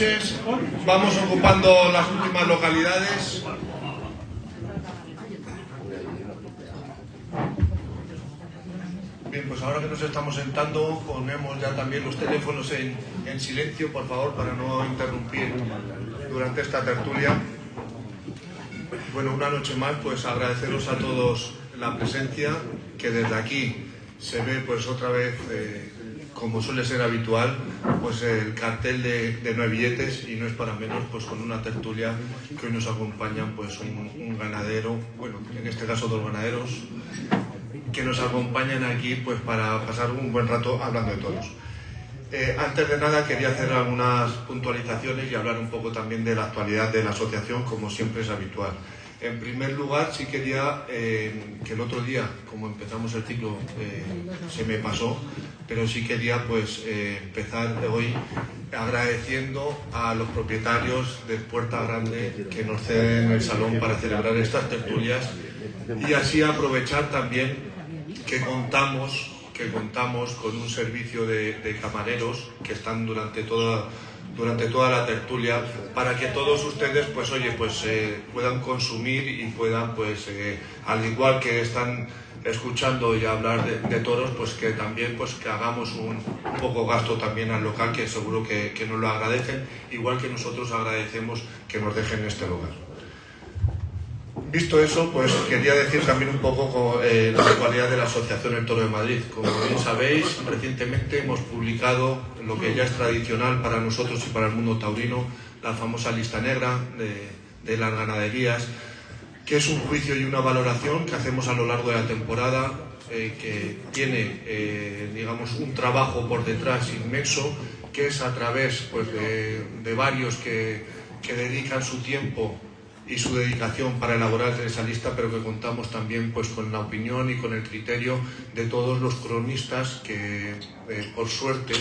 noches. Vamos ocupando las últimas localidades. Bien, pues ahora que nos estamos sentando, ponemos ya también los teléfonos en silencio, por favor, para no interrumpir durante esta tertulia. Bueno, una noche más, pues agradeceros a todos la presencia, que desde aquí se ve pues otra vez, como suele ser habitual, pues el cartel de No hay billetes, y no es para menos, pues con una tertulia que hoy nos acompañan pues un ganadero, bueno, en este caso dos ganaderos, que nos acompañan aquí pues para pasar un buen rato hablando de toros. Antes de nada quería hacer algunas puntualizaciones y hablar un poco también de la actualidad de la asociación, como siempre es habitual. En primer lugar, sí quería que el otro día, como empezamos el ciclo, se me pasó, pero sí quería pues empezar hoy agradeciendo a los propietarios de Puerta Grande que nos ceden el salón para celebrar estas tertulias, y así aprovechar también que contamos con un servicio de camareros que están durante toda la tertulia, para que todos ustedes pues oye puedan consumir y puedan pues al igual que están escuchando y hablar de toros, pues que también pues que hagamos un poco gasto también al local, que seguro que nos lo agradecen, igual que nosotros agradecemos que nos dejen este lugar. Visto eso, pues quería decir también un poco la actualidad de la Asociación El Toro de Madrid. Como bien sabéis, recientemente hemos publicado lo que ya es tradicional para nosotros y para el mundo taurino, la famosa lista negra de las ganaderías, que es un juicio y una valoración que hacemos a lo largo de la temporada, que tiene, digamos, un trabajo por detrás inmenso, que es a través pues, de varios que dedican su tiempo y su dedicación para elaborar esa lista, pero que contamos también pues con la opinión y con el criterio de todos los cronistas que por suerte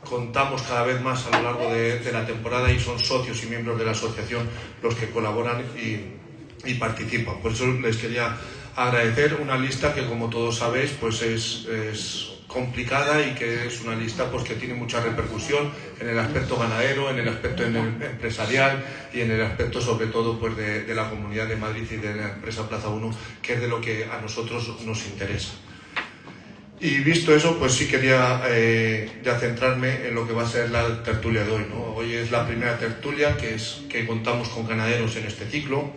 contamos cada vez más a lo largo de la temporada, y son socios y miembros de la asociación los que colaboran y participan. Por eso les quería agradecer una lista que, como todos sabéis, pues es complicada, y que es una lista pues que tiene mucha repercusión en el aspecto ganadero, en el aspecto empresarial y en el aspecto sobre todo pues de la Comunidad de Madrid y de la empresa Plaza 1, que es de lo que a nosotros nos interesa. Y visto eso, pues sí quería ya centrarme en lo que va a ser la tertulia de hoy, ¿no? Hoy es la primera tertulia que contamos con ganaderos en este ciclo,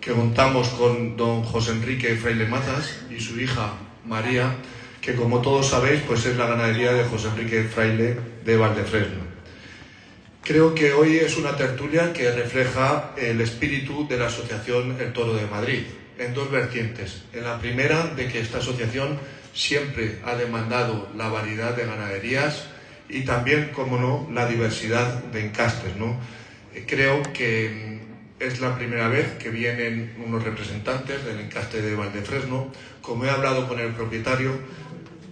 que contamos con don José Enrique Fraile Mazas y su hija María, que como todos sabéis pues es la ganadería de José Enrique Fraile de Valdefresno. Creo que hoy es una tertulia que refleja el espíritu de la Asociación El Toro de Madrid, en dos vertientes. En la primera, de que esta asociación siempre ha demandado la variedad de ganaderías y también, como no, la diversidad de encastes, ¿no? Creo que es la primera vez que vienen unos representantes del encaste de Valdefresno. Como he hablado con el propietario,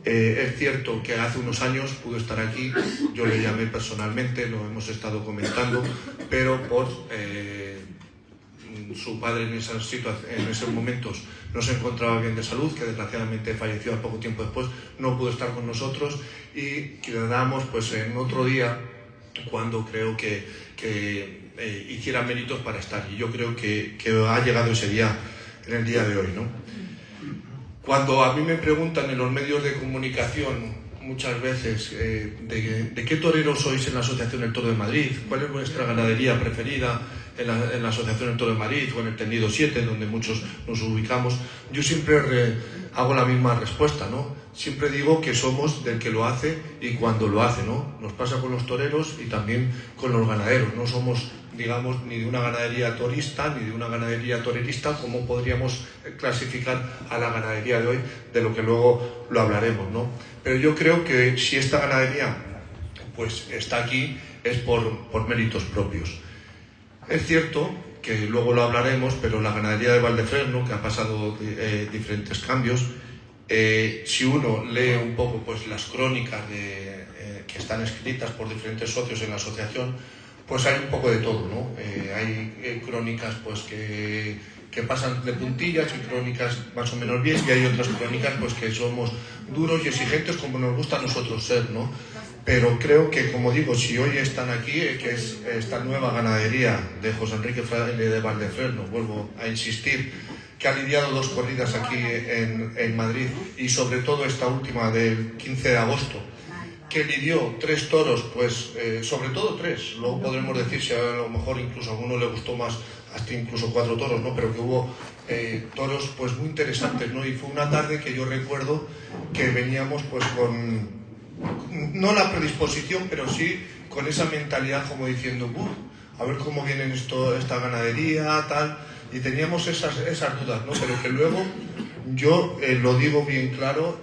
es cierto que hace unos años pudo estar aquí, yo le llamé personalmente, lo hemos estado comentando, pero por su padre en esos momentos no se encontraba bien de salud, que desgraciadamente falleció a poco tiempo después, no pudo estar con nosotros, y quedamos pues en otro día cuando creo que hiciera méritos para estar, y yo creo que ha llegado ese día en el día de hoy, ¿no? Cuando a mí me preguntan en los medios de comunicación muchas veces de qué toreros sois en la Asociación El Toro de Madrid, cuál es vuestra ganadería preferida en la Asociación El Toro de Madrid o en el Tendido 7, donde muchos nos ubicamos, yo siempre hago la misma respuesta, ¿no? Siempre digo que somos del que lo hace y cuando lo hace, ¿no? Nos pasa con los toreros y también con los ganaderos. No somos, digamos, ni de una ganadería torista ni de una ganadería torerista, como podríamos clasificar a la ganadería de hoy, de lo que luego lo hablaremos, ¿no? Pero yo creo que si esta ganadería pues está aquí es por méritos propios. Es cierto que luego lo hablaremos, pero la ganadería de Valdefresno, que ha pasado diferentes cambios, si uno lee un poco pues las crónicas que están escritas por diferentes socios en la asociación, pues hay un poco de todo, ¿no? Hay crónicas pues que que pasan de puntillas y crónicas más o menos bien, y hay otras crónicas pues que somos duros y exigentes como nos gusta a nosotros ser, ¿no? Pero creo que, como digo, si hoy están aquí, que es esta nueva ganadería de José Enrique Fraile de Valdefresno, vuelvo a insistir, que ha lidiado 2 corridas aquí en Madrid, y sobre todo esta última del 15 de agosto, que lidió 3 toros, pues sobre todo 3, luego podremos decir si a lo mejor incluso a alguno le gustó más, hasta incluso 4 toros, ¿no? Pero que hubo toros pues muy interesantes, ¿no? Y fue una tarde que yo recuerdo que veníamos pues con, no la predisposición, pero sí con esa mentalidad como diciendo, a ver cómo viene esta ganadería, tal, y teníamos esas dudas, ¿no? Pero que luego, yo lo digo bien claro,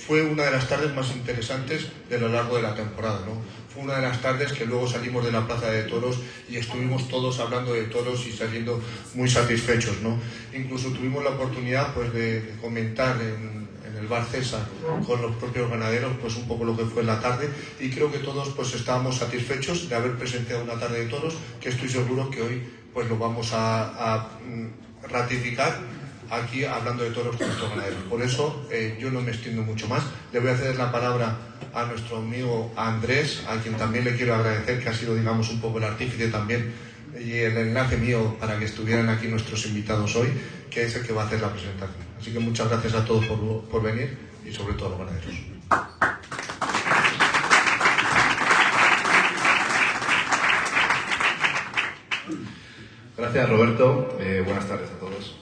fue una de las tardes más interesantes de lo largo de la temporada, ¿no? Fue una de las tardes que luego salimos de la plaza de toros y estuvimos todos hablando de toros y saliendo muy satisfechos, ¿no? Incluso tuvimos la oportunidad pues de comentar en el bar César con los propios ganaderos pues un poco lo que fue la tarde, y creo que todos pues estábamos satisfechos de haber presenciado una tarde de toros que estoy seguro que hoy pues lo vamos a ratificar aquí hablando de toros con nuestros ganaderos. Por eso yo no me extiendo mucho más. Le voy a ceder la palabra a nuestro amigo Andrés, a quien también le quiero agradecer, que ha sido, digamos, un poco el artífice también y el enlace mío para que estuvieran aquí nuestros invitados hoy, que es el que va a hacer la presentación. Así que muchas gracias a todos por venir, y sobre todo a los ganaderos. Gracias, Roberto. Buenas tardes a todos.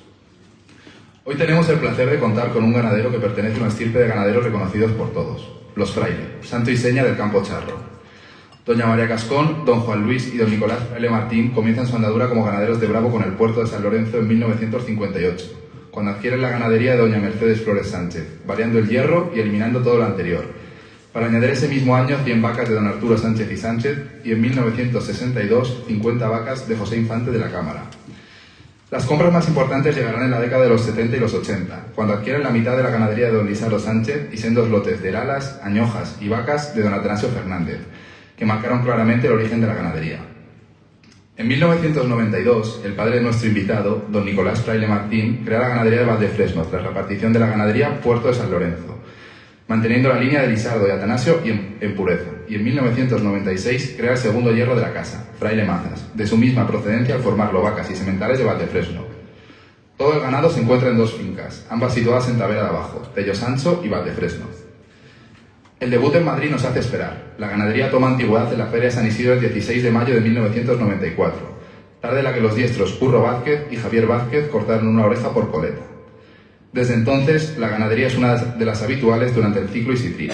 Hoy tenemos el placer de contar con un ganadero que pertenece a una estirpe de ganaderos reconocidos por todos, los Fraile, santo y seña del campo charro. Doña María Cascón, don Juan Luis y don Nicolás Fraile Martín comienzan su andadura como ganaderos de Bravo con el puerto de San Lorenzo en 1958, cuando adquieren la ganadería de doña Mercedes Flores Sánchez, variando el hierro y eliminando todo lo anterior, para añadir ese mismo año 100 vacas de don Arturo Sánchez y Sánchez y en 1962 50 vacas de José Infante de la Cámara. Las compras más importantes llegarán en la década de los 70 y los 80, cuando adquieren la mitad de la ganadería de don Lisardo Sánchez y sendos lotes de Lalas, Añojas y vacas de don Atanasio Fernández, que marcaron claramente el origen de la ganadería. En 1992, el padre de nuestro invitado, don Nicolás Fraile Martín, crea la ganadería de Valdefresno tras la partición de la ganadería Puerto de San Lorenzo, manteniendo la línea de Lisardo y Atanasio en pureza, y en 1996 crea el segundo hierro de la casa, Fraile Mazas, de su misma procedencia al formarlo vacas y sementales de Valdefresno. Todo el ganado se encuentra en 2 fincas, ambas situadas en Tavera de Abajo, Tello Sancho y Valdefresno. El debut en Madrid nos hace esperar. La ganadería toma antigüedad en la Feria de San Isidro el 16 de mayo de 1994, tarde en la que los diestros Curro Vázquez y Javier Vázquez cortaron una oreja por coleta. Desde entonces, la ganadería es una de las habituales durante el ciclo Isitril.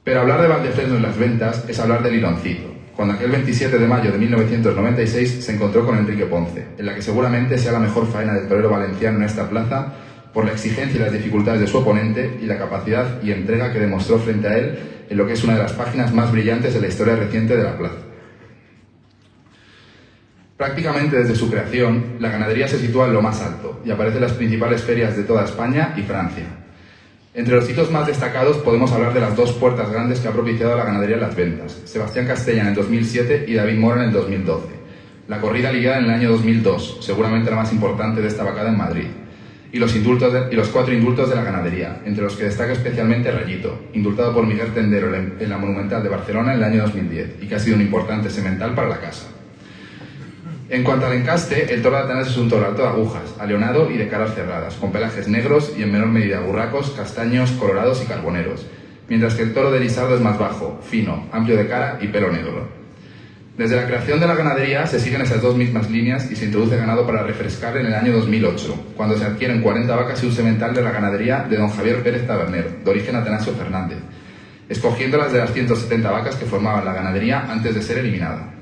Pero hablar de Valdefresno en las ventas es hablar del Lironcito, cuando aquel 27 de mayo de 1996 se encontró con Enrique Ponce, en la que seguramente sea la mejor faena del torero valenciano en esta plaza, por la exigencia y las dificultades de su oponente y la capacidad y entrega que demostró frente a él en lo que es una de las páginas más brillantes de la historia reciente de la plaza. Prácticamente desde su creación, la ganadería se sitúa en lo más alto y aparece en las principales ferias de toda España y Francia. Entre los hitos más destacados podemos hablar de las 2 puertas grandes que ha propiciado la ganadería en las ventas, Sebastián Castella en el 2007 y David Mora en el 2012. La corrida ligada en el año 2002, seguramente la más importante de esta vacada en Madrid. Y los 4 indultos de la ganadería, entre los que destaca especialmente Rayito, indultado por Miguel Tendero en la Monumental de Barcelona en el año 2010, y que ha sido un importante semental para la casa. En cuanto al encaste, el toro de Atanasio es un toro alto de agujas, aleonado y de caras cerradas, con pelajes negros y en menor medida burracos, castaños, colorados y carboneros, mientras que el toro de Lisardo es más bajo, fino, amplio de cara y pelo negro. Desde la creación de la ganadería se siguen esas 2 mismas líneas y se introduce ganado para refrescar en el año 2008, cuando se adquieren 40 vacas y un semental de la ganadería de don Javier Pérez Tabernero, de origen Atanasio Fernández, escogiéndolas de las 170 vacas que formaban la ganadería antes de ser eliminada.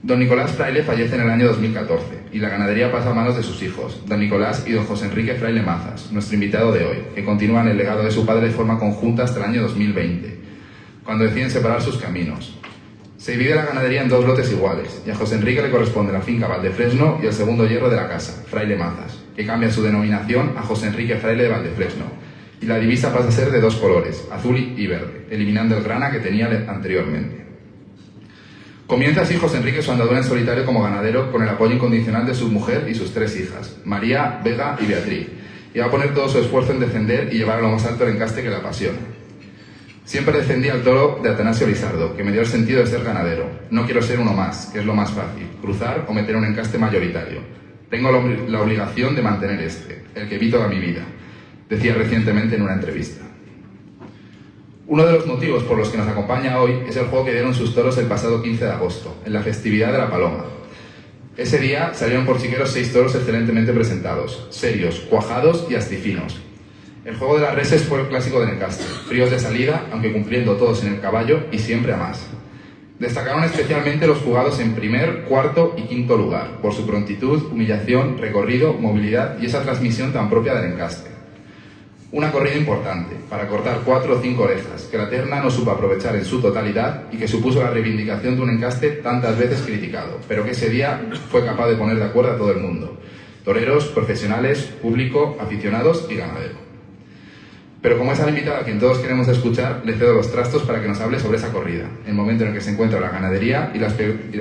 Don Nicolás Fraile fallece en el año 2014 y la ganadería pasa a manos de sus hijos, don Nicolás y don José Enrique Fraile Mazas, nuestro invitado de hoy, que continúan el legado de su padre de forma conjunta hasta el año 2020, cuando deciden separar sus caminos. Se divide la ganadería en 2 lotes iguales, y a José Enrique le corresponde la finca Valdefresno y el segundo hierro de la casa, Fraile Mazas, que cambia su denominación a José Enrique Fraile de Valdefresno, y la divisa pasa a ser de 2 colores, azul y verde, eliminando el grana que tenía anteriormente. Comienza así José Enrique su andadura en solitario como ganadero con el apoyo incondicional de su mujer y sus 3 hijas, María, Vega y Beatriz, y va a poner todo su esfuerzo en defender y llevar a lo más alto el encaste que le apasiona. Siempre defendía el toro de Atanasio Lizardo, que me dio el sentido de ser ganadero. No quiero ser uno más, que es lo más fácil, cruzar o meter un encaste mayoritario. Tengo la obligación de mantener este, el que vi toda mi vida, decía recientemente en una entrevista. Uno de los motivos por los que nos acompaña hoy es el juego que dieron sus toros el pasado 15 de agosto, en la festividad de la Paloma. Ese día salieron por chiqueros 6 toros excelentemente presentados, serios, cuajados y astifinos. El juego de las reses fue el clásico del encaste, fríos de salida, aunque cumpliendo todos en el caballo y siempre a más. Destacaron especialmente los jugados en primer, cuarto y quinto lugar, por su prontitud, humillación, recorrido, movilidad y esa transmisión tan propia del encaste. Una corrida importante, para cortar 4 o 5 orejas, que la terna no supo aprovechar en su totalidad y que supuso la reivindicación de un encaste tantas veces criticado, pero que ese día fue capaz de poner de acuerdo a todo el mundo. Toreros, profesionales, público, aficionados y ganadero. Pero como es la invitada a quien todos queremos escuchar, le cedo los trastos para que nos hable sobre esa corrida, el momento en el que se encuentra la ganadería y las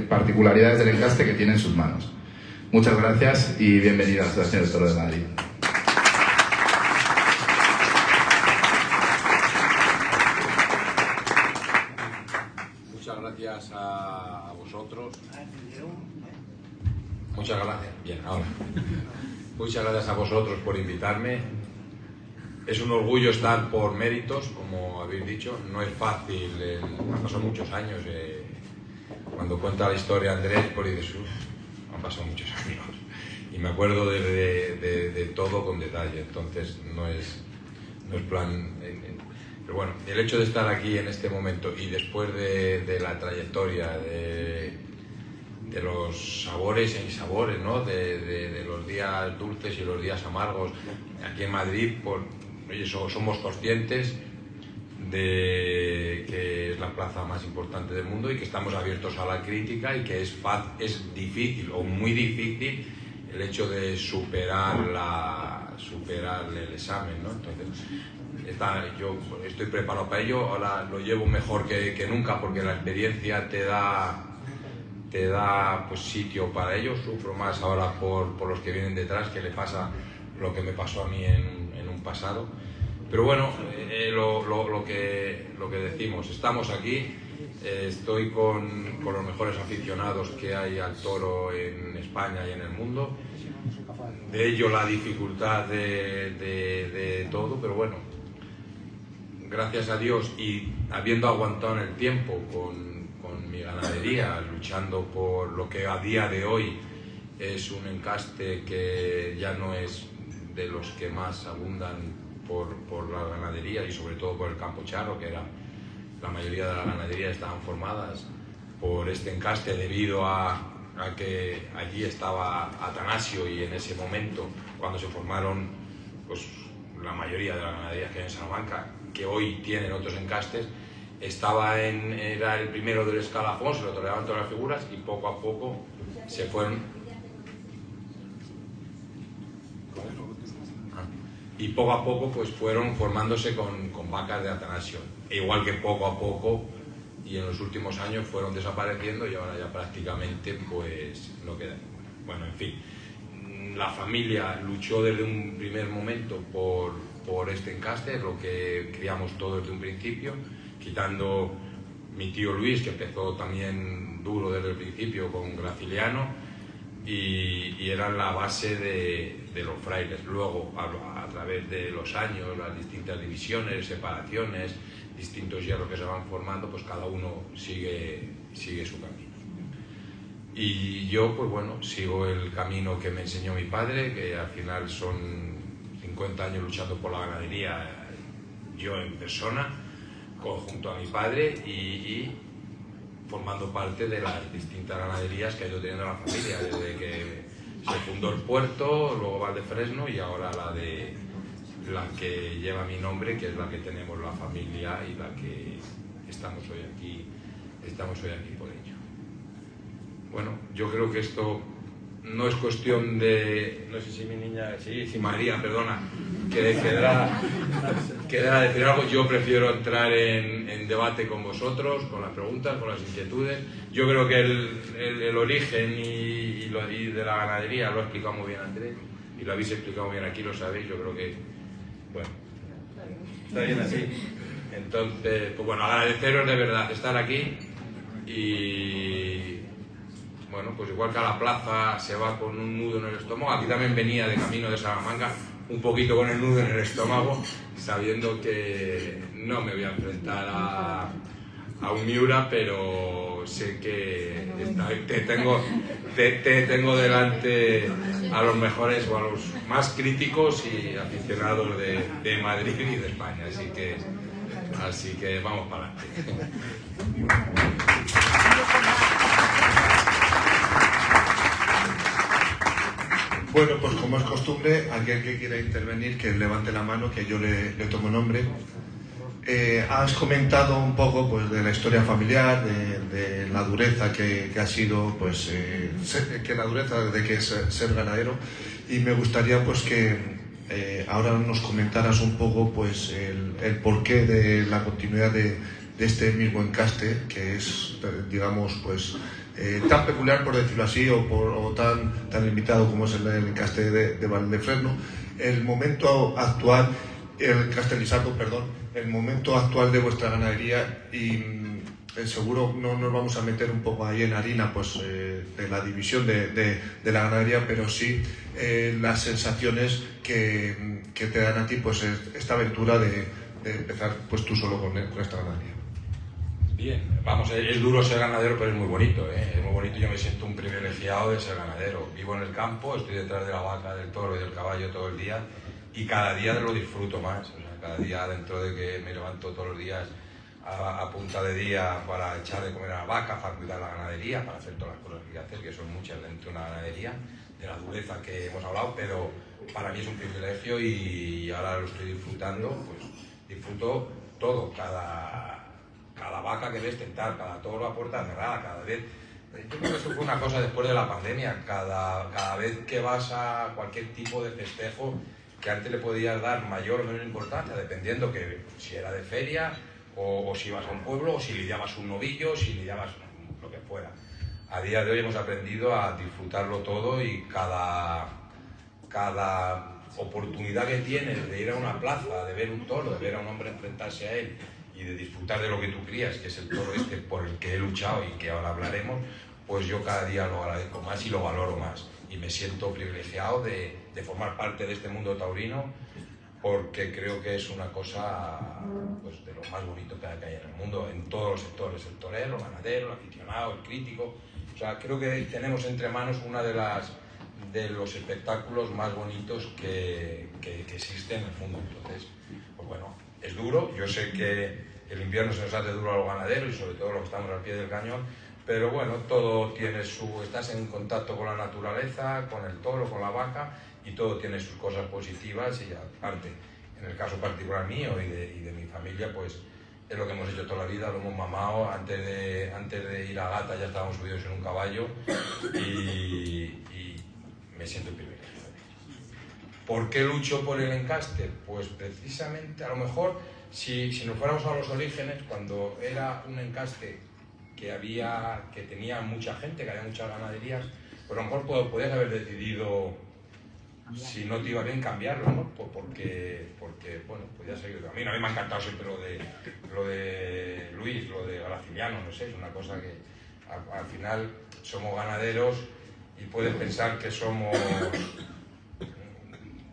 particularidades del encaste que tiene en sus manos. Muchas gracias y bienvenida a la Asociación del Toro de Madrid. Muchas gracias a vosotros. Muchas gracias. Bien, ahora. Muchas gracias a vosotros por invitarme. Es un orgullo estar por méritos, como habéis dicho. No es fácil, han pasado muchos años. Cuando cuenta la historia Andrés, por y de Jesús, han pasado muchos años. Y me acuerdo de todo con detalle, entonces no es plan... Pero bueno, el hecho de estar aquí en este momento y después de la trayectoria, de los sabores e insabores, ¿no? de los días dulces y los días amargos, aquí en Madrid, oye, somos conscientes de que es la plaza más importante del mundo y que estamos abiertos a la crítica y que es difícil o muy difícil el hecho de superar el examen, ¿no? Entonces, yo estoy preparado para ello, ahora lo llevo mejor que nunca porque la experiencia te da pues, sitio para ello. Sufro más ahora por los que vienen detrás, que le pasa lo que me pasó a mí en un pasado. Pero bueno, lo que decimos, estamos aquí, estoy con los mejores aficionados que hay al toro en España y en el mundo. De ello la dificultad de todo, pero bueno, gracias a Dios y habiendo aguantado en el tiempo con mi ganadería, luchando por lo que a día de hoy es un encaste que ya no es de los que más abundan por la ganadería y sobre todo por el campo charro, que era la mayoría de las ganaderías estaban formadas por este encaste debido a que allí estaba Atanasio y en ese momento cuando se formaron pues la mayoría de las ganaderías que hay en Salamanca, que hoy tienen otros encastes, era el primero del escalafón, se lo toreaban todas las figuras y poco a poco se fueron pues fueron formándose con vacas de Atanasio, igual que poco a poco y en los últimos años fueron desapareciendo y ahora ya prácticamente pues no queda ninguna. Bueno, en fin, la familia luchó desde un primer momento por este encaste, es lo que criamos todos desde un principio, quitando mi tío Luis, que empezó también duro desde el principio con Graciliano, y era la base de los frailes. Luego, a través de los años, las distintas divisiones, separaciones, distintos hierros que se van formando, pues cada uno sigue su camino. Y yo, pues bueno, sigo el camino que me enseñó mi padre, que al final son 50 años luchando por la ganadería, yo en persona, junto a mi padre y formando parte de las distintas ganaderías que ha ido teniendo la familia, desde que se fundó el puerto, luego Valdefresno y ahora la que lleva mi nombre, que es la que tenemos la familia y la que estamos hoy aquí por ello. Bueno, yo creo que esto no es cuestión de, no sé si mi niña, sí, María, perdona, que quedará querer decir algo. Yo prefiero entrar en debate con vosotros, con las preguntas, con las inquietudes. Yo creo que el origen y de la ganadería lo ha explicado muy bien Andrés, y lo habéis explicado muy bien aquí, lo sabéis. Yo creo que, bueno, está bien así. Entonces, pues bueno, agradeceros de verdad estar aquí y, bueno, pues igual que a la plaza se va con un nudo en el estómago, aquí también venía de camino de Salamanca un poquito con el nudo en el estómago, sabiendo que no me voy a enfrentar a un Miura, pero sé que te tengo delante a los mejores o a los más críticos y aficionados de Madrid y de España, así que vamos para adelante. Bueno, pues como es costumbre, aquel que quiera intervenir, que levante la mano, que yo le tomo nombre. Has comentado un poco pues, de la historia familiar, de la dureza que ha sido, pues, que la dureza de que es ser ganadero, y me gustaría pues que ahora nos comentaras un poco pues el porqué de la continuidad de este mismo encaste, que es, digamos, pues tan peculiar, por decirlo así, o tan limitado como es el encaste de Valdefresno. El momento actual, el Castellizardo, perdón, el momento actual de vuestra ganadería, y seguro no nos vamos a meter un poco ahí en harina pues de la división de la ganadería, pero sí las sensaciones que te dan a ti pues esta aventura de empezar pues tú solo con esta ganadería. Bien, vamos, es duro ser ganadero, pero es muy bonito, es muy bonito. Yo me siento un privilegiado de ser ganadero. Vivo en el campo, estoy detrás de la vaca, del toro y del caballo todo el día, y cada día lo disfruto más. O sea, cada día, dentro de que me levanto todos los días a punta de día para echar de comer a la vaca, para cuidar la ganadería, para hacer todas las cosas que hay que hacer, que son muchas dentro de una ganadería, de la dureza que hemos hablado, pero para mí es un privilegio y ahora lo estoy disfrutando. Pues disfruto todo, cada vaca que ves tentar, cada toro a puerta cerrada, cada vez. Yo creo que eso fue una cosa después de la pandemia. Cada vez que vas a cualquier tipo de festejo, que antes le podías dar mayor o menor importancia, dependiendo que si era de feria, o si ibas a un pueblo, o si lidiabas un novillo, si lidiabas lo que fuera. A día de hoy hemos aprendido a disfrutarlo todo, y cada oportunidad que tienes de ir a una plaza, de ver un toro, de ver a un hombre enfrentarse a él, y de disfrutar de lo que tú crías, que es el toro este por el que he luchado y que ahora hablaremos, pues yo cada día lo agradezco más y lo valoro más. Y me siento privilegiado de formar parte de este mundo taurino, porque creo que es una cosa pues, de lo más bonito que hay en el mundo, en todos los sectores, el torero, el ganadero, el aficionado, el crítico. O sea, creo que tenemos entre manos una de los espectáculos más bonitos que existen en el mundo. Entonces, pues bueno, es duro. Yo sé que el invierno se nos hace duro a los ganaderos y sobre todo los que estamos al pie del cañón, pero bueno, todo tiene estás en contacto con la naturaleza, con el toro, con la vaca, y todo tiene sus cosas positivas. Y aparte, en el caso particular mío y de mi familia, pues es lo que hemos hecho toda la vida, lo hemos mamado. Antes de ir a Gata ya estábamos subidos en un caballo, y me siento privilegiado. ¿Por qué lucho por el encaste? Pues precisamente, a lo mejor, si nos fuéramos a los orígenes, cuando era un encaste que tenía mucha gente, que había muchas ganaderías, pues a lo mejor podías haber decidido, si no te iba bien, cambiarlo, ¿no? Porque bueno, podía seguir el camino. A mí me ha encantado siempre lo de Luis, lo de Graciliano, no sé, es una cosa que al final somos ganaderos y puedes pensar que somos,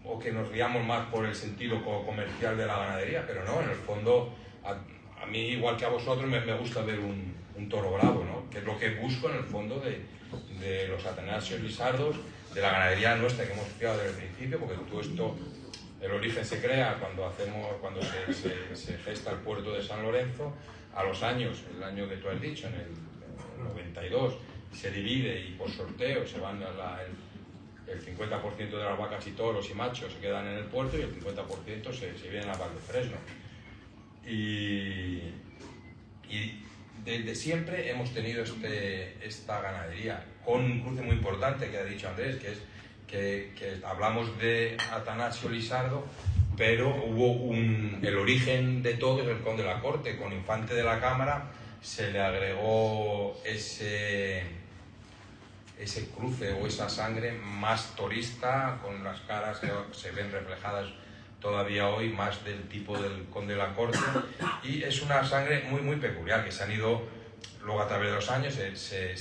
o que nos guiamos más por el sentido comercial de la ganadería, pero no, en el fondo, a mí, igual que a vosotros, me gusta ver un toro bravo, ¿no? Que es lo que busco en el fondo de los Atanasios Lizardos, de la ganadería nuestra que hemos estudiado desde el principio, porque todo esto, el origen se crea cuando se gesta el puerto de San Lorenzo. A los años, el año que tú has dicho, en el 92, se divide y por sorteo se van el 50% de las vacas y toros y machos se quedan en el puerto, y el 50% se vienen a Valdefresno. Y desde siempre hemos tenido esta ganadería, con un cruce muy importante que ha dicho Andrés, que es que hablamos de Atanasio Lizardo pero hubo el origen de todo es el conde de la corte. Con Infante de la Cámara se le agregó ese cruce o esa sangre más torista, con las caras que se ven reflejadas todavía hoy, más del tipo del conde de la corte, y es una sangre muy muy peculiar, que se han ido luego a través de los años, se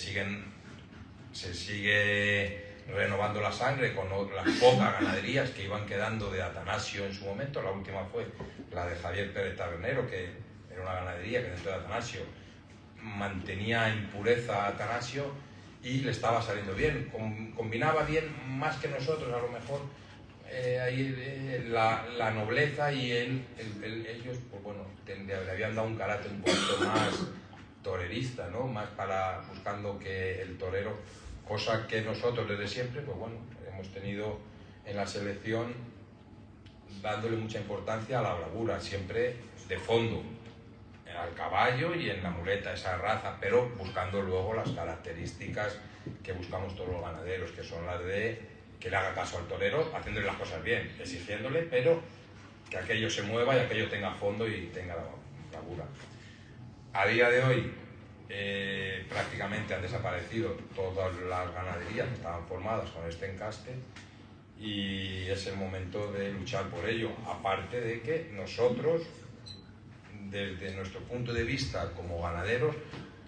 sigue renovando la sangre con las pocas ganaderías que iban quedando de Atanasio en su momento. La última fue la de Javier Pérez Tabernero, que era una ganadería que dentro de Atanasio mantenía en pureza a Atanasio y le estaba saliendo bien, combinaba bien más que nosotros a lo mejor. Ahí la nobleza y ellos, pues bueno, le habían dado un carácter un poquito más torerista, ¿no? Más buscando que el torero, cosa que nosotros desde siempre, pues bueno, hemos tenido en la selección, dándole mucha importancia a la bravura, siempre de fondo, al caballo y en la muleta, esa raza, pero buscando luego las características que buscamos todos los ganaderos, que son las de que le haga caso al torero, haciéndole las cosas bien, exigiéndole, pero que aquello se mueva y aquello tenga fondo y tenga la bravura. A día de hoy prácticamente han desaparecido todas las ganaderías que estaban formadas con este encaste y es el momento de luchar por ello, aparte de que nosotros, desde nuestro punto de vista como ganaderos,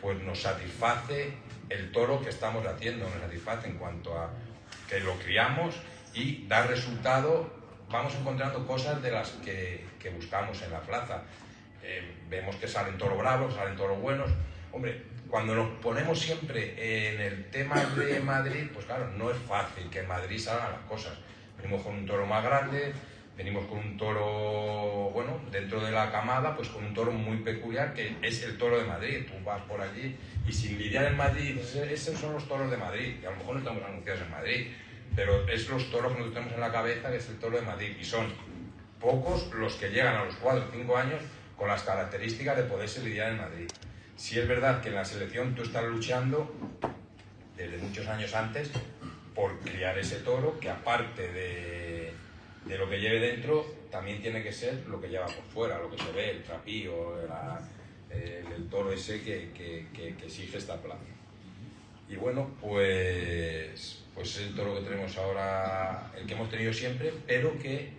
pues nos satisface el toro que estamos haciendo, nos satisface en cuanto a que lo criamos y da resultado, vamos encontrando cosas de las que buscamos en la plaza. Vemos que salen toros bravos, salen toros buenos. Hombre, cuando nos ponemos siempre en el tema de Madrid, pues claro, no es fácil que en Madrid salgan las cosas. Venimos con un toro más grande, venimos con un toro, bueno, dentro de la camada, pues con un toro muy peculiar, que es el toro de Madrid. Tú vas por allí y sin lidiar en Madrid, esos son los toros de Madrid, que a lo mejor no estamos anunciados en Madrid, pero es los toros que nosotros tenemos en la cabeza, que es el toro de Madrid, y son pocos los que llegan a los 4 o 5 años con las características de poderse lidiar en Madrid. Sí es verdad que en la selección tú estás luchando desde muchos años antes por criar ese toro, que aparte de lo que lleve dentro, también tiene que ser lo que lleva por fuera, lo que se ve, el trapío, el toro ese que exige esta plaza. Y bueno, pues es el toro que tenemos ahora, el que hemos tenido siempre, pero que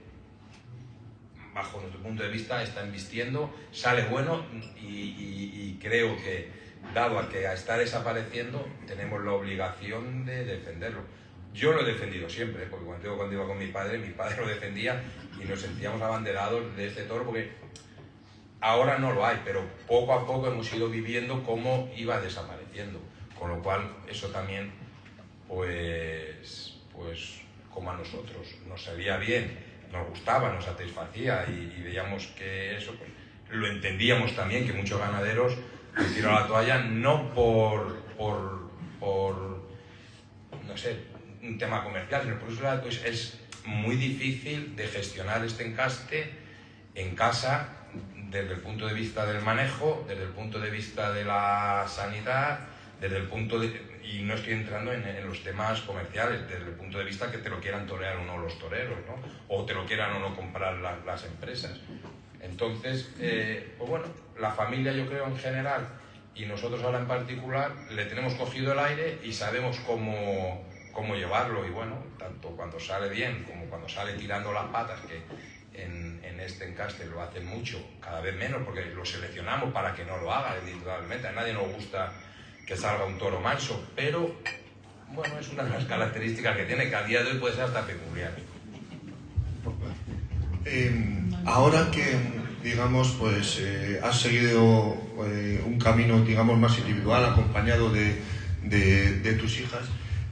bajo nuestro punto de vista está embistiendo, sale bueno y creo que, dado a que está desapareciendo, tenemos la obligación de defenderlo. Yo lo he defendido siempre, porque cuando iba con mi padre lo defendía y nos sentíamos abanderados de este toro, porque ahora no lo hay, pero poco a poco hemos ido viviendo cómo iba desapareciendo, con lo cual eso también, pues como a nosotros nos salía bien, nos gustaba, nos satisfacía y veíamos que eso, pues, lo entendíamos también, que muchos ganaderos han tirado la toalla, no por no sé, un tema comercial, sino por eso pues, es muy difícil de gestionar este encaste en casa desde el punto de vista del manejo, desde el punto de vista de la sanidad, desde el punto de... Y no estoy entrando en los temas comerciales, desde el punto de vista que te lo quieran torear o no los toreros, ¿no? O te lo quieran o no comprar las empresas. Entonces, pues bueno, la familia yo creo en general, y nosotros ahora en particular, le tenemos cogido el aire y sabemos cómo llevarlo. Y bueno, tanto cuando sale bien como cuando sale tirando las patas, que en este encaste lo hacen mucho, cada vez menos, porque lo seleccionamos para que no lo haga, literalmente. A nadie nos gusta que salga un toro manso, pero bueno, es una de las características que tiene, que a día de hoy puede ser hasta peculiar. Ahora que, digamos, pues has seguido un camino, digamos, más individual, acompañado de tus hijas,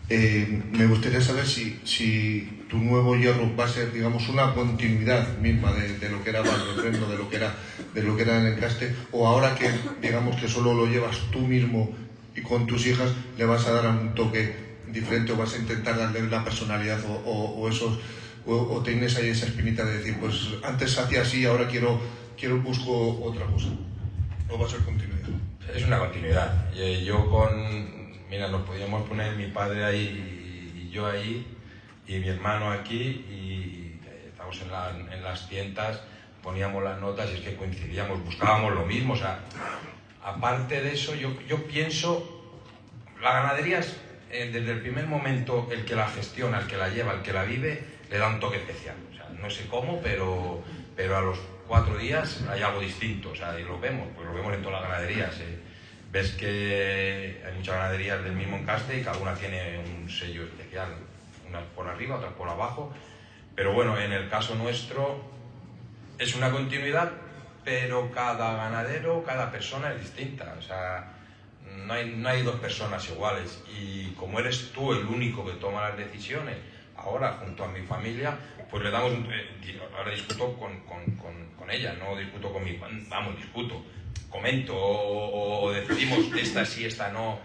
me gustaría saber si tu nuevo hierro va a ser, digamos, una continuidad misma de lo que era Valderreno, de lo que era el encaste, o ahora que, digamos, que solo lo llevas tú mismo y con tus hijas, le vas a dar un toque diferente o vas a intentar darle la personalidad o tienes ahí esa espinita de decir, pues antes hacía así, ahora busco otra cosa, o va a ser continuidad? Es una continuidad. Mira, nos podíamos poner mi padre ahí y yo ahí y mi hermano aquí y estamos veíamos en las tientas, poníamos las notas y es que coincidíamos, buscábamos lo mismo. O sea, aparte de eso, yo pienso, la ganadería es, desde el primer momento, el que la gestiona, el que la lleva, el que la vive, le da un toque especial. O sea, no sé cómo, pero a los 4 días hay algo distinto. O sea, y lo vemos, pues lo vemos en todas las ganaderías. Ves que hay muchas ganaderías del mismo encaste y cada una tiene un sello especial, unas por arriba, otras por abajo. Pero bueno, en el caso nuestro es una continuidad, pero cada ganadero, cada persona es distinta. O sea, no hay dos personas iguales. Y como eres tú el único que toma las decisiones, ahora junto a mi familia, pues le damos... ahora discuto con ella, no discuto con mi... Vamos, discuto, comento o decidimos esta sí, esta no.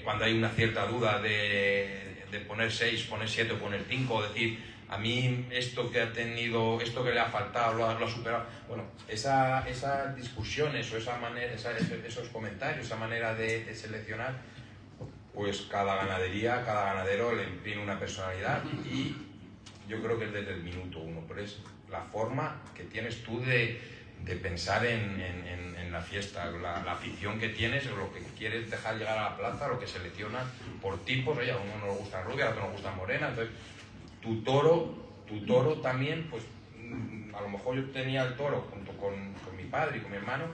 Cuando hay una cierta duda de poner 6, poner 7 o poner 5, o decir... A mí esto que ha tenido, esto que le ha faltado, lo ha superado. Bueno, esas discusiones o esa manera, esos comentarios, esa manera de seleccionar, pues cada ganadería, cada ganadero le imprime una personalidad y yo creo que es desde el minuto 1, pero es la forma que tienes tú de pensar en la fiesta, la afición que tienes, o lo que quieres dejar llegar a la plaza, lo que seleccionas por tipos. Oye, a uno no le gusta rubia, a otro no le gusta morena, entonces... Tu toro también, pues a lo mejor yo tenía el toro junto con mi padre y con mi hermano,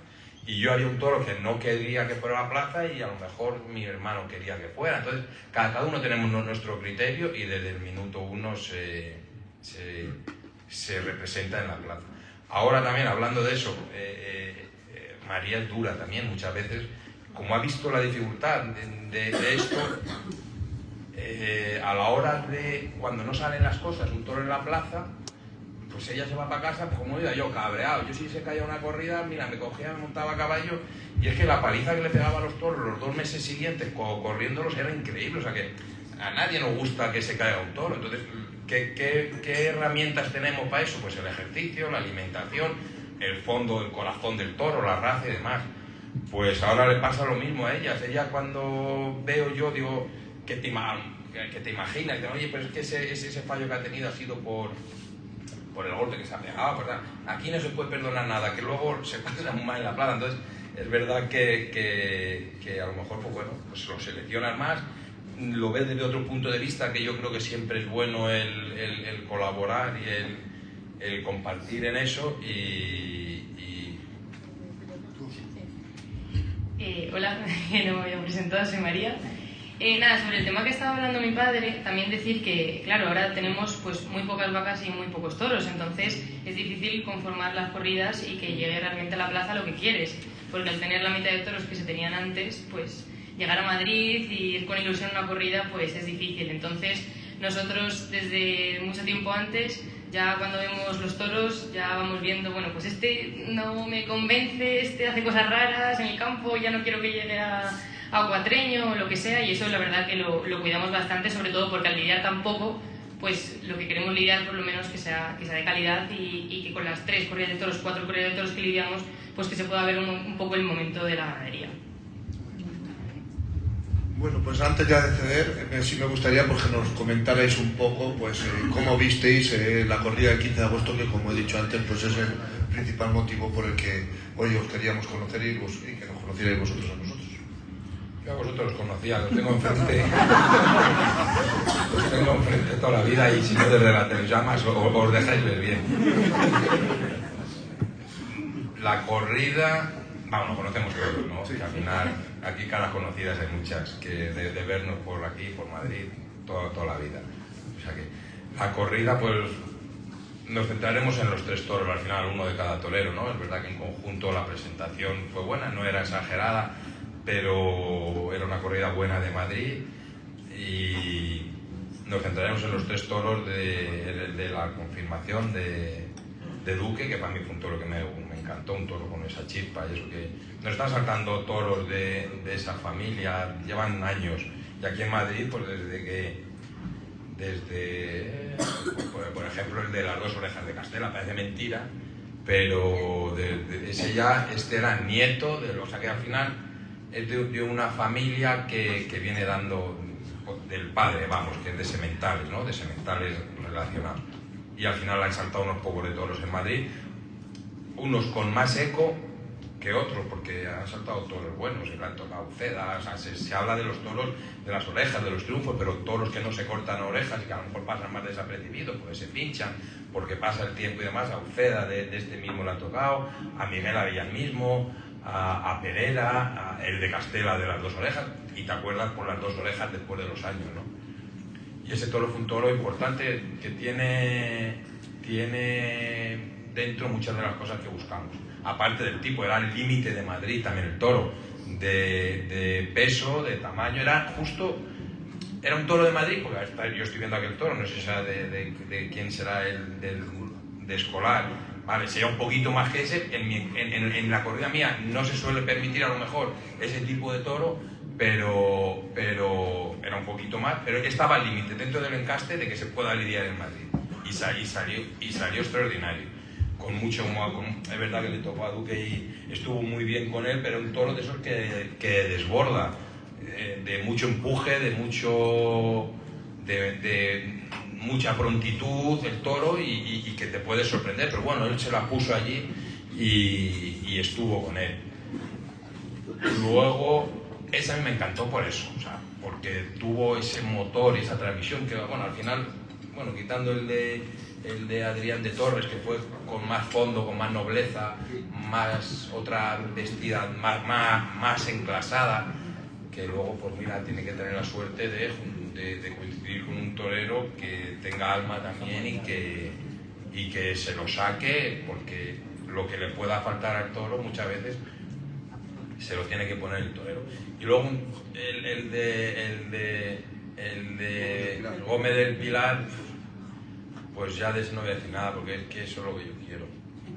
y yo había un toro que no quería que fuera a la plaza y a lo mejor mi hermano quería que fuera. Entonces, cada uno tenemos nuestro criterio y desde el minuto 1 se representa en la plaza. Ahora también, hablando de eso, María es dura también muchas veces, como ha visto la dificultad de esto. A la hora de cuando no salen las cosas, un toro en la plaza, pues ella se va para casa, pues como yo cabreado. Yo si se caía una corrida, mira, me cogía, me montaba a caballo, y es que la paliza que le pegaba a los toros los 2 meses siguientes corriéndolos era increíble. O sea que a nadie nos gusta que se caiga un toro. Entonces, ¿qué herramientas tenemos para eso? Pues el ejercicio, la alimentación, el fondo, el corazón del toro, la raza y demás. Pues ahora le pasa lo mismo a ellas. Ella, cuando veo yo, digo, que te imaginas, que oye, pero es que ese fallo que ha tenido ha sido por el golpe que se ha pegado, ¿verdad? Aquí no se puede perdonar nada, que luego se pasa muy mal en la plaza. Entonces es verdad que a lo mejor, pues bueno, pues lo seleccionas más, lo ves desde otro punto de vista, que yo creo que siempre es bueno el colaborar y el compartir en eso Hola, no me había presentado, soy María. Nada, sobre el tema que estaba hablando mi padre, también decir que, claro, ahora tenemos pues muy pocas vacas y muy pocos toros, entonces es difícil conformar las corridas y que llegue realmente a la plaza lo que quieres, porque al tener la mitad de toros que se tenían antes, pues llegar a Madrid y ir con ilusión a una corrida pues es difícil. Entonces nosotros desde mucho tiempo antes, ya cuando vemos los toros, ya vamos viendo, bueno, pues este no me convence, este hace cosas raras en el campo, ya no quiero que llegue a cuatreño o lo que sea, y eso la verdad que lo cuidamos bastante, sobre todo porque al lidiar tan poco, pues lo que queremos lidiar por lo menos que sea de calidad y que con las 3 corridas de toros, 4 corridas de toros que lidiamos, pues que se pueda ver un poco el momento de la ganadería. Bueno, pues antes ya de ceder, sí me gustaría pues, que nos comentarais un poco pues, cómo visteis la corrida del 15 de agosto, que como he dicho antes, pues es el principal motivo por el que hoy os queríamos conocer y que nos conocierais vosotros a nosotros. Yo a vosotros los conocía, los tengo enfrente. Los tengo enfrente toda la vida y si no desde la televisión más os dejáis ver bien. La corrida, vamos, nos conocemos todos, ¿no? Sí. Que al final, aquí caras conocidas hay muchas, que de vernos por aquí, por Madrid, toda la vida. O sea que la corrida, pues nos centraremos en los 3 toros, al final uno de cada torero, ¿no? Es verdad que en conjunto la presentación fue buena, no era exagerada, pero era una corrida buena de Madrid, y nos centraremos en los 3 toros de la confirmación de Duque, que para mí fue un toro que me encantó, un toro con esa chispa y eso, que nos están saltando toros de esa familia, llevan años, y aquí en Madrid, pues por ejemplo el de las 2 orejas de Castela, parece mentira, pero este era nieto de, o sea que al final es de una familia que viene dando del padre, vamos, que es de sementales, ¿no? De sementales relacionados. y al final han saltado unos pocos de toros en Madrid, unos con más eco que otros, porque han saltado toros buenos, el Alto Cauceda, o sea, se habla de los toros, de las orejas, de los triunfos, pero toros que no se cortan orejas y que a lo mejor pasan más desapercibidos, porque se pinchan, porque pasa el tiempo y demás. A Uceda de este mismo le ha tocado, a Miguel Avellán mismo, a Pereira, a el de Castela de las dos orejas, y te acuerdas por las dos orejas después de los años, ¿no? Y ese toro fue un toro importante que tiene dentro muchas de las cosas que buscamos. Aparte del tipo, era el límite de Madrid también el toro, de peso, de tamaño, era un toro de Madrid, porque yo estoy viendo aquel toro, no sé si será de quién será de Escolar, vale, sería un poquito más que ese. En la corrida mía no se suele permitir a lo mejor ese tipo de toro, pero era un poquito más, pero estaba al límite dentro del encaste de que se pueda lidiar en Madrid, y salió extraordinario. Con mucho humor, es verdad que le tocó a Duque y estuvo muy bien con él, pero un toro de esos que desborda, de mucho empuje, de mucha prontitud el toro, y que te puede sorprender, pero bueno, él se la puso allí y estuvo con él. Luego, ese a mí me encantó por eso, o sea, porque tuvo ese motor y esa transmisión que, bueno, al final, bueno, quitando el de Adrián de Torres, que fue con más fondo, con más nobleza, más otra vestida más enclasada, que luego, pues mira, tiene que tener la suerte de coincidir con un torero que tenga alma también y que se lo saque, porque lo que le pueda faltar al toro muchas veces se lo tiene que poner el torero. Y luego el de Gómez del Pilar, pues ya de ese no voy a decir nada, porque es que eso es lo que yo quiero.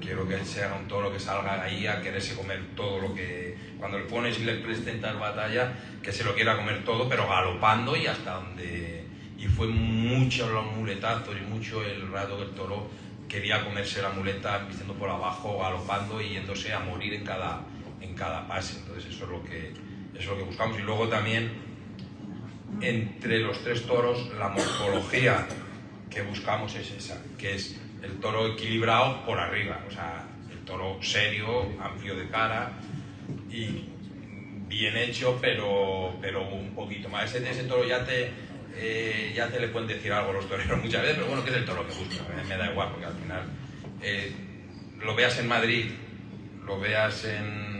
Quiero que él sea un toro que salga ahí a quererse comer todo lo que... Cuando le pones y le presentas batalla, que se lo quiera comer todo, pero galopando y hasta donde... Y fue mucho los muletazos y mucho el rato que el toro quería comerse la muleta, vistiendo por abajo, galopando y yéndose a morir en cada pase. Entonces eso es lo que buscamos. Y luego también, entre los tres toros, la morfología que buscamos es esa, que es el toro equilibrado por arriba, o sea, el toro serio, amplio de cara y bien hecho, pero un poquito más. Ese toro ya te le pueden decir algo a los toreros muchas veces, pero bueno, que es el toro que busca, me da igual, porque al final lo veas en Madrid, lo veas en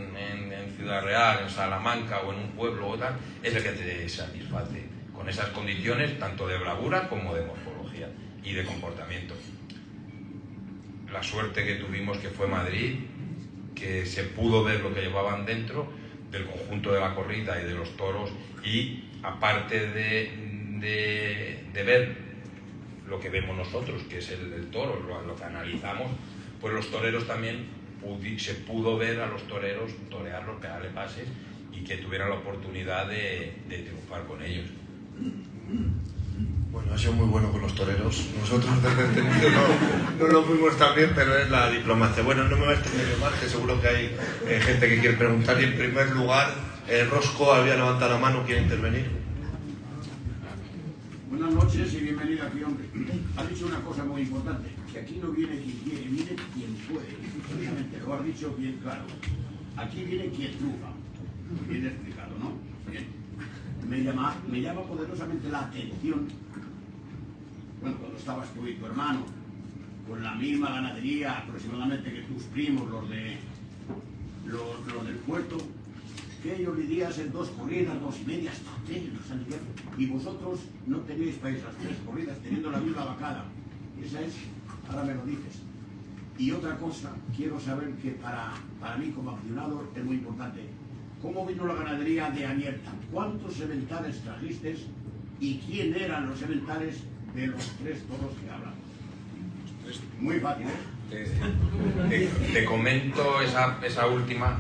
Ciudad Real, en Salamanca o en un pueblo o tal, es el que te satisface, con esas condiciones tanto de bravura como de morfología y de comportamiento. La suerte que tuvimos que fue Madrid, que se pudo ver lo que llevaban dentro del conjunto de la corrida y de los toros, y aparte de ver lo que vemos nosotros, que es el toro, lo que analizamos, pues los toreros también se pudo ver a los toreros torearlos, pegarle pases y que tuvieran la oportunidad de triunfar con ellos. Bueno, ha sido muy bueno con los toreros. Nosotros desde el tenido no lo fuimos tan bien, pero es la diplomacia. Bueno, no me va a extender más, que seguro que hay gente que quiere preguntar. Y en primer lugar, Rosco había levantado la mano, ¿quiere intervenir? Buenas noches y bienvenido aquí, hombre. Ha dicho una cosa muy importante, que aquí no viene quien quiere, viene quien puede. Precisamente, lo has dicho bien claro. Aquí viene quien triunfa. Bien explicado, ¿no? Bien. Me llama poderosamente la atención, bueno, cuando estabas tú y tu hermano, con la misma ganadería aproximadamente que tus primos, los del puerto, que ellos lidias en 2 corridas, 2 y media, hasta 3, y vosotros no teníais para esas 3 corridas, teniendo la misma vacada. Esa es, ahora me lo dices. Y otra cosa, quiero saber que para mí como aficionado es muy importante, ¿cómo vino la ganadería de abierta? ¿Cuántos sementales trajiste y quién eran los sementales de los 3 toros que hablamos? Muy fácil, ¿eh? Te comento esa última.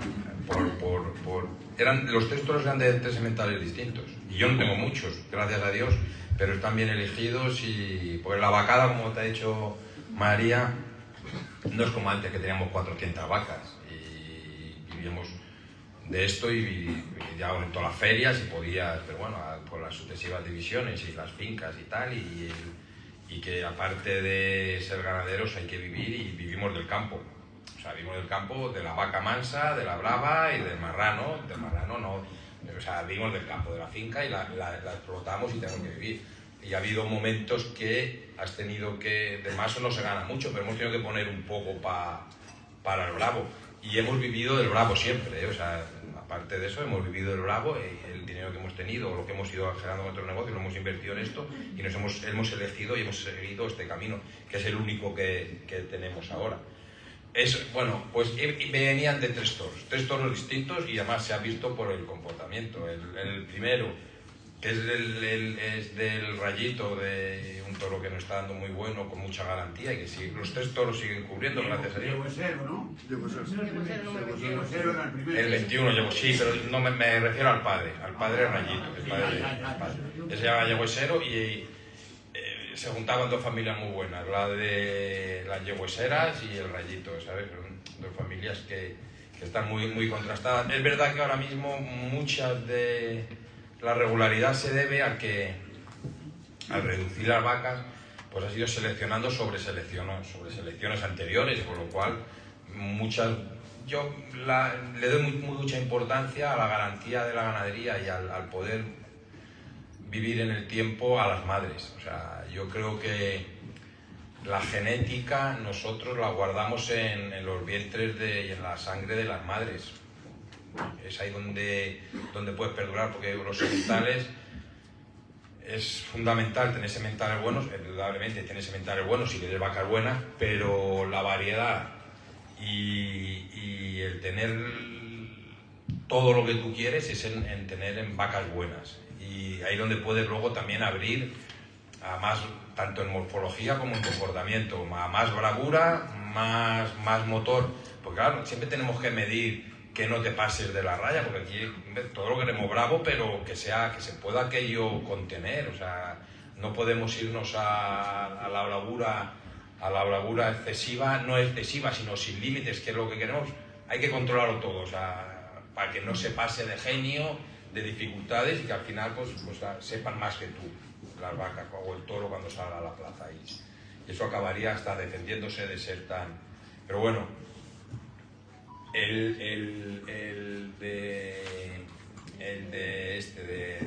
Los 3 toros eran de 3 sementales distintos. Y yo no tengo muchos, gracias a Dios, pero están bien elegidos. Y pues la vacada, como te ha dicho María, no es como antes, que teníamos 400 vacas y vivíamos de esto y ya en todas las ferias y podías, pero bueno, por las sucesivas divisiones y las fincas y tal, y y que aparte de ser ganaderos hay que vivir y vivimos del campo. O sea, vivimos del campo, de la vaca mansa, de la brava y del marrano no. O sea, vivimos del campo, de la finca y la explotamos y tenemos que vivir. Y ha habido momentos que has tenido que, de maso no se gana mucho, pero hemos tenido que poner un poco para el bravo. Y hemos vivido del bravo siempre, ¿eh? O sea, aparte de eso, hemos vivido del bravo, el dinero que hemos tenido, lo que hemos ido generando en otros negocios, lo hemos invertido en esto y nos hemos elegido y hemos seguido este camino, que es el único que tenemos ahora. Bueno, pues venían de tres toros distintos y además se ha visto por el comportamiento. El primero, que es del Rayito, de un toro que nos está dando muy bueno, con mucha garantía, y que sí, los tres toros siguen cubriendo, gracias a Dios. Yeguesero, ¿no? Yeguesero era el primero. El 21 llevo, sí, pero no me refiero al padre Rayito, el padre. Ese se llama Yeguesero y se juntaban dos familias muy buenas, la de las Yegueseras y el Rayito, ¿sabes? Dos familias que están muy contrastadas. Es verdad que ahora mismo muchas de la regularidad se debe a que al reducir las vacas pues has ido seleccionando sobre selecciones anteriores, con lo cual yo le doy mucha importancia a la garantía de la ganadería y al poder vivir en el tiempo a las madres. O sea, yo creo que la genética nosotros la guardamos en los vientres y en la sangre de las madres. Es ahí donde puedes perdurar, porque los sementales es fundamental tener sementales buenos, indudablemente tener sementales buenos si quieres vacas buenas, pero la variedad y el tener todo lo que tú quieres es en tener vacas buenas. Y ahí donde puedes luego también abrir a más, tanto en morfología como en comportamiento, a más bravura, más motor, porque claro, siempre tenemos que medir que no te pases de la raya, porque aquí todo lo queremos bravo, pero que se pueda aquello contener. O sea, no podemos irnos a la bravura excesiva, no excesiva, sino sin límites, que es lo que queremos. Hay que controlarlo todo, o sea, para que no se pase de genio, de dificultades, y que al final pues sepan más que tú las vacas o el toro cuando salga a la plaza, y eso acabaría hasta defendiéndose de ser tan... Pero bueno, el de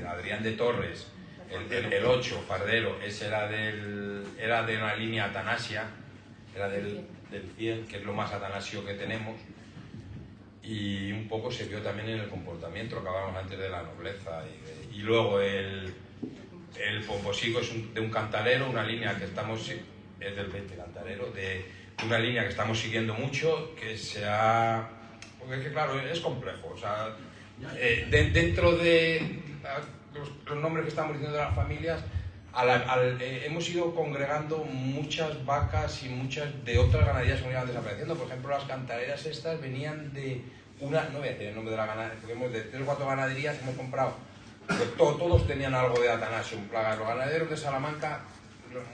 Adrián de Torres, el 8, Fardero, ese era de una línea Atanasia, era del 100, que es lo más atanasio que tenemos, y un poco se vio también en el comportamiento, lo que hablábamos antes de la nobleza. Y luego el Pomposico es de un cantarero, una línea que estamos, es del 20 cantarero, de una línea que estamos siguiendo mucho, que porque es que claro, es complejo, o sea, dentro de los nombres que estamos diciendo de las familias, hemos ido congregando muchas vacas y muchas de otras ganaderías que iban desapareciendo. Por ejemplo, las cantareras estas venían de no voy a decir el nombre de la ganadería, porque hemos de 3 o 4 ganaderías hemos comprado, todos tenían algo de Atanasio, un plaga. Los ganaderos de Salamanca,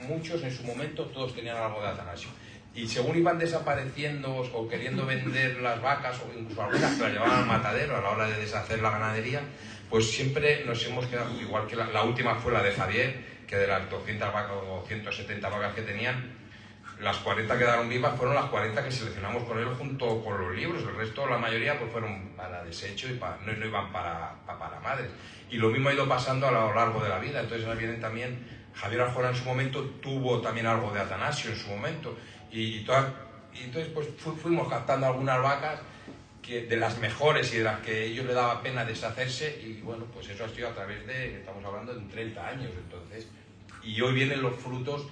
muchos en su momento, todos tenían algo de Atanasio. Y según iban desapareciendo o queriendo vender las vacas, o incluso algunas que las llevaban al matadero a la hora de deshacer la ganadería, pues siempre nos hemos quedado, igual que la última fue la de Javier, que de las 200 vacas o 170 vacas que tenían, las 40 quedaron vivas, fueron las 40 que seleccionamos con él junto con los libros. El resto, la mayoría, pues fueron para desecho y no iban para madres. Y lo mismo ha ido pasando a lo largo de la vida. Entonces ahora vienen también, Javier Arjona en su momento tuvo también algo de Atanasio en su momento. Y entonces pues fuimos captando algunas vacas de las mejores y de las que ellos le daba pena deshacerse, y bueno, pues eso ha sido a través estamos hablando de 30 años entonces, y hoy vienen los frutos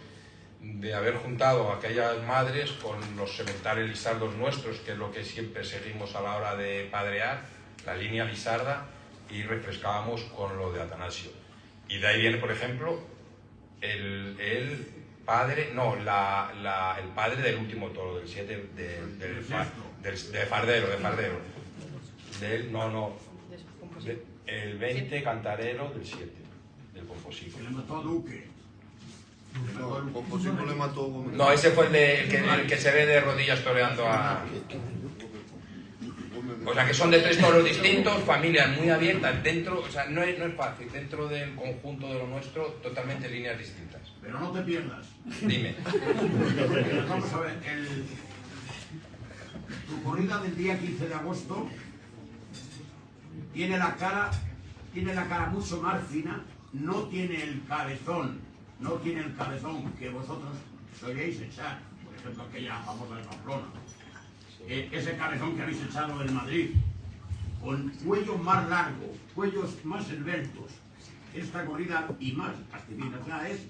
de haber juntado a aquellas madres con los sementales lisardos nuestros, que es lo que siempre seguimos a la hora de padrear, la línea lisarda, y refrescábamos con lo de Atanasio. Y de ahí viene, por ejemplo, el padre del último toro, del 7, de Fardero. El 20 cantarero del 7, del Pomposico. Que le mató a Duque. No, el Pomposico le mató... No, ese fue el que se ve de rodillas toreando a... O sea, que son de 3 toros distintos, familias muy abiertas, dentro, o sea, no es fácil, dentro del conjunto de lo nuestro, totalmente líneas distintas. pero no te pierdas. Dime. Vamos a ver, tu corrida del día 15 de agosto tiene la cara mucho más fina, no tiene el cabezón que vosotros solíais echar, por ejemplo aquella famosa de Pamplona, ese cabezón que habéis echado en Madrid, con cuello más largo, cuellos más esbeltos, esta corrida y más actividad es.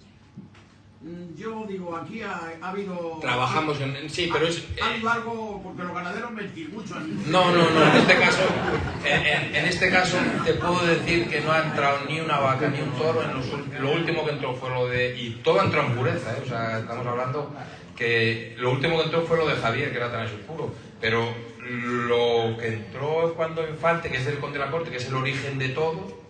Yo digo, aquí ha habido... Trabajamos en... Sí, pero es... Ha habido algo, porque los ganaderos mentís mucho. No, en este caso te puedo decir que no ha entrado ni una vaca ni un toro. Lo último que entró fue lo de... Y todo entró en pureza, ¿eh? O sea, estamos hablando que lo último que entró fue lo de Javier, que era tan oscuro. Pero lo que entró cuando Infante, que es del Conde de la Corte, que es el origen de todo,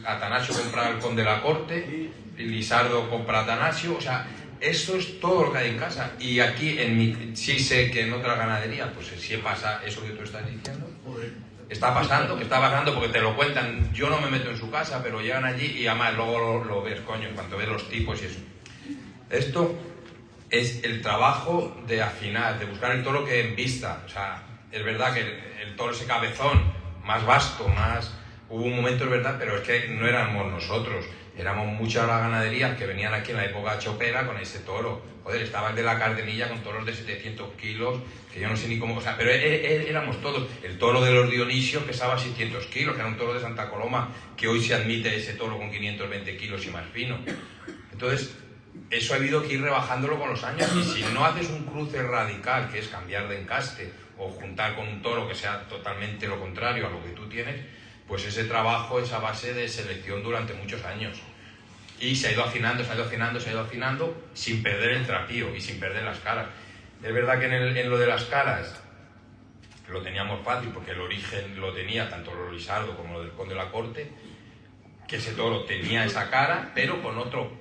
Atanasio compra al Conde de la Corte, Lisardo compra a Atanasio, o sea, eso es todo lo que hay en casa. Y aquí, sí sé que en otra ganadería, pues sí pasa eso que tú estás diciendo. Está pasando porque te lo cuentan. Yo no me meto en su casa, pero llegan allí y además luego lo ves, coño, cuando ves los tipos y eso. Esto es el trabajo de afinar, de buscar el toro que en vista. O sea, es verdad que el toro, ese cabezón, más vasto, más... Hubo un momento, es verdad, pero es que no éramos nosotros. Éramos muchas las ganaderías que venían aquí en la época chopera con ese toro. Joder, estaba el de la Cardenilla con toros de 700 kilos, que yo no sé ni cómo... O sea, pero éramos todos. El toro de los Dionisios pesaba 600 kilos, que era un toro de Santa Coloma, que hoy se admite ese toro con 520 kilos y más fino. Entonces, eso ha habido que ir rebajándolo con los años. Y si no haces un cruce radical, que es cambiar de encaste, o juntar con un toro que sea totalmente lo contrario a lo que tú tienes, pues ese trabajo, esa base de selección durante muchos años. Y se ha ido afinando, sin perder el trapío y sin perder las caras. Es verdad que en lo de las caras lo teníamos fácil, porque el origen lo tenía tanto lo Lisardo como lo del Conde de la Corte, que ese toro tenía esa cara, pero con otro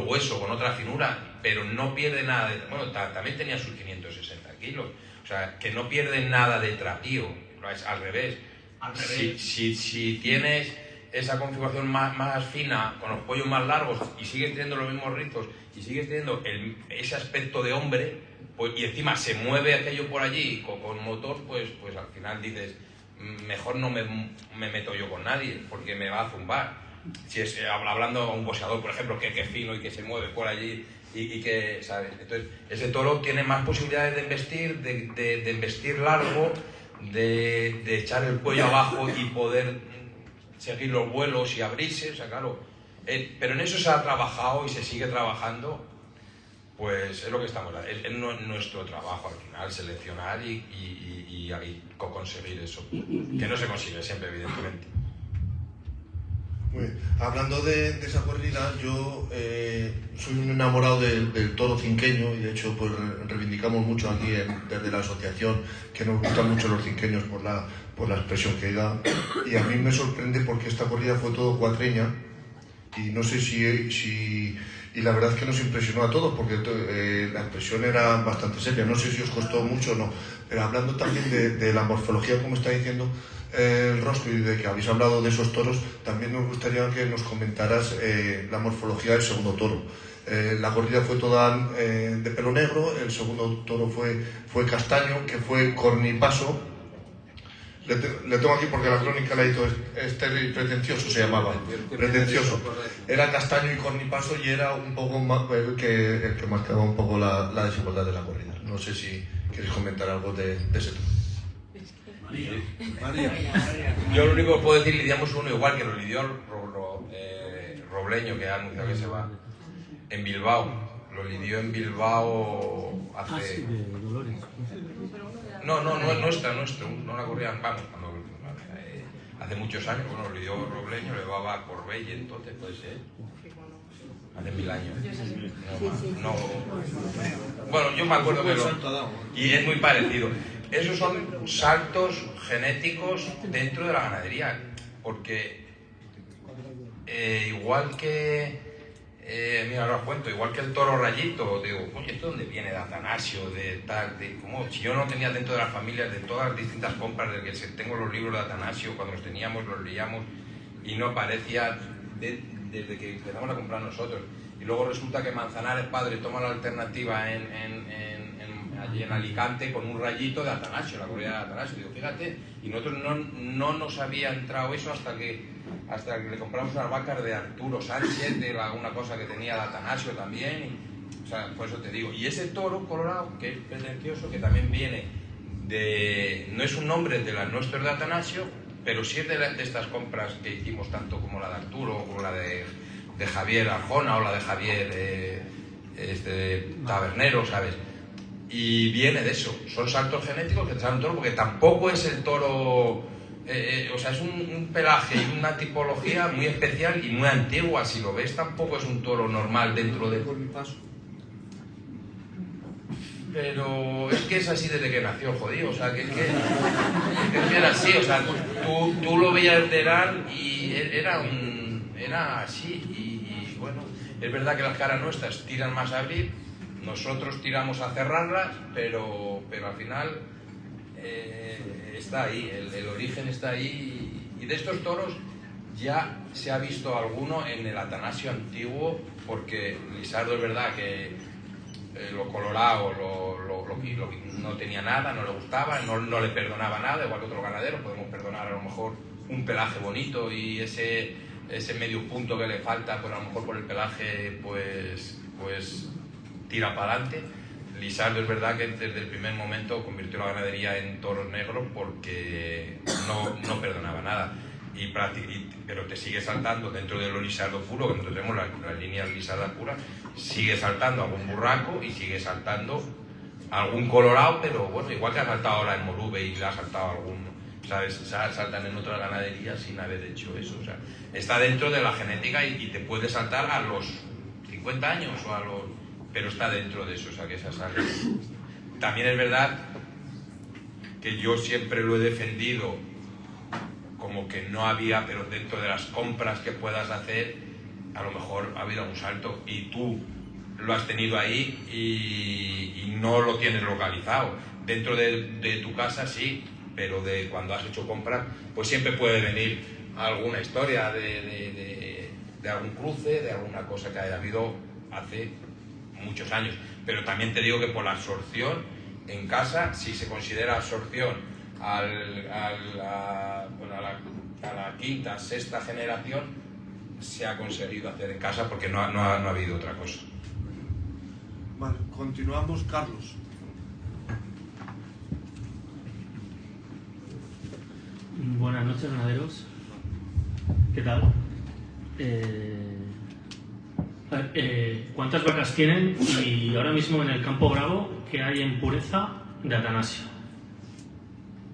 hueso, con otra finura, pero no pierde nada de... Bueno, también tenía sus 560 kilos, o sea, que no pierde nada de trapío, es al revés. Si tienes esa configuración más fina, con los cuellos más largos, y sigues teniendo los mismos rizos, y sigues teniendo ese aspecto de hombre, pues, y encima se mueve aquello por allí con motor, pues al final dices, mejor no me meto yo con nadie, porque me va a zumbar. Si es hablando a un boxeador, por ejemplo, que es fino y que se mueve por allí, y que, ¿sabes? Entonces, ese toro tiene más posibilidades de embestir, de embestir largo, de echar el cuello abajo y poder seguir los vuelos y abrirse, o sea, claro. Pero en eso se ha trabajado y se sigue trabajando, pues es lo que estamos haciendo. Es nuestro trabajo al final, seleccionar y conseguir eso, que no se consigue siempre, evidentemente. Muy bien. Hablando de esa corrida, yo soy un enamorado del toro cinqueño y de hecho pues reivindicamos mucho aquí desde la asociación que nos gustan mucho los cinqueños por la expresión que da, y a mí me sorprende porque esta corrida fue todo cuatreña y no sé si y la verdad es que nos impresionó a todos porque la expresión era bastante seria, no sé si os costó mucho o no, pero hablando también de la morfología, como está diciendo el rostro, y de que habéis hablado de esos toros, también nos gustaría que nos comentaras la morfología del segundo toro. La corrida fue toda de pelo negro, el segundo toro fue castaño, que fue cornipaso. Le tengo aquí porque la crónica la hizo Esther Pretencioso, se llamaba. Pretencioso. Era castaño y cornipaso y era un poco más el que marcaba un poco la desigualdad de la corrida. No sé si queréis comentar algo de ese tema. María. Yo lo único que puedo decir, lidiamos uno igual que lo lidió Robleño, que ha anunciado que se va, en Bilbao. Lo lidió en Bilbao hace... No nuestro, no la corrían, vamos, hace muchos años, bueno, lo lidió Robleño, le llevaba a Corbell, entonces puede ser. Hace 1000 años. No. Bueno, yo me acuerdo que y es muy parecido. Esos son saltos genéticos dentro de la ganadería, porque igual que, mira, ahora os cuento, igual que el toro rayito, digo, oye, ¿esto dónde viene? De Atanasio, de tal, como si yo no tenía dentro de las familias, de todas las distintas compras, de que tengo los libros de Atanasio, cuando los teníamos, los leíamos, y no parecía desde que empezamos a comprar nosotros. Y luego resulta que Manzanares padre toma la alternativa allí en Alicante con un rayito de Atanasio, la corrida de Atanasio. Digo, fíjate, y nosotros no nos había entrado eso hasta que le compramos unas vacas de Arturo Sánchez, de una cosa que tenía de Atanasio también. O sea, por eso te digo. Y ese toro colorado, que es pretencioso, que también viene no es un nombre de las nuestras de Atanasio, pero sí es de estas compras que hicimos, tanto como la de Arturo, como la de Javier Arjona o la de Javier Tabernero, ¿sabes? Y viene de eso, son saltos genéticos que te salen un toro, porque tampoco es el toro, o sea, es un pelaje y una tipología muy especial y muy antigua. Si lo ves, tampoco es un toro normal dentro de... Pero es que es así desde que nació, jodido, o sea, que era así, o sea, tú lo veías alterar y era así, y bueno, es verdad que las caras nuestras tiran más a abrir, nosotros tiramos a cerrarlas, pero al final está ahí, el origen está ahí, y de estos toros ya se ha visto alguno en el Atanasio antiguo, porque Lisardo es verdad que lo colorado no tenía nada, no le gustaba, no le perdonaba nada, igual que otro ganadero. Podemos perdonar a lo mejor un pelaje bonito y ese medio punto que le falta, pues a lo mejor por el pelaje pues tira para adelante. Lisardo es verdad que desde el primer momento convirtió la ganadería en toros negros porque no perdonaba nada. Pero te sigue saltando dentro de lo Lisardo puro, que nosotros tenemos las líneas Lisardas puras, sigue saltando algún burraco y sigue saltando algún colorado, pero bueno, igual que ha saltado ahora en Morube y le ha saltado algún, ¿sabes? Saltan en otras ganaderías sin haber hecho eso, o sea, está dentro de la genética y te puede saltar a los 50 años pero está dentro de eso, o sea, que esa sale. También es verdad que yo siempre lo he defendido como que no había, pero dentro de las compras que puedas hacer, a lo mejor ha habido un salto y tú lo has tenido ahí y no lo tienes localizado. Dentro de tu casa sí, pero de cuando has hecho compras, pues siempre puede venir alguna historia de algún cruce, de alguna cosa que haya habido hace muchos años. Pero también te digo que por la absorción en casa, si se considera absorción a la quinta, sexta generación, se ha conseguido hacer en casa porque no ha habido otra cosa. Vale, continuamos, Carlos. Buenas noches, ganaderos. ¿Qué tal? ¿Cuántas vacas tienen? Y ahora mismo en el Campo Bravo, ¿qué hay en pureza de Atanasio?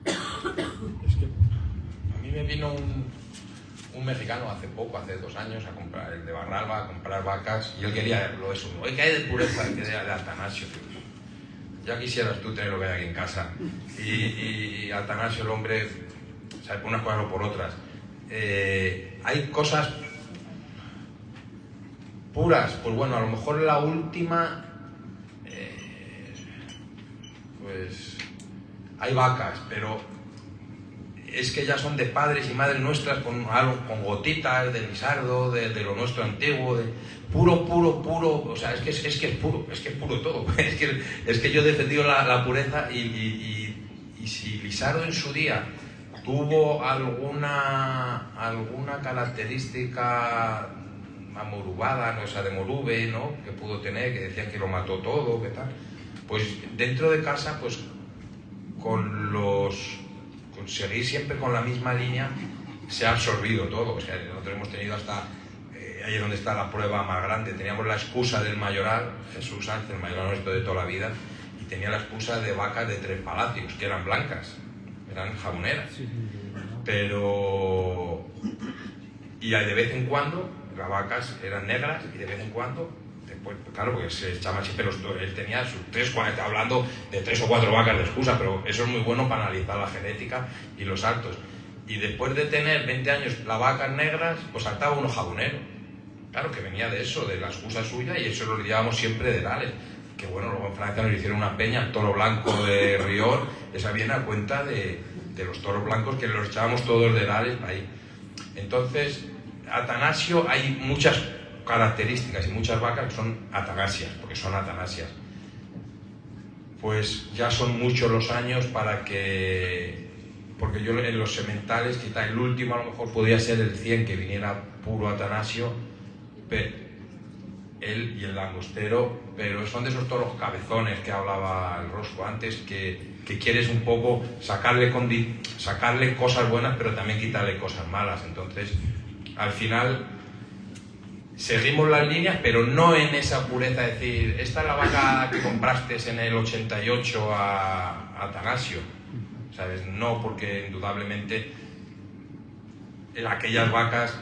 Es que a mí me vino un mexicano hace 2 años, a comprar, el de Barralba, a comprar vacas, y él quería verlo eso. Oye, ¿qué hay de pureza de Atanasio? Ya quisieras tú tener lo que hay aquí en casa. Y Atanasio, el hombre, sabe por unas cosas o por otras. Hay cosas puras, pues bueno, a lo mejor la última, pues hay vacas, pero es que ya son de padres y madres nuestras con gotitas de Lisardo, de lo nuestro antiguo, de puro, o sea, es que es puro todo. Es que yo he defendido la pureza y si Lisardo en su día tuvo alguna característica amorubada, no, o sea, de Morube, ¿no?, que pudo tener, que decían que lo mató todo, que tal, pues dentro de casa, pues seguir siempre con la misma línea, se ha absorbido todo. O sea, nosotros hemos tenido hasta, ahí es donde está la prueba más grande, teníamos la excusa del mayoral, Jesús Sánchez, el mayoral nuestro de toda la vida, y tenía la excusa de vacas de 3 palacios, que eran blancas, eran jaboneras, pero... Y de vez en cuando, las vacas eran negras, y de vez en cuando... Pues, claro, porque se echaban siempre él tenía sus 3, hablando de 3 o 4 vacas de excusa, pero eso es muy bueno para analizar la genética y los saltos. Y después de tener 20 años las vacas negras, pues saltaba uno jabonero. Claro, que venía de eso, de la excusa suya, y eso lo llevábamos siempre de Dales. Que bueno, luego en Francia nos hicieron una peña, el toro blanco de Rior, esa viene a cuenta de los toros blancos que los echábamos todos de Dales ahí. Entonces, Atanasio hay muchas características y muchas vacas que son atanasias, porque son atanasias. Pues ya son muchos los años para que... Porque yo en los sementales, quizá el último a lo mejor podía ser el 100 que viniera puro Atanasio, él y el langostero, pero son de esos toros cabezones que hablaba el Rosco antes, que quieres un poco sacarle cosas buenas, pero también quitarle cosas malas. Entonces, al final, seguimos las líneas, pero no en esa pureza de decir, esta es la vaca que compraste en el 88 a Atanasio, ¿sabes? No, porque indudablemente aquellas vacas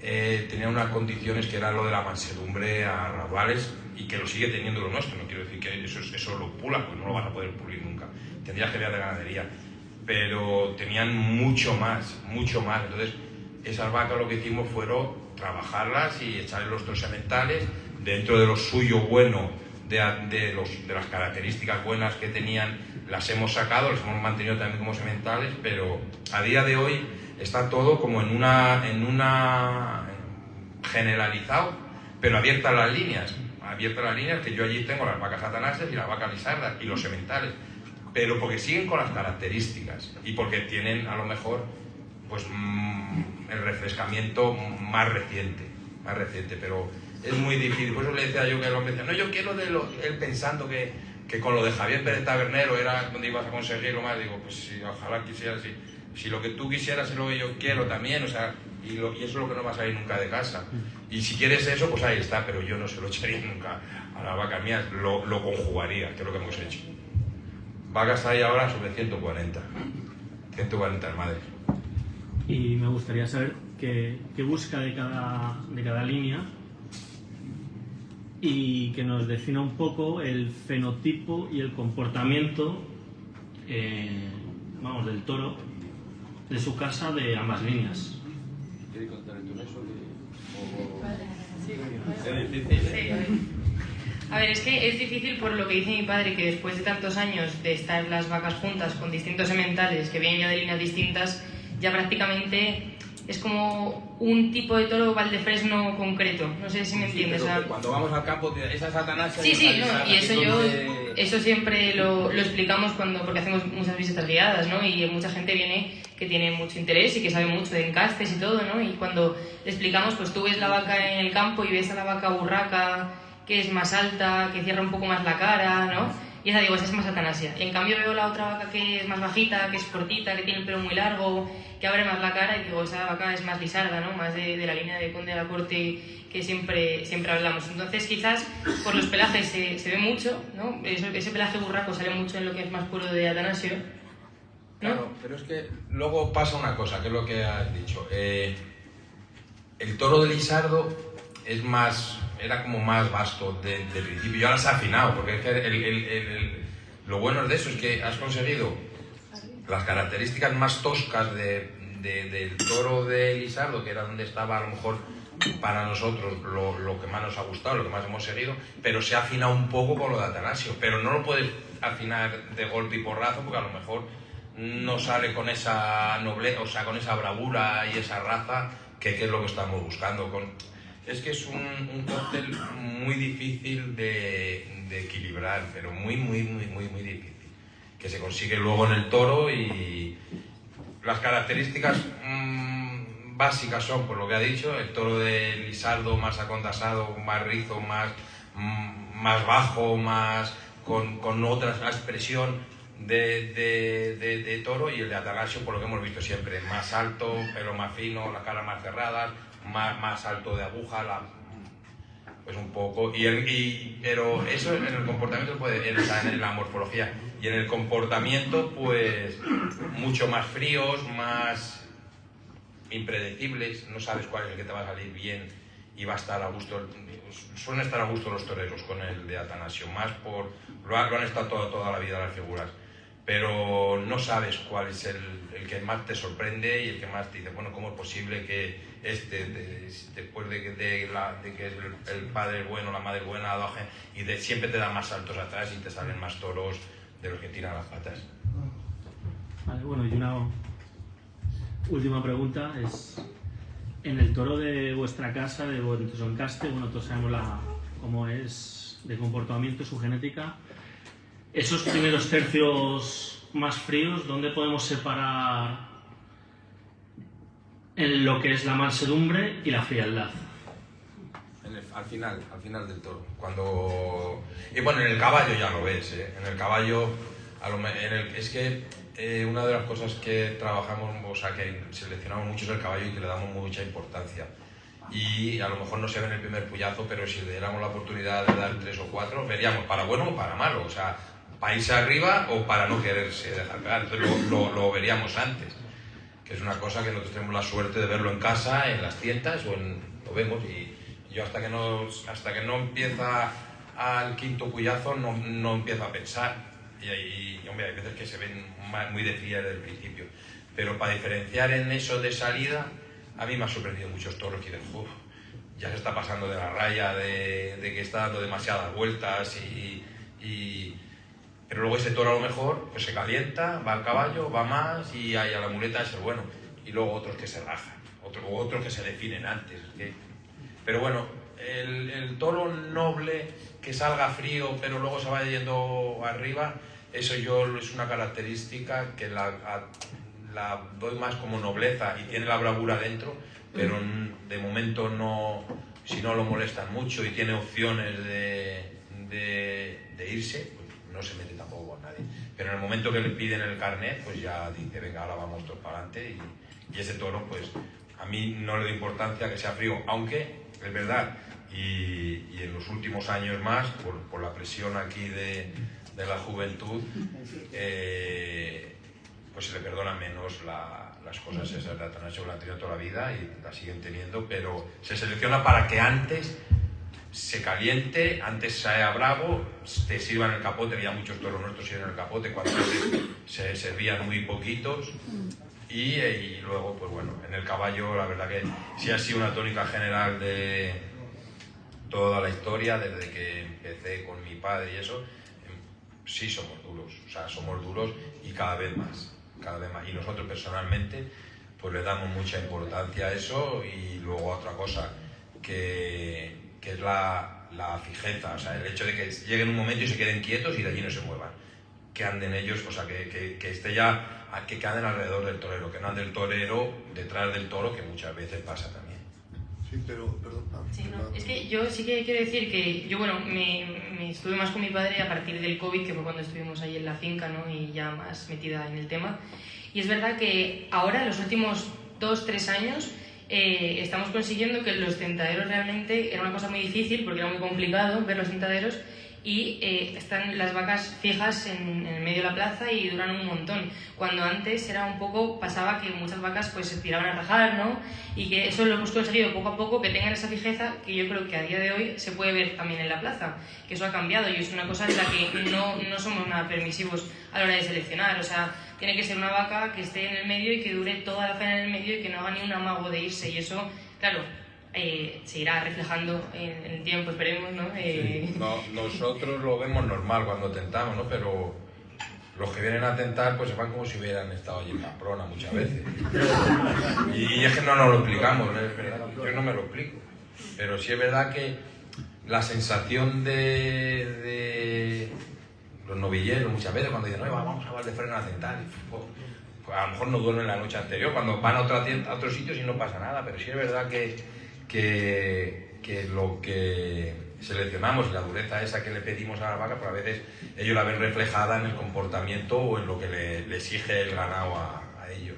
tenían unas condiciones que era lo de la mansedumbre a raudales y que lo sigue teniendo lo nuestro. No quiero decir que eso lo pula, pues no lo vas a poder pulir nunca. Tendrías que ir de ganadería, pero tenían mucho más. Entonces, esas vacas lo que hicimos fueron trabajarlas y echarle los dos sementales dentro de lo suyo bueno, de las características buenas que tenían, las hemos sacado, las hemos mantenido también como sementales, pero a día de hoy está todo como en una generalizado, pero abiertas las líneas, que yo allí tengo las vacas atanasias y las vacas lisardas y los sementales, pero porque siguen con las características y porque tienen a lo mejor pues el refrescamiento más reciente, pero es muy difícil. Por eso le decía yo que el hombre decía, no, yo quiero él pensando que con lo de Javier Pérez Tabernero era donde ibas a conseguirlo más. Digo, pues si ojalá quisieras, si lo que tú quisieras es lo que yo quiero también, o sea, y eso es lo que no va a salir nunca de casa. Y si quieres eso, pues ahí está, pero yo no se lo echaría nunca a las vacas mías, lo conjugaría, que es lo que hemos hecho. Vacas hay ahora sobre 140 madres. Y me gustaría saber qué busca de cada línea y que nos defina un poco el fenotipo y el comportamiento del toro de su casa de ambas líneas. ¿Quieres contar tú eso? Sí. A ver, es que es difícil por lo que dice mi padre, que después de tantos años de estar las vacas juntas con distintos sementales que vienen ya de líneas distintas, ya prácticamente es como un tipo de toro valdefresno concreto. No sé si me entiendes. Sí, cuando vamos al campo, esa Satanás... Sí, no, y eso siempre lo explicamos porque hacemos muchas visitas guiadas, ¿no? Y mucha gente viene que tiene mucho interés y que sabe mucho de encastes y todo, ¿no? Y cuando le explicamos, pues tú ves la vaca en el campo y ves a la vaca burraca, que es más alta, que cierra un poco más la cara, ¿no? Y esa es más atanasia. Y en cambio veo la otra vaca que es más bajita, que es cortita, que tiene el pelo muy largo, que abre más la cara, y digo, esa vaca es más lisarda, ¿no? Más de la línea de Conde de la Corte que siempre hablamos. Entonces quizás por los pelajes se ve mucho, ¿no? Ese pelaje burraco sale mucho en lo que es más puro de atanasio, ¿no? Claro, pero es que luego pasa una cosa, que es lo que has dicho. El toro de lisardo era como más vasto del principio, y ahora se ha afinado, porque es que lo bueno de eso es que has conseguido las características más toscas del toro de lisardo, que era donde estaba a lo mejor para nosotros lo que más nos ha gustado, lo que más hemos seguido, pero se ha afinado un poco con lo de atanasio, pero no lo puedes afinar de golpe y porrazo, porque a lo mejor no sale con esa nobleza, o sea, con esa bravura y esa raza que es lo que estamos buscando. Es que es un cóctel muy difícil de equilibrar, pero muy difícil, que se consigue luego en el toro. Y las características básicas son, por lo que ha dicho, el toro de lisardo más acondasado, más rizo, más bajo, más con otra expresión de toro, y el de atanasio, por lo que hemos visto siempre, más alto, pelo más fino, las caras más cerradas, más alto de aguja, pues un poco, pero eso en el comportamiento en la morfología, y en el comportamiento pues mucho más fríos, más impredecibles, no sabes cuál es el que te va a salir bien y va a estar a gusto. Suelen estar a gusto los toreros con el de atanasio, más lo han estado toda la vida las figuras, pero no sabes cuál es el que más te sorprende y el que más te dice, bueno, ¿cómo es posible que después de que es el padre bueno, la madre buena, y siempre te dan más saltos atrás y te salen más toros de los que tiran las patas? Vale, bueno, y una última pregunta es en el toro de vuestra casa, de Bontosencaste, bueno, todos sabemos cómo es de comportamiento, su genética. Esos primeros tercios más fríos, ¿dónde podemos separar en lo que es la mansedumbre y la frialdad? Al final del toro. Y bueno, en el caballo ya lo ves, ¿eh? En el caballo, es que una de las cosas que trabajamos, o sea, que seleccionamos mucho es el caballo y que le damos mucha importancia. Y a lo mejor no se ve en el primer puyazo, pero si le diéramos la oportunidad de dar 3 o 4, veríamos para bueno o para malo, o sea, para irse arriba o para no quererse dejar pegar. Entonces lo veríamos antes, que es una cosa que nosotros tenemos la suerte de verlo en casa, en las tiendas, lo vemos. Y yo hasta que no empieza al quinto puyazo no empiezo a pensar. Y hombre, hay veces que se ven muy de fría desde el principio. Pero para diferenciar en eso de salida, a mí me ha sorprendido muchos toros que dicen, ya se está pasando de la raya, de que está dando demasiadas vueltas pero luego ese toro a lo mejor pues se calienta, va al caballo, va más y ahí a la muleta es el bueno. Y luego otros que se rajan, otros que se definen antes. Pero bueno, el toro noble que salga frío pero luego se vaya yendo arriba, eso es una característica que la doy más como nobleza y tiene la bravura dentro, pero de momento no, si no lo molestan mucho y tiene opciones de irse, pues no se mete tampoco con nadie. Pero en el momento que le piden el carnet, pues ya dice, venga, ahora vamos todos para adelante. Y ese toro, pues a mí no le doy importancia que sea frío, aunque es verdad, y en los últimos años más, por la presión aquí de la juventud, pues se le perdona menos las cosas esas de Atanasio, que la han tenido toda la vida y la siguen teniendo, pero se selecciona para que antes se caliente, antes sea bravo, te sirvan el capote, que ya muchos toros nuestros sirven el capote, cuando se servían muy poquitos, y luego, pues bueno, en el caballo la verdad que sí ha sido una tónica general de toda la historia, desde que empecé con mi padre y eso, sí somos duros, o sea, somos duros y cada vez más. Y nosotros personalmente pues le damos mucha importancia a eso. Y luego otra cosa que es la fijeza, o sea, el hecho de que lleguen un momento y se queden quietos y de allí no se muevan, que anden ellos, o sea, que esté ya, que anden alrededor del torero, que no ande el torero detrás del toro, que muchas veces pasa también. Sí, pero, perdón. Sí, no, es que yo sí que quiero decir que yo, bueno, me estuve más con mi padre a partir del COVID, que fue cuando estuvimos ahí en la finca, ¿no? Y ya más metida en el tema. Y es verdad que ahora, en los últimos 2-3 años, estamos consiguiendo que los tentaderos realmente era una cosa muy difícil, porque era muy complicado ver los tentaderos, y están las vacas fijas en el medio de la plaza y duran un montón. Cuando antes era un poco, pasaba que muchas vacas pues se tiraban a rajar, ¿no? Y que eso lo hemos conseguido poco a poco, que tengan esa fijeza, que yo creo que a día de hoy se puede ver también en la plaza, que eso ha cambiado y es una cosa en la que no somos nada permisivos a la hora de seleccionar. O sea, tiene que ser una vaca que esté en el medio y que dure toda la faena en el medio y que no haga ni un amago de irse. Y eso, claro, se irá reflejando en el tiempo, esperemos, ¿no? Sí. No, nosotros lo vemos normal cuando tentamos, ¿no? Pero los que vienen a tentar pues se van como si hubieran estado allí en Pamplona muchas veces. Y es que no nos lo explicamos, ¿no? Es verdad, yo no me lo explico. Pero sí es verdad que la sensación de los novilleros muchas veces cuando dicen, no, vamos a Valdefreno a tentar, pues a lo mejor no duermen la noche anterior, cuando van a otros sitios y no pasa nada, pero sí es verdad que lo que seleccionamos y la dureza esa que le pedimos a la vaca, pues a veces ellos la ven reflejada en el comportamiento o en lo que le exige el ganado a ellos.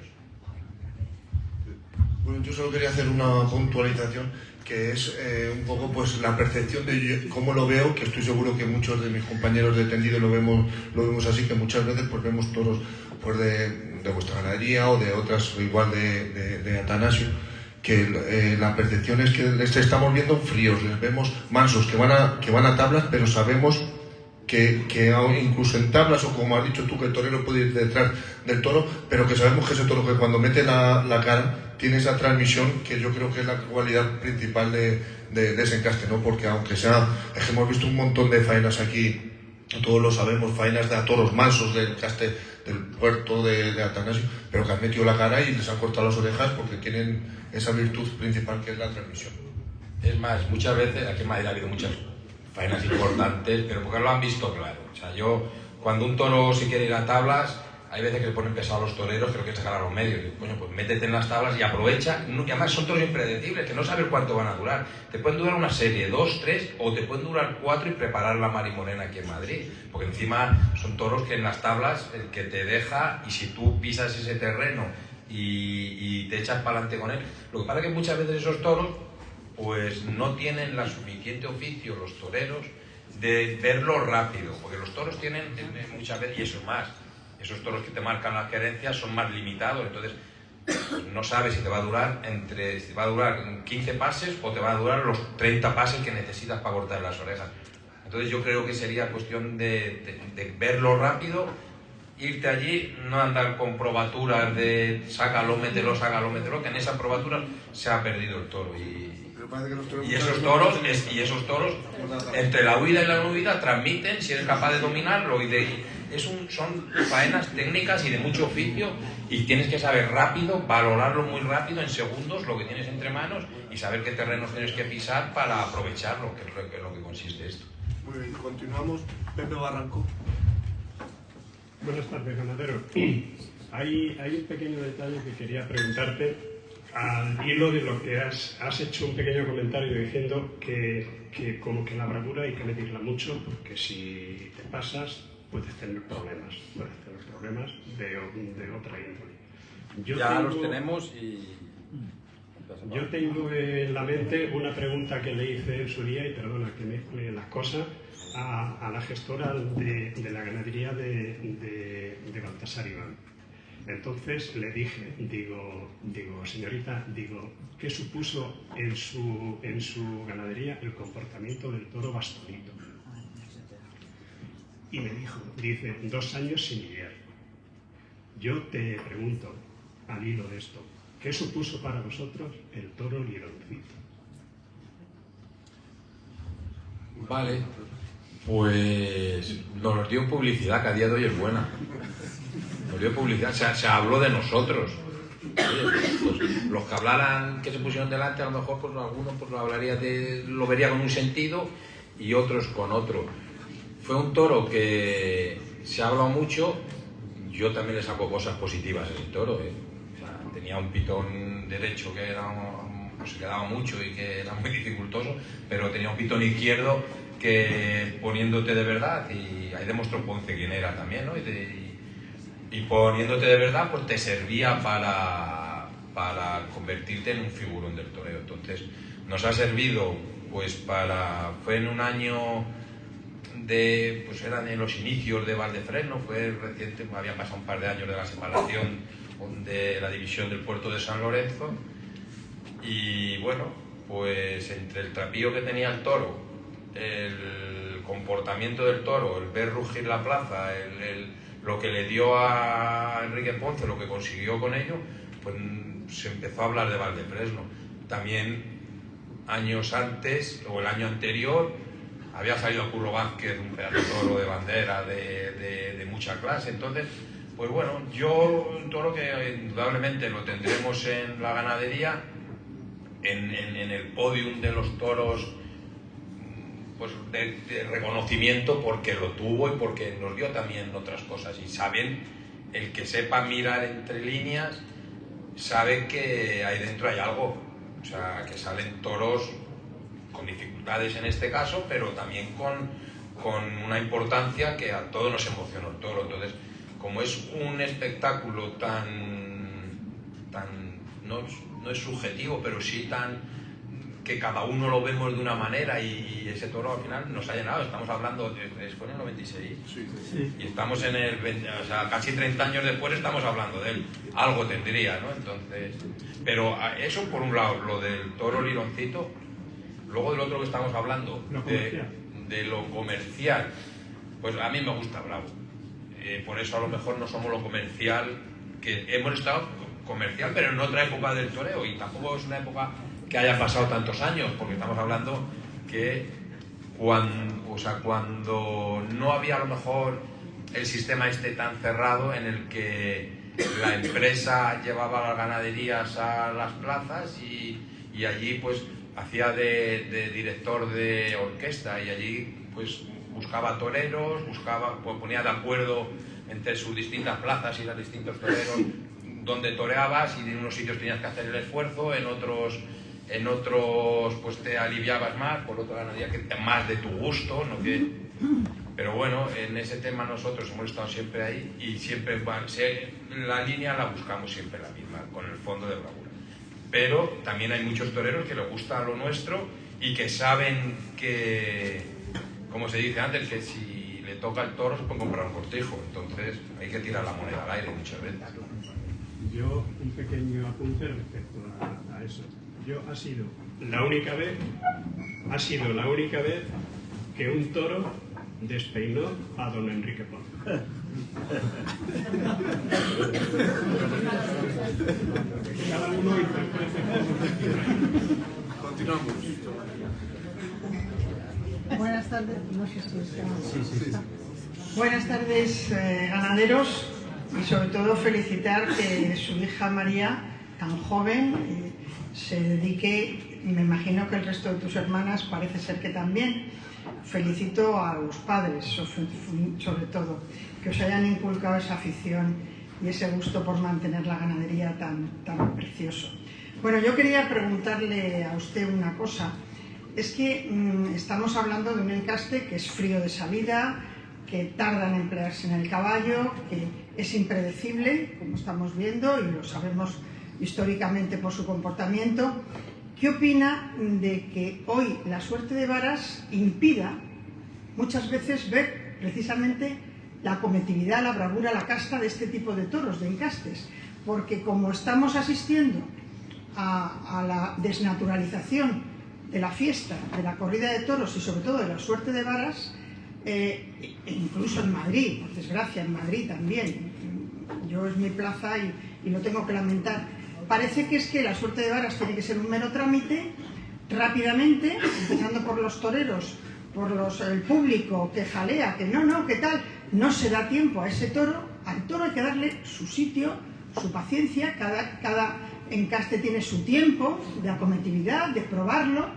Bueno, yo solo quería hacer una puntualización, que es un poco pues la percepción de cómo lo veo, que estoy seguro que muchos de mis compañeros de tendido lo vemos así, que muchas veces pues vemos toros pues de vuestra ganadería o de otras igual de Atanasio, que la percepción es que les estamos viendo fríos, les vemos mansos, que van a tablas, pero sabemos que incluso en tablas, o como has dicho tú, que el torero puede ir detrás del toro, pero que sabemos que ese toro, que cuando mete la cara, tiene esa transmisión, que yo creo que es la cualidad principal de ese encaste, ¿no? Porque aunque sea, es que hemos visto un montón de faenas aquí todos lo sabemos, faenas de a toros mansos del puerto de Atanasio, pero que han metido la cara y les han cortado las orejas porque tienen esa virtud principal que es la transmisión. Es más, muchas veces, aquí en Madrid ha habido muchas faenas importantes, pero porque lo han visto claro. O sea, cuando un toro se quiere ir a tablas, hay veces que le ponen pesado a los toreros que lo quieren sacar a los medios. Digo, coño, pues métete en las tablas y aprovecha. Y además son toros impredecibles, que no sabes cuánto van a durar. Te pueden durar una serie, 2, 3, o te pueden durar 4 y preparar la marimorena aquí en Madrid. Porque encima son toros que en las tablas, el que te deja, y si tú pisas ese terreno y te echas para adelante con él. Lo que pasa es que muchas veces esos toros pues no tienen la suficiente oficio los toreros de verlo rápido, porque los toros tienen muchas veces, y eso es más, esos toros que te marcan las querencias son más limitados, entonces pues no sabes si te va a durar si va a durar 15 pases o te va a durar los 30 pases que necesitas para cortar las orejas. Entonces yo creo que sería cuestión de verlo rápido, irte allí, no andar con probaturas de sácalo, mételo, que en esa probatura se ha perdido el toro. Y esos toros, entre la huida y la no huida, transmiten, si eres capaz de dominarlo. Son faenas técnicas y de mucho oficio, y tienes que saber rápido, valorarlo muy rápido, en segundos, lo que tienes entre manos, y saber qué terrenos tienes que pisar para aprovecharlo, que es lo que consiste esto. Muy bien, continuamos. Pepe Barranco. Buenas tardes, ganadero. Hay un pequeño detalle que quería preguntarte. Al hilo de lo que has hecho un pequeño comentario diciendo que como que la bravura hay que medirla mucho, porque si te pasas puedes tener problemas de otra índole. Los tenemos y... Yo tengo en la mente una pregunta que le hice en su día, y perdona que mezcle las cosas, a la gestora de la ganadería de Baltasar Iván. Entonces le dije, digo, señorita, ¿qué supuso en su ganadería el comportamiento del toro Bastonito? Y me dice, 2 años sin lidiar. Yo te pregunto, al hilo de esto, ¿qué supuso para vosotros el toro Lironcito? Vale, pues nos dio publicidad, que a día de hoy es buena. Nos dio publicidad, se habló de nosotros. Pues los que hablaran, que se pusieron delante, a lo mejor pues algunos pues lo vería con un sentido y otros con otro. Fue un toro que se ha hablado mucho. Yo también le saco cosas positivas a ese toro. O sea, tenía un pitón derecho que se quedaba mucho y que era muy dificultoso, pero tenía un pitón izquierdo que, poniéndote de verdad, y ahí demostró Ponce quién era también, ¿no? Y poniéndote de verdad, pues te servía para convertirte en un figurón del toreo. Entonces nos ha servido pues fue en un año pues eran en los inicios de Valdefresno, fue reciente, había pasado un par de años de la separación de la división del puerto de San Lorenzo, y bueno, pues entre el trapío que tenía el toro, el comportamiento del toro, el ver rugir la plaza, lo que le dio a Enrique Ponce, lo que consiguió con ello, pues se empezó a hablar de Valdefresno. También años antes, o el año anterior, había salido Curro Vázquez, un pedazo de toro de bandera de mucha clase. Entonces, pues bueno, un toro que indudablemente lo tendremos en la ganadería, en el podium de los toros, pues de reconocimiento, porque lo tuvo y porque nos dio también otras cosas. Y saben, el que sepa mirar entre líneas, sabe que ahí dentro hay algo. O sea, que salen toros con dificultades en este caso, pero también con una importancia que a todos nos emocionó el toro. Entonces, como es un espectáculo no es subjetivo, pero sí que cada uno lo vemos de una manera, y ese toro al final nos ha llenado. Estamos hablando fue en el 96, Sí. y estamos en el 20, o sea, casi 30 años después estamos hablando de él. Algo tendría, ¿no? Entonces, pero eso por un lado, lo del toro Lironcito. Luego del otro que estamos hablando, de lo comercial, pues a mí me gusta Bravo. Por eso a lo mejor no somos lo comercial, que hemos estado comercial, pero en otra época del toreo, y tampoco es una época que haya pasado tantos años, porque estamos hablando que cuando no había a lo mejor el sistema este tan cerrado en el que la empresa llevaba las ganaderías a las plazas y allí pues hacía de director de orquesta y allí pues buscaba toreros, pues, ponía de acuerdo entre sus distintas plazas y los distintos toreros donde toreabas, y en unos sitios tenías que hacer el esfuerzo, en otros pues te aliviabas más, por otra ganadería que más de tu gusto, ¿no? Pero bueno, en ese tema nosotros hemos estado siempre ahí y siempre la línea la buscamos siempre la misma, con el fondo de bravura. Pero también hay muchos toreros que les gusta lo nuestro y que saben que, como se dice antes, que si le toca el toro se puede comprar un cortijo, entonces hay que tirar la moneda al aire muchas veces. Yo, un pequeño apunte respecto a eso. Ha sido la única vez que un toro despeinó a don Enrique Ponce. Cada uno interprete como Continuamos. Buenas tardes, no sé si está. Buenas tardes, ganaderos, y sobre todo felicitar que su hija María, tan joven, se dedique, me imagino que el resto de tus hermanas parece ser que también. Felicito a los padres, sobre todo, que os hayan inculcado esa afición y ese gusto por mantener la ganadería tan precioso. Bueno, yo quería preguntarle a usted una cosa. Es que estamos hablando de un encaste que es frío de salida, que tarda en emplearse en el caballo, que es impredecible, como estamos viendo, y lo sabemos históricamente por su comportamiento. ¿Qué opina de que hoy la suerte de varas impida muchas veces ver precisamente la acometividad, la bravura, la casta de este tipo de toros, de encastes? Porque como estamos asistiendo a la desnaturalización de la fiesta, de la corrida de toros y sobre todo de la suerte de varas, incluso en Madrid, por desgracia en Madrid también, yo es mi plaza y lo tengo que lamentar, parece que es que la suerte de varas tiene que ser un mero trámite, rápidamente, empezando por los toreros, por el público que jalea, que no, que tal, no se da tiempo a ese toro. Al toro hay que darle su sitio, su paciencia, cada encaste tiene su tiempo de acometividad, de probarlo.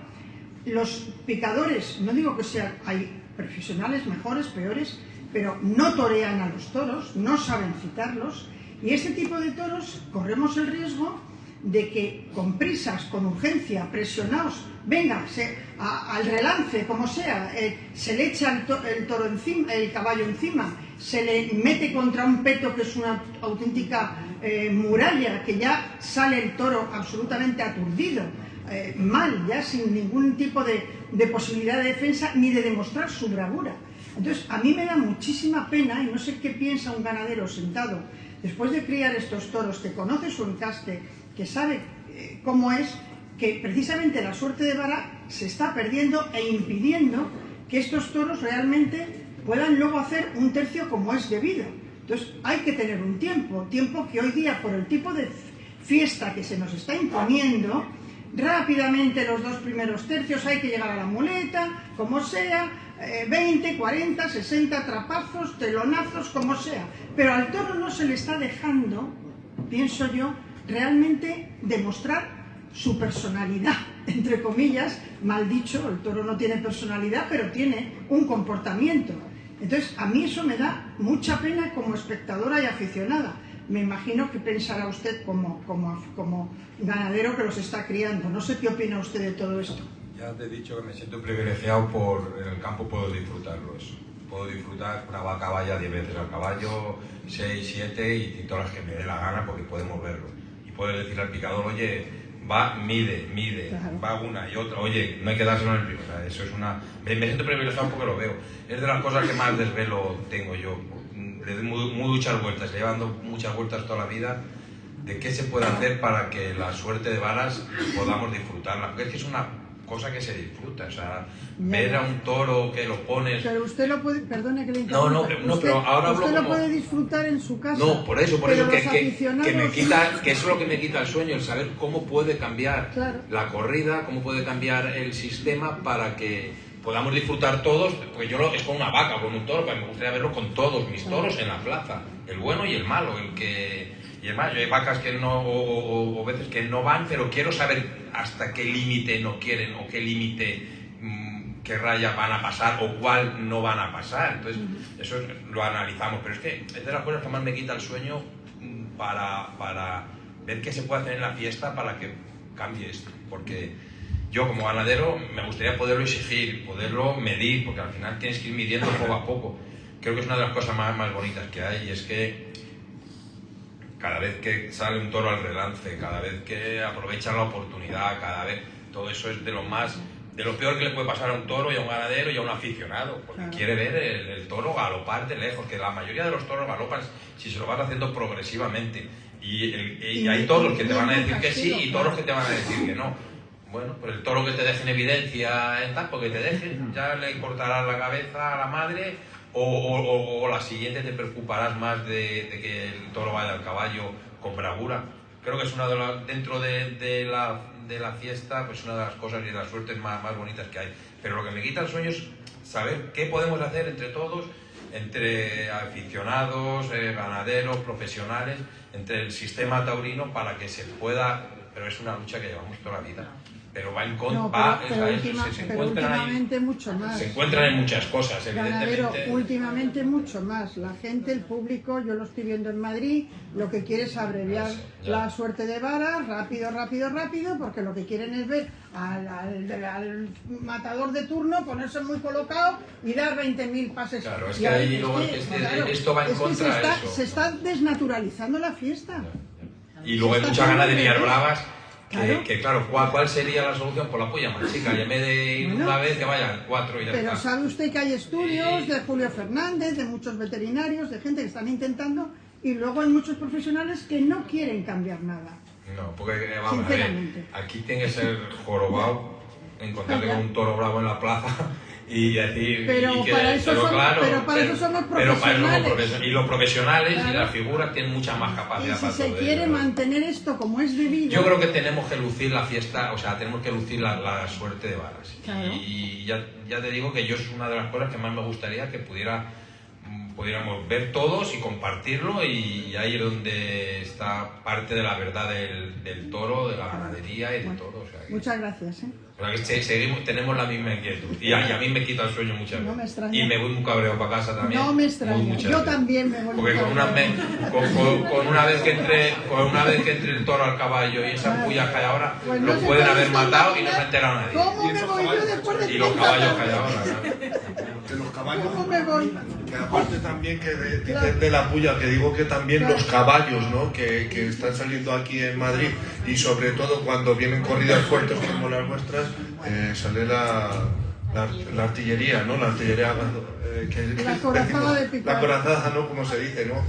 Los picadores, no digo que hay profesionales mejores, peores, pero no torean a los toros, no saben citarlos, y este tipo de toros corremos el riesgo de que con prisas, con urgencia, presionados, venga, al relance, como sea, se le echa el toro encima, el caballo encima, se le mete contra un peto que es una auténtica muralla, que ya sale el toro absolutamente aturdido, mal, ya sin ningún tipo de posibilidad de defensa ni de demostrar su bravura. Entonces, a mí me da muchísima pena, y no sé qué piensa un ganadero sentado después de criar estos toros, que conoce su encaste, que sabe cómo es, que precisamente la suerte de vara se está perdiendo e impidiendo que estos toros realmente puedan luego hacer un tercio como es debido. Entonces hay que tener un tiempo que hoy día, por el tipo de fiesta que se nos está imponiendo, rápidamente los 2 primeros tercios hay que llegar a la muleta, como sea, 20, 40, 60 trapazos, telonazos, como sea. Pero al toro no se le está dejando, pienso yo, realmente demostrar su personalidad, entre comillas, mal dicho, el toro no tiene personalidad, pero tiene un comportamiento. Entonces, a mí eso me da mucha pena como espectadora y aficionada. Me imagino que pensará usted como ganadero que los está criando. No sé qué opina usted de todo esto. Ya te he dicho que me siento privilegiado por en el campo puedo disfrutarlo eso. Puedo disfrutar una vaca vaya 10 veces al caballo, 6, 7 y todas las que me dé la gana porque podemos verlo. Y puedo decirle al picador, oye, va, mide, claro, va una y otra, oye, no hay que dárselo en el primero. O sea, eso es me siento privilegiado porque lo veo. Es de las cosas que más desvelo tengo yo. Le doy muchas vueltas, llevando muchas vueltas toda la vida, de qué se puede hacer para que la suerte de varas podamos disfrutarla. Porque es que es una cosa que se disfruta, o sea, ver a un toro que lo pones... Pero usted lo puede, perdone que le interrumpa. No, pero ahora hablo usted como... lo puede disfrutar en su casa. No, por eso aficionados... que me quita, que eso es lo que me quita el sueño, el saber cómo puede cambiar, claro, la corrida, cómo puede cambiar el sistema para que podamos disfrutar todos, porque es con una vaca, con un toro, pues me gustaría verlo con todos mis toros en la plaza, el bueno y el malo, y es más, yo hay vacas que no, o veces que no van, pero quiero saber hasta qué límite no quieren, o qué límite, qué raya van a pasar, o cuál no van a pasar. Entonces, eso lo analizamos, pero es que es de las cosas que más me quita el sueño para ver qué se puede hacer en la fiesta para que cambie esto, porque yo como ganadero me gustaría poderlo exigir, poderlo medir, porque al final tienes que ir midiendo poco a poco. Creo que es una de las cosas más bonitas que hay, y es que cada vez que sale un toro al relance, cada vez que aprovechan la oportunidad, cada vez, todo eso es de lo peor que le puede pasar a un toro y a un ganadero y a un aficionado, porque quiere ver el toro galopar de lejos, que la mayoría de los toros galopan si se lo vas haciendo progresivamente, y hay toros que te van a decir que sí y toros que te van a decir que no. Bueno, pues el toro que te deje en evidencia en tal, porque te dejen, ya le cortarás la cabeza a la madre, o la siguiente te preocuparás más de que el toro vaya al caballo con bravura. Creo que es una de las, dentro de la fiesta, pues una de las cosas y de las suertes más bonitas que hay. Pero lo que me quita el sueño es saber qué podemos hacer entre todos, entre aficionados, ganaderos, profesionales, entre el sistema taurino, para que se pueda, pero es una lucha que llevamos toda la vida. Pero va en contra, se encuentran últimamente mucho más. Se encuentran en muchas cosas, Ganadero, evidentemente. últimamente mucho más. La gente, el público, yo lo estoy viendo en Madrid, lo que quiere es abreviar la suerte de varas, rápido, porque lo que quieren es ver al matador de turno ponerse muy colocado y dar 20.000 pases. Claro, es que ahí esto va en contra de eso. Se está desnaturalizando la fiesta. Y luego hay muchas ganaderías bravas. Que claro, ¿cuál sería la solución? Pues la polla más chica, y en vez de ir una vez, que vayan 4 y ya está. Pero sabe usted que hay estudios de Julio Fernández, de muchos veterinarios, de gente que están intentando, y luego hay muchos profesionales que no quieren cambiar nada. No, porque vamos a ver, aquí tiene que ser jorobado, encontrarte con un toro bravo en la plaza y decir, pero para eso somos profesionales. Y los profesionales y las figuras tienen mucha más capacidad para todo. Si se quiere mantener esto como es debido, yo creo que tenemos que lucir la fiesta, o sea, tenemos que lucir la suerte de varas. Claro. Y ya te digo que yo es una de las cosas que más me gustaría que pudiéramos ver todos y compartirlo, y ahí es donde está parte de la verdad del toro, de la ganadería y de todo. O sea, muchas gracias. Tenemos la misma inquietud, y a mí me quita el sueño muchas veces. No me extraña. Y me voy muy cabreado para casa también. No me extraña, yo también me voy. Porque con una vez que entre el toro al caballo y esa puya que hay ahora, pues lo pueden haber matado y no se ha enterado nadie. ¿Cómo me voy yo después de Y los caballos que hay ahora, De los caballos, ¿cómo me voy? Que aparte también que de la puya, que digo que también los caballos, ¿no? que están saliendo aquí en Madrid, y sobre todo cuando vienen corridas fuertes como las vuestras, sale la artillería, ¿no? La artillería, la corazada de picar. La corazada, ¿no? Como se dice, ¿no?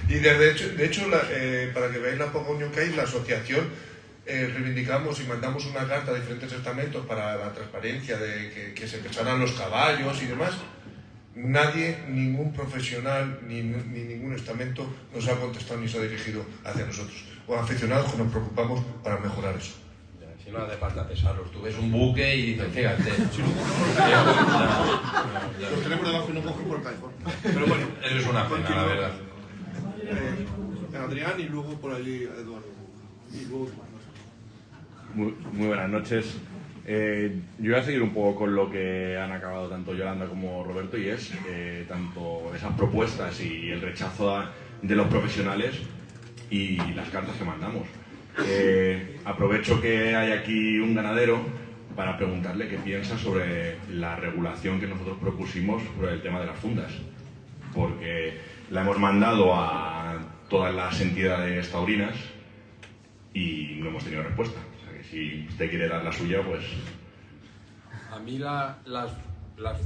Y de hecho para que veáis la poca unión que hay, la asociación reivindicamos y mandamos una carta a diferentes estamentos para la transparencia de que se pesaran los caballos y demás. Nadie, ningún profesional ni ningún estamento nos ha contestado ni se ha dirigido hacia nosotros, o aficionados que nos preocupamos para mejorar eso. Si no hace falta pesarlos, tú ves un buque y dices, fíjate. Los tenemos debajo y no cogen por el calefón. Pero bueno, eso es una pena, la verdad. Adrián y luego por allí Eduardo. Y luego... Muy buenas noches. Yo voy a seguir un poco con lo que han acabado tanto Yolanda como Roberto, y es tanto esas propuestas y el rechazo de los profesionales y las cartas que mandamos. Aprovecho que hay aquí un ganadero para preguntarle qué piensa sobre la regulación que nosotros propusimos sobre el tema de las fundas, porque la hemos mandado a todas las entidades taurinas y no hemos tenido respuesta. Si usted quiere dar la suya, pues... A mí las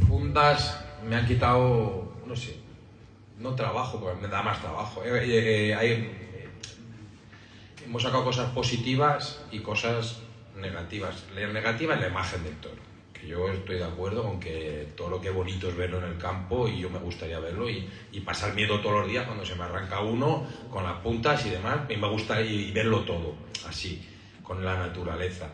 fundas me han quitado, no sé, no trabajo, porque me da más trabajo. Hemos sacado cosas positivas y cosas negativas. La negativa es la imagen del toro, que yo estoy de acuerdo con que todo lo que es bonito es verlo en el campo, y yo me gustaría verlo y pasar miedo todos los días cuando se me arranca uno con las puntas y demás, y me gusta y verlo todo así, con la naturaleza.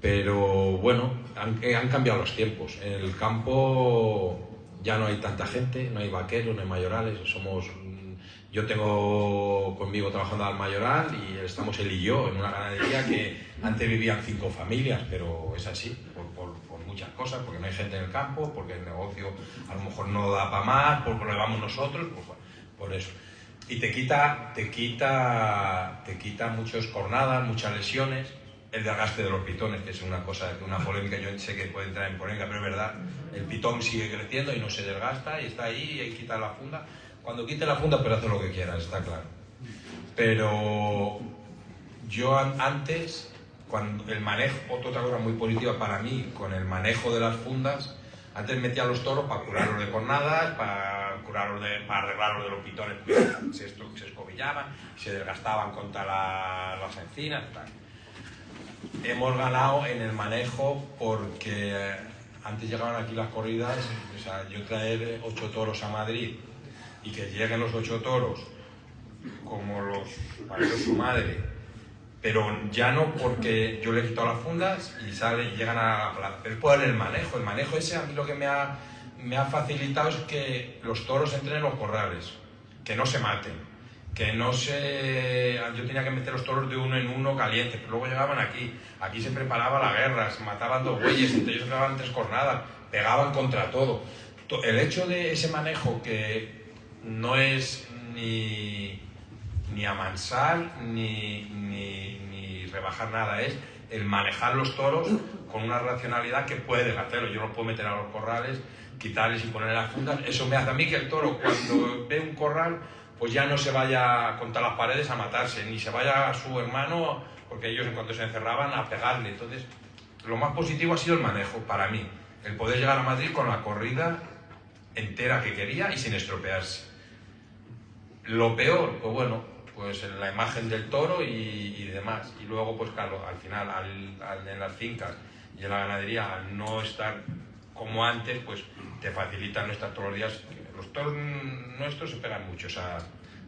Pero bueno, han cambiado los tiempos. En el campo ya no hay tanta gente, no hay vaqueros, no hay mayorales. Yo tengo conmigo trabajando al mayoral y estamos él y yo en una ganadería que antes vivían 5 familias, pero es así, por muchas cosas, porque no hay gente en el campo, porque el negocio a lo mejor no da para más, porque lo llevamos nosotros, pues, por eso. Y te quita muchas jornadas, muchas lesiones, el desgaste de los pitones, que es una cosa, una polémica, yo sé que puede entrar en polémica, pero es verdad, el pitón sigue creciendo y no se desgasta y está ahí y hay que quitar la funda. Cuando quite la funda, pero hace lo que quieras, está claro. Pero yo antes, cuando el manejo, otra cosa muy positiva para mí, con el manejo de las fundas, antes metía a los toros para curarlos de cornadas, para arreglarlos de los pitones, que se escobillaban, se desgastaban contra las encinas, tal. Hemos ganado en el manejo porque antes llegaban aquí las corridas, o sea, yo traer 8 toros a Madrid y que lleguen los 8 toros como los parió su madre, pero ya no porque yo le he quitado las fundas y llegan a la plaza, pero es por el manejo ese a mí lo que me ha facilitado es que los toros entren en los corrales, que no se maten, que no se... Yo tenía que meter los toros de uno en uno calientes, pero luego llegaban aquí se preparaba la guerra, se mataban 2 bueyes, entre ellos se pegaban 3 cornadas, pegaban contra todo. El hecho de ese manejo que no es ni amansar ni rebajar nada, es el manejar los toros con una racionalidad que puedes hacerlo. Yo no puedo meter a los corrales, quitarles y ponerle las fundas. Eso me hace a mí que el toro, cuando ve un corral, pues ya no se vaya contra las paredes a matarse, ni se vaya a su hermano, porque ellos en cuanto se encerraban a pegarle. Entonces, lo más positivo ha sido el manejo para mí, el poder llegar a Madrid con la corrida entera que quería y sin estropearse. Lo peor, pues bueno, pues en la imagen del toro y demás. Y luego, pues claro, al final, en las fincas y en la ganadería, al no estar como antes, pues te facilitan no estar todos los días. Los toros nuestros se pegan mucho. O sea,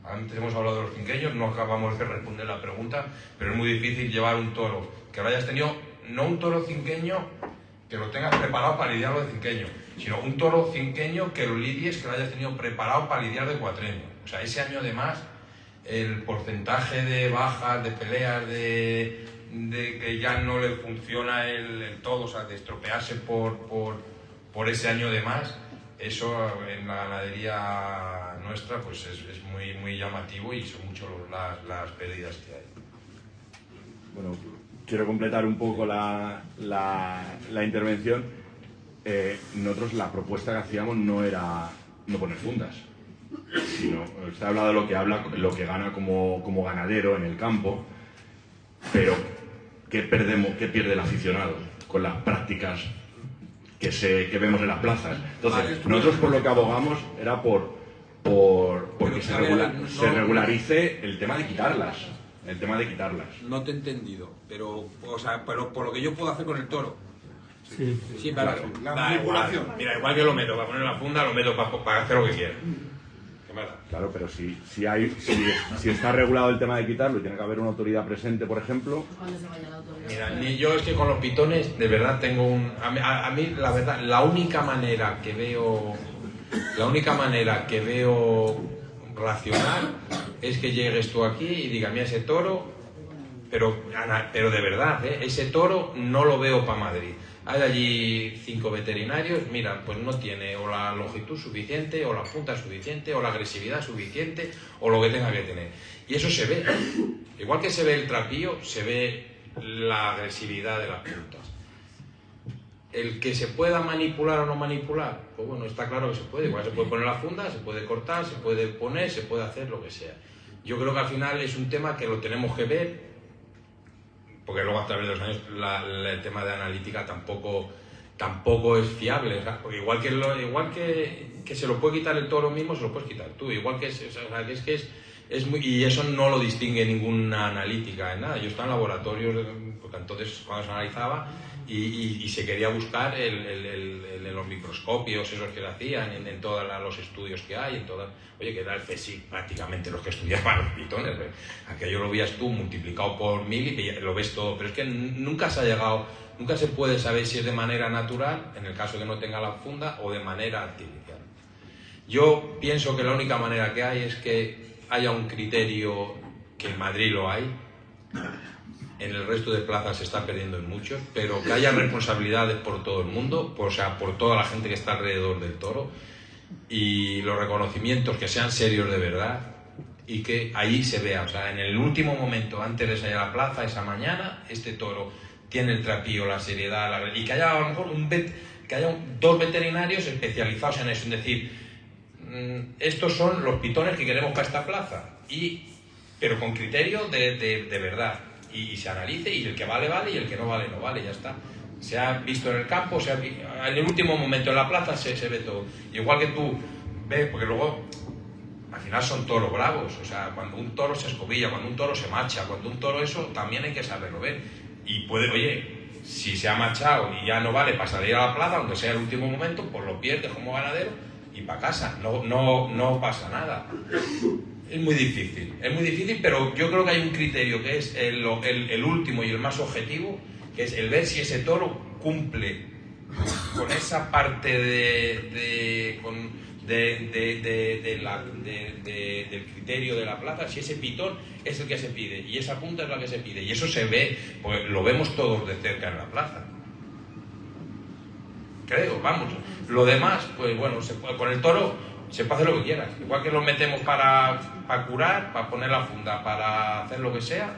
antes hemos hablado de los cinqueños, no acabamos de responder la pregunta, pero es muy difícil llevar un toro que lo hayas tenido, no un toro cinqueño que lo tengas preparado para lidiarlo de cinqueño, sino un toro cinqueño que lo lidies, que lo hayas tenido preparado para lidiar de cuatreño. O sea, ese año además, el porcentaje de bajas, de peleas, de que ya no le funciona el todo, o sea, de estropearse por ese año de más, eso en la ganadería nuestra pues es muy llamativo y son mucho las pérdidas que hay. Bueno, quiero completar un poco la intervención. Nosotros la propuesta que hacíamos no era no poner fundas, sino usted ha hablado de lo que gana como ganadero en el campo, pero ¿qué pierde el aficionado con las prácticas que vemos en las plazas? Entonces, nosotros por lo que abogamos era porque se regularice el tema de quitarlas. No te he entendido, pero por lo que yo puedo hacer con el toro. Sí, claro. La manipulación. Mira, igual que lo meto para poner la funda, lo meto para hacer lo que quiera. Claro, pero si está regulado el tema de quitarlo y tiene que haber una autoridad presente, por ejemplo... Mira, ni yo es que con los pitones, de verdad, tengo a mí, la verdad, la única manera que veo racional es que llegues tú aquí y digas, mira, ese toro, pero de verdad, ese toro no lo veo para Madrid. Hay allí 5 veterinarios, mira, pues no tiene o la longitud suficiente, o la punta suficiente, o la agresividad suficiente, o lo que tenga que tener. Y eso se ve. Igual que se ve el trapío, se ve la agresividad de las puntas. El que se pueda manipular o no manipular, pues bueno, está claro que se puede. Igual se puede poner la funda, se puede cortar, se puede poner, se puede hacer lo que sea. Yo creo que al final es un tema que lo tenemos que ver, porque luego a través de los años el tema de analítica tampoco es fiable, ¿sabes? Porque igual que se lo puede quitar el toro mismo, se lo puedes quitar tú, igual que es muy, y eso no lo distingue ninguna analítica en nada. Yo estaba en laboratorios, porque entonces cuando se analizaba, y se quería buscar en los microscopios esos que le hacían, en todos los estudios que hay, oye, que era el CSIC prácticamente los que estudiaban los pitones, ¿eh? Aquello lo veías tú multiplicado por 1000 y lo ves todo, pero es que nunca se puede saber si es de manera natural, en el caso que no tenga la funda, o de manera artificial. Yo pienso que la única manera que hay es que haya un criterio, que en Madrid lo hay, en el resto de plazas se está perdiendo en muchos, pero que haya responsabilidades por todo el mundo, o sea, por toda la gente que está alrededor del toro, y los reconocimientos que sean serios de verdad, y que ahí se vea, o sea, en el último momento, antes de salir a la plaza, esa mañana, este toro tiene el trapío, la seriedad, y que haya a lo mejor dos veterinarios especializados en eso, es decir, estos son los pitones que queremos para esta plaza, pero con criterio de verdad, y se analice, y el que vale, vale, y el que no vale, no vale, ya está. Se ha visto en el campo, en el último momento en la plaza se ve todo. Igual que tú ves, porque luego al final son toros bravos, o sea, cuando un toro se escobilla, cuando un toro se marcha, cuando un toro eso, también hay que saberlo ver. Y oye, si se ha marchado y ya no vale para salir a la plaza, aunque sea el último momento, pues lo pierdes como ganadero y para casa, no pasa nada. Es muy difícil, pero yo creo que hay un criterio que es el último y el más objetivo, que es el ver si ese toro cumple con esa parte del criterio de la plaza, si ese pitón es el que se pide y esa punta es la que se pide, y eso se ve, pues lo vemos todos de cerca en la plaza. Creo, vamos. Lo demás, pues bueno, con el toro se puede hacer lo que quieras. Igual que lo metemos para curar, para poner la funda, para hacer lo que sea,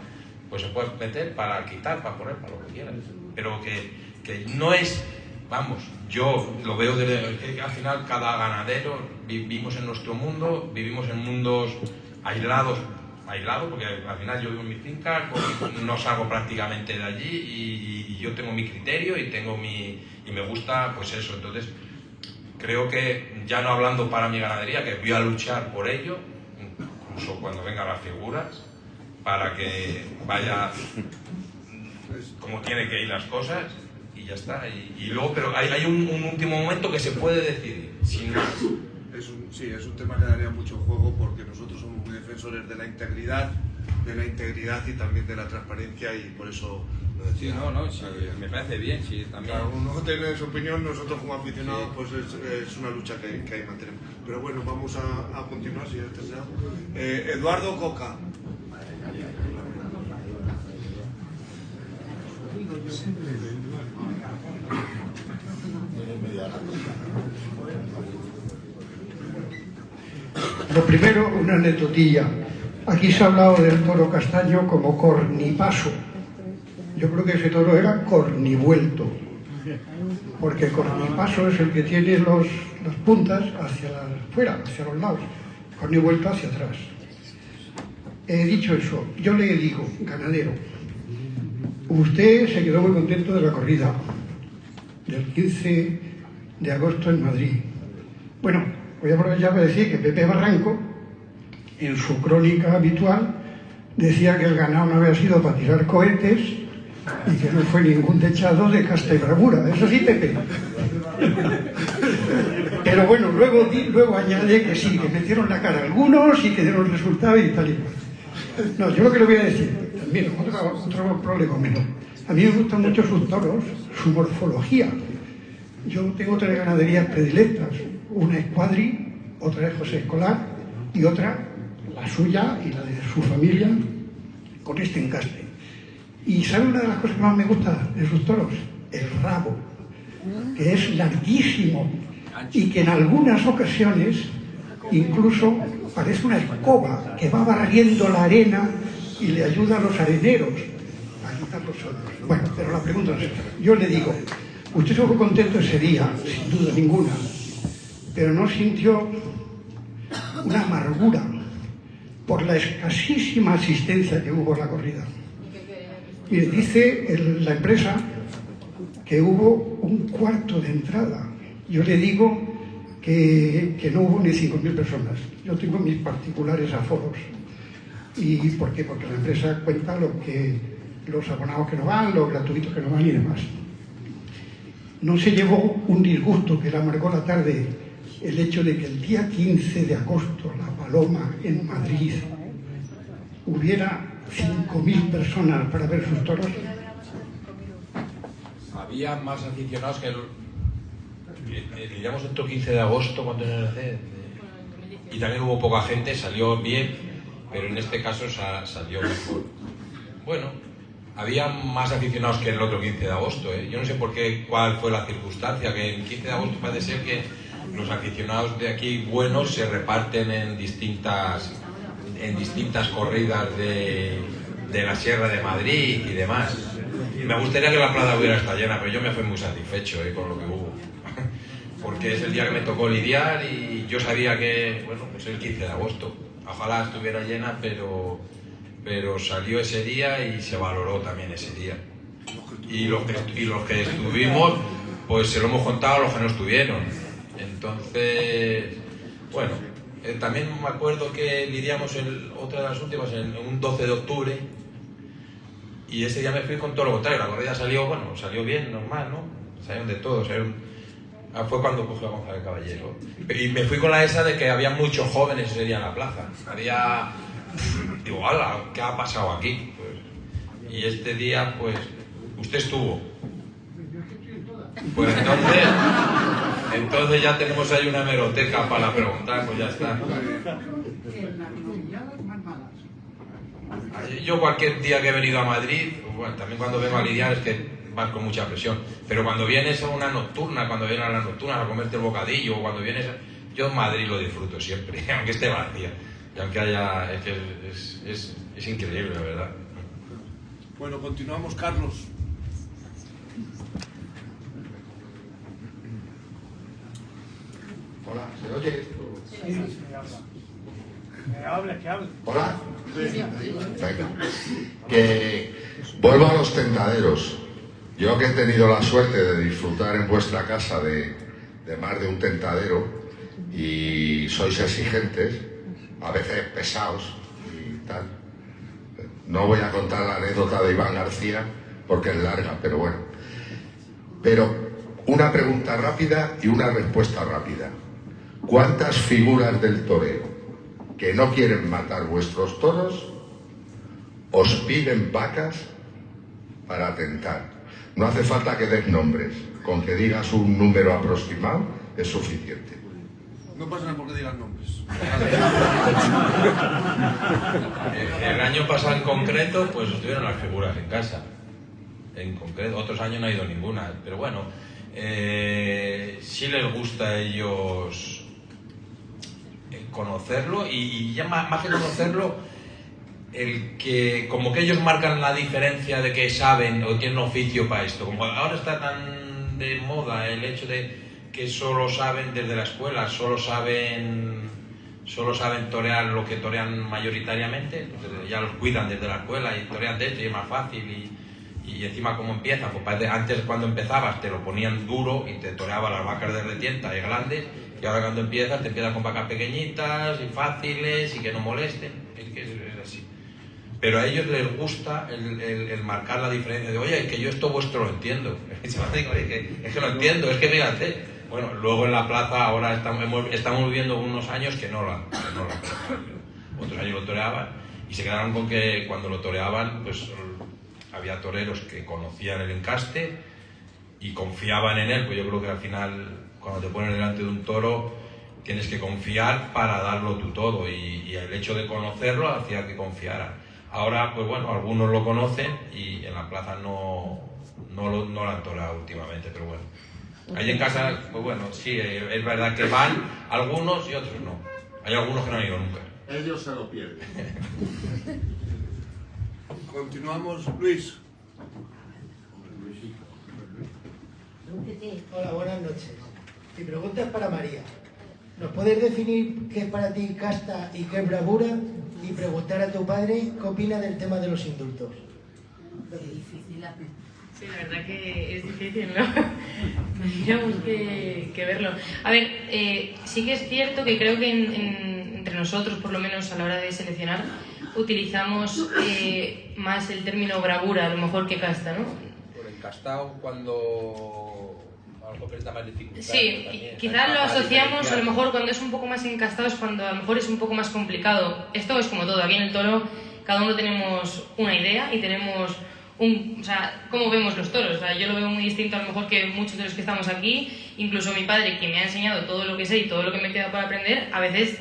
pues se puede meter para quitar, para poner, para lo que quieras. Pero que no es, vamos, yo lo veo que al final cada ganadero vivimos en nuestro mundo, vivimos en mundos aislados, porque al final yo vivo en mi finca, no salgo prácticamente de allí y yo tengo mi criterio y me gusta pues eso. Entonces creo que, ya no hablando para mi ganadería, que voy a luchar por ello, incluso cuando vengan las figuras, para que vaya como tiene que ir las cosas, y ya está. Y luego, pero hay un último momento que se puede decidir, sin más. Es un tema que daría mucho juego, porque nosotros somos muy defensores de la integridad y también de la transparencia, y por eso lo decía. Sí, me parece bien, sí, también. Claro, uno tiene su opinión, nosotros como aficionados, pues es una lucha que hay que mantener. Pero bueno, vamos a continuar, si ya terminado. Eduardo Coca. Lo primero, una anecdotilla. Aquí se ha hablado del toro castaño como cornipaso. Yo creo que ese toro era cornivuelto, porque cornipaso es el que tiene las puntas hacia afuera, hacia los lados, cornivuelto hacia atrás. Dicho eso, yo le digo, ganadero, usted se quedó muy contento de la corrida del 15 de agosto en Madrid. Bueno, voy a aprovechar para decir que Pepe Barranco, en su crónica habitual, decía que el ganado no había sido para tirar cohetes y que no fue ningún dechado de casta y bravura. ¿Es así, Pepe? Pero bueno, luego añade que sí, que metieron la cara algunos y que dieron resultado y tal y cual. No, yo lo que le voy a decir, también otro problema menor. A mí me gustan mucho sus toros, su morfología. Yo tengo 3 ganaderías predilectas. Una es Cuadri, otra es José Escolar y otra, la suya y la de su familia, con este encaste. ¿Y sabe una de las cosas que más me gusta de sus toros? El rabo, que es larguísimo y que en algunas ocasiones incluso parece una escoba que va barriendo la arena y le ayuda a los areneros a quitar los solos. Bueno, pero la pregunta es, yo le digo, usted estuvo contento ese día, sin duda ninguna, pero no sintió una amargura por la escasísima asistencia que hubo en la corrida. Mire, dice la empresa que hubo un cuarto de entrada. Yo le digo que no hubo ni 5.000 personas. Yo tengo mis particulares aforos. ¿Y por qué? Porque la empresa cuenta los abonados que no van, los gratuitos que no van y demás. no se llevó un disgusto que le amargó la tarde el hecho de que el día 15 de agosto La Paloma en Madrid hubiera 5.000 personas para ver sus toros? Había más aficionados que diríamos otro 15 de agosto cuando era y también hubo poca gente, salió bien, pero en este caso salió mejor. Bueno, había más aficionados que el otro 15 de agosto, ¿eh? Yo no sé cuál fue la circunstancia, que el 15 de agosto parece ser que los aficionados de aquí buenos se reparten en distintas corridas de la Sierra de Madrid y demás. Me gustaría que la plaza hubiera estado llena, pero yo me fui muy satisfecho con lo que hubo. Porque es el día que me tocó lidiar y yo sabía que, bueno, pues el 15 de agosto. Ojalá estuviera llena, pero salió ese día y se valoró también ese día. Y los que estuvimos, pues se lo hemos contado a los que no estuvieron. Entonces, bueno, también me acuerdo que lidiamos otra de las últimas en un 12 de octubre y ese día me fui con todo lo contrario. La corrida salió bien, normal, ¿no? Salieron de todo, fue cuando cogió a González Caballero. Y me fui con la esa de que había muchos jóvenes ese día en la plaza. Digo, ¡hala! ¿Qué ha pasado aquí? Pues, y este día, pues, usted estuvo. Pues entonces ya tenemos ahí una hemeroteca para preguntar, pues ya está. Yo cualquier día que he venido a Madrid, bueno, también cuando vengo a lidiar es que vas con mucha presión, pero cuando vienes a una nocturna, cuando vienes a las nocturnas a comerte el bocadillo, o cuando vienes yo en Madrid lo disfruto siempre, aunque esté vacía, y aunque haya... es increíble, la verdad. Bueno, continuamos, Carlos. Hola, ¿se oye? Sí. Que hable. Hola. Venga. Que vuelvo a los tentaderos. Yo que he tenido la suerte de disfrutar en vuestra casa de más de un tentadero y sois exigentes, a veces pesados y tal. No voy a contar la anécdota de Iván García porque es larga, pero bueno. Pero una pregunta rápida y una respuesta rápida. ¿Cuántas figuras del toreo que no quieren matar vuestros toros os piden vacas para tentar? No hace falta que des nombres, con que digas un número aproximado es suficiente. No pasa nada porque digas nombres. El año pasado en concreto, pues estuvieron las figuras en casa. En concreto, otros años no ha ido ninguna, pero bueno, sí les gusta a ellos conocerlo y ya más que conocerlo, el que como que ellos marcan la diferencia de que saben o tienen oficio para esto. Como ahora está tan de moda el hecho de que solo saben desde la escuela, solo saben torear lo que torean mayoritariamente, entonces ya los cuidan desde la escuela y torean de esto y es más fácil y encima como empieza, pues parece, antes cuando empezabas te lo ponían duro y te toreaban las vacas de retienta y grandes, y ahora cuando empiezas te empiezas con vacas pequeñitas y fáciles y que no molesten, es que es así. Pero a ellos les gusta el marcar la diferencia de, oye, es que yo esto vuestro lo entiendo. Es que lo entiendo, es que fíjate. Bueno, luego en la plaza ahora estamos viviendo unos años que no lo han otros años lo toreaban y se quedaron con que cuando lo toreaban, pues había toreros que conocían el encaste y confiaban en él, pues yo creo que al final cuando te pones delante de un toro tienes que confiar para darlo tú todo y el hecho de conocerlo hacía que confiara. Ahora, pues bueno, algunos lo conocen y en la plaza no lo han toreado últimamente, pero bueno. Ahí en casa, pues bueno, sí, es verdad que van algunos y otros no. Hay algunos que no han ido nunca. Ellos se lo pierden. Continuamos, Luis. Hola, buenas noches. Mi pregunta es para María. ¿Nos puedes definir qué es para ti casta y qué es bravura? Y preguntar a tu padre qué opina del tema de los indultos. Sí, la verdad que es difícil, ¿no? Tendríamos que verlo. A ver, sí que es cierto que creo que entre nosotros, por lo menos a la hora de seleccionar, utilizamos más el término bravura, a lo mejor que casta, ¿no? Por el castao, cuando lo mejor presenta más dificultad. Sí, también, quizás lo más asociamos, a diferencial. lo mejor cuando es un poco más encastado es cuando a lo mejor es un poco más complicado. Esto es como todo, aquí en el toro cada uno tenemos una idea y tenemos o sea, cómo vemos los toros. O sea, yo lo veo muy distinto a lo mejor que muchos de los que estamos aquí, incluso mi padre, que me ha enseñado todo lo que sé y todo lo que me queda para aprender, a veces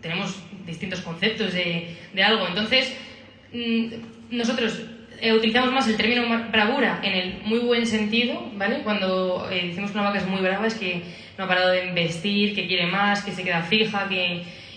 tenemos distintos conceptos de algo. Entonces, nosotros utilizamos más el término bravura en el muy buen sentido, ¿vale? Cuando decimos que una vaca es muy brava es que no ha parado de embestir, que quiere más, que se queda fija,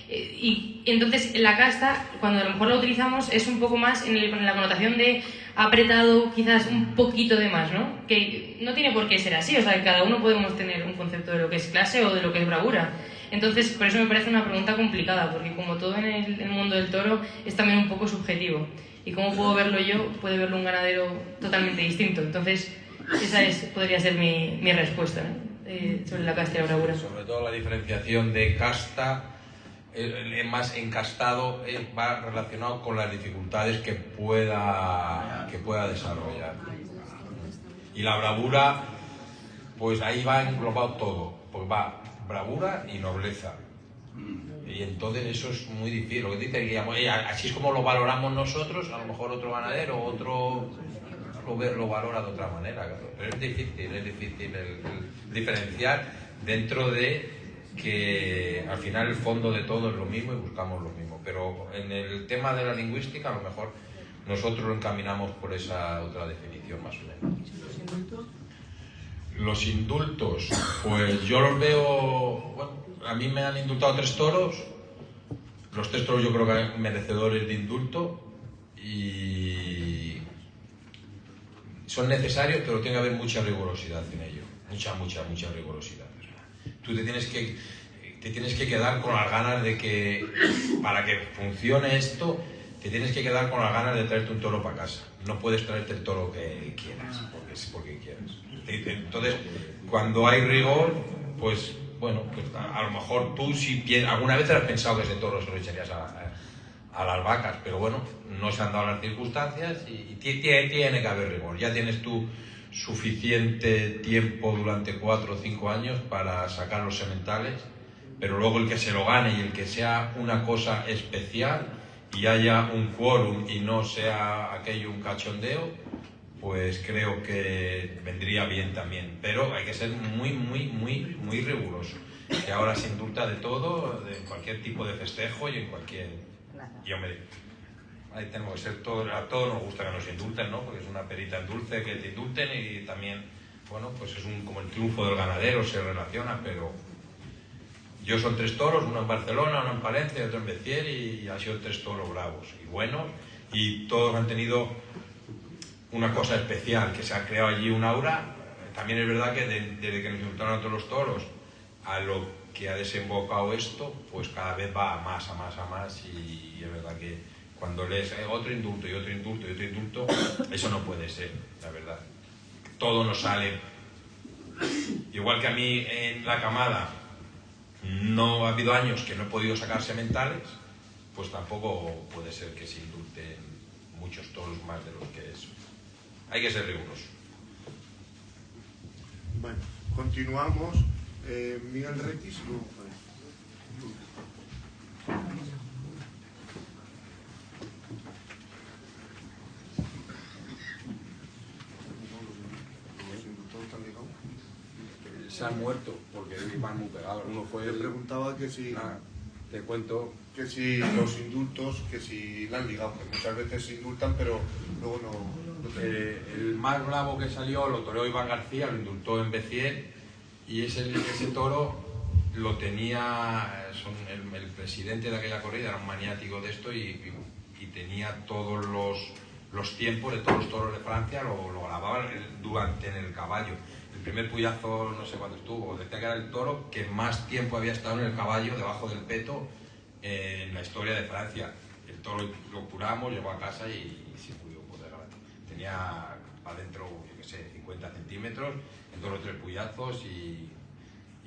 y entonces la casta, cuando a lo mejor la utilizamos, es un poco más en la connotación de apretado, quizás un poquito de más, ¿no? Que no tiene por qué ser así, o sea, que cada uno podemos tener un concepto de lo que es clase o de lo que es bravura. Entonces, por eso me parece una pregunta complicada, porque como todo en el mundo del toro es también un poco subjetivo. Y cómo puedo verlo yo, puede verlo un ganadero totalmente distinto. Entonces, esa podría ser mi respuesta, ¿no? Sobre la casta y la bravura. Sobre todo la diferenciación de casta, el más encastado va relacionado con las dificultades que pueda desarrollar. Y la bravura, pues ahí va englobado todo, pues va bravura y nobleza. Y entonces eso es muy difícil. Lo que dice Guillermo, así es como lo valoramos nosotros, a lo mejor otro ganadero, otro lo valora de otra manera. Pero es difícil el diferenciar dentro de que al final el fondo de todo es lo mismo y buscamos lo mismo. Pero en el tema de la lingüística a lo mejor nosotros lo encaminamos por esa otra definición más o menos. Los indultos, pues yo los veo, bueno, a mí me han indultado 3 toros, los 3 toros yo creo que son merecedores de indulto y son necesarios, pero tiene que haber mucha rigurosidad en ello, mucha rigurosidad. Tú te tienes que quedar con las ganas de que, para que funcione esto, te tienes que quedar con las ganas de traerte un toro para casa. No puedes traerte el toro que quieras, porque es porque quieras. Entonces, cuando hay rigor, pues bueno, pues a lo mejor tú alguna vez te has pensado que ese toro se lo echarías a las vacas, pero bueno, no se han dado las circunstancias y tiene que haber rigor. Ya tienes tú suficiente tiempo durante 4 o 5 años para sacar los sementales, pero luego el que se lo gane y el que sea una cosa especial y haya un quórum y no sea aquello un cachondeo, pues creo que vendría bien también. Pero hay que ser muy riguroso. Que ahora se indulta de todo, de cualquier tipo de festejo y en cualquier... Y hombre, ahí tenemos que ser todos, a todos nos gusta que nos indulten, ¿no? Porque es una perita en dulce que te indulten y también, bueno, pues es como el triunfo del ganadero, se relaciona, pero yo son 3 toros, uno en Barcelona, uno en Palencia, otro en Béziers y han sido 3 toros bravos y buenos y todos han tenido una cosa especial, que se ha creado allí un aura. También es verdad que desde que nos indultaron a todos los toros a lo que ha desembocado esto, pues cada vez va a más y es verdad que cuando lees otro indulto y otro indulto y otro indulto, eso no puede ser, la verdad. Todo nos sale. Igual que a mí en la camada no ha habido años que no he podido sacar sementales, pues tampoco puede ser que se indulten muchos toros más de los que es. Hay que ser riguroso. Bueno, continuamos. Miguel Requis, luego. Se han muerto porque van muy pegados. Uno fue. Le preguntaba que si. Te cuento. Que si los indultos, que si la han ligado, que muchas veces se indultan, pero luego no. El más bravo que salió lo toreó Iván García, lo indultó en Béziers y ese toro lo tenía. El presidente de aquella corrida era un maniático de esto y tenía todos los tiempos de todos los toros de Francia, lo grababa en el caballo. El primer puyazo, no sé cuándo estuvo, decía que era el toro que más tiempo había estado en el caballo, debajo del peto, en la historia de Francia. El toro lo curamos, llegó a casa y se murió por desgracia. Tenía adentro, yo qué sé, 50 centímetros, en 2 o 3 puyazos y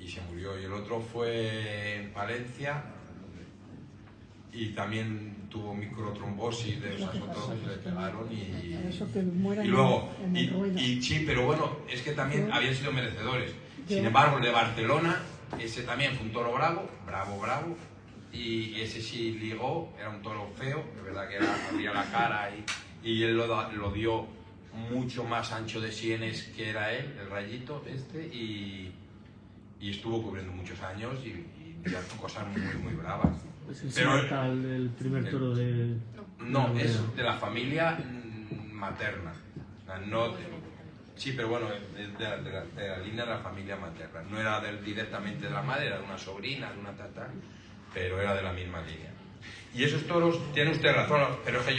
se murió. Y el otro fue en Palencia y también tuvo microtrombosis de esas otras que le pegaron y luego, sí, pero bueno, es que también habían sido merecedores. Sin embargo, el de Barcelona, ese también fue un toro bravo, y ese sí ligó, era un toro feo, es verdad que abría la cara y él lo dio mucho más ancho de sienes que era él, el rayito y estuvo cubriendo muchos años y ya cosas muy bravas. Pero el primer toro de... No, es de la familia materna. Sí, pero bueno, de la línea de la familia materna. No era directamente de la madre, era de una sobrina, de una tata, pero era de la misma línea. Y esos toros, tiene usted razón, pero es que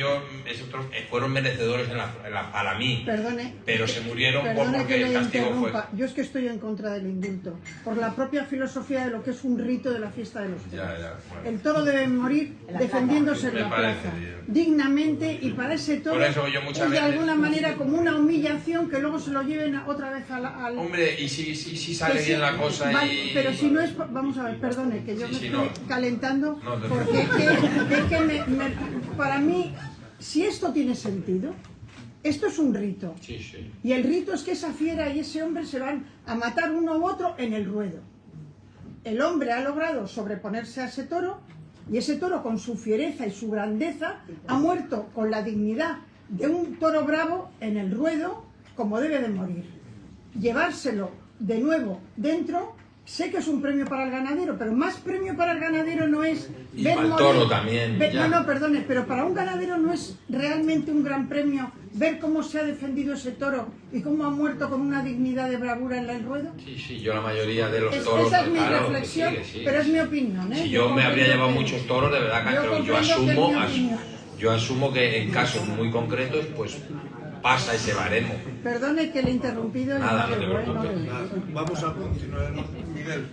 esos toros fueron merecedores para mí. Perdone, pero se murieron perdone porque que el le castigo fue... interrumpa. Yo es que estoy en contra del indulto, por la propia filosofía de lo que es un rito de la fiesta de los toros. Bueno. El toro debe morir defendiéndose en la plaza, dignamente, y para ese toro Por eso yo muchas es de veces... alguna manera como una humillación que luego se lo lleven otra vez al... Hombre, y si sale bien la cosa y... Pero si no es... Vamos a ver, perdone, que yo me estoy calentando, porque es que para mí, si esto tiene sentido, esto es un rito. Sí. Y el rito es que esa fiera y ese hombre se van a matar uno u otro en el ruedo. El hombre ha logrado sobreponerse a ese toro, y ese toro, con su fiereza y su grandeza, ha muerto con la dignidad de un toro bravo en el ruedo, como debe de morir. Llevárselo de nuevo dentro, sé que es un premio para el ganadero, pero más premio para el ganadero no es Y ver para el morir, toro también. no, perdone, pero para un ganadero no es realmente un gran premio ver cómo se ha defendido ese toro y cómo ha muerto con una dignidad de bravura en el ruedo. Sí, yo la mayoría de los toros... Esa es mi claro, reflexión, sí. pero es mi opinión. Si yo me habría llevado muchos toros, de verdad, pero yo asumo que en casos muy concretos, pues pasa ese baremo. Perdone que le he interrumpido. Nada, no te preocupes. Vamos a continuar, Miguel.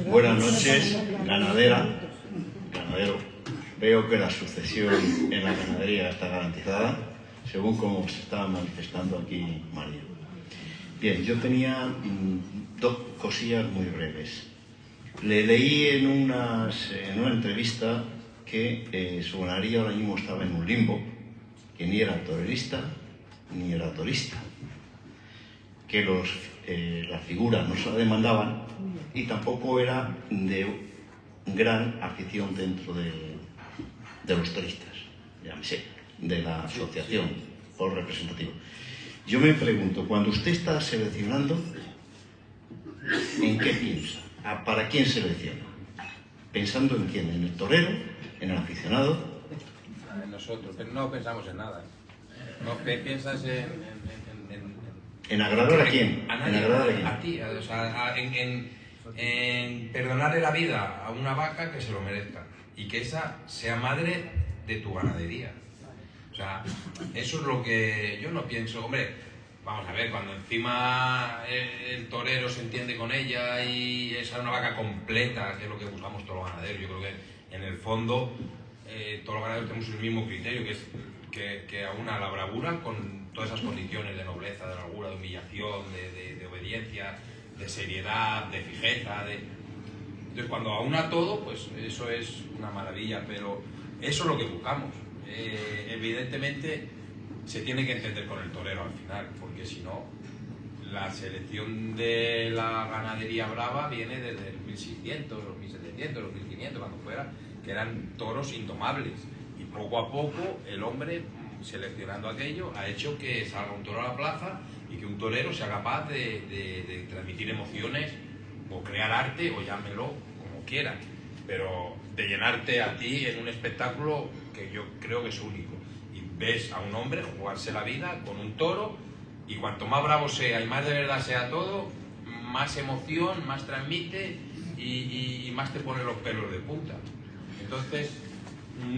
Buenas noches, ganadero. Veo que la sucesión en la ganadería está garantizada, según como se estaba manifestando aquí María. Bien, yo tenía dos cosillas muy breves. Le leí en una entrevista que su ganadería ahora mismo estaba en un limbo, que ni era torerista ni era torista, que las figuras no se la demandaban y tampoco era de gran afición dentro de los toristas, llámese, de la asociación por representativo. Yo me pregunto, cuando usted está seleccionando, ¿en qué piensa? ¿Para quién selecciona? ¿Pensando en quién? ¿En el torero? ¿En el aficionado? En nosotros, pero no pensamos en nada. No piensas ¿En agradar a quién? A nadie, a ti, o sea, en perdonarle la vida a una vaca que se lo merezca y que esa sea madre de tu ganadería. O sea, eso es lo que yo no pienso. Hombre, vamos a ver, cuando encima el torero se entiende con ella y es una vaca completa, que es lo que buscamos todos los ganaderos, yo creo que en el fondo todos los ganaderos tenemos el mismo criterio, que es que aúna la bravura con todas esas condiciones de nobleza, de largura, de humillación, de obediencia, de seriedad, de fijeza. Entonces, cuando aúna todo, pues eso es una maravilla, pero eso es lo que buscamos. Evidentemente, se tiene que entender con el torero al final, porque si no, la selección de la ganadería brava viene desde los 1600, los 1700, los 1500, cuando fuera, que eran toros indomables. Y poco a poco el hombre, seleccionando aquello, ha hecho que salga un toro a la plaza y que un torero sea capaz de transmitir emociones o crear arte, o llámelo como quieran, pero de llenarte a ti en un espectáculo que yo creo que es único. Y ves a un hombre jugarse la vida con un toro, y cuanto más bravo sea y más de verdad sea todo, más emoción, más transmite y más te pone los pelos de punta. Entonces,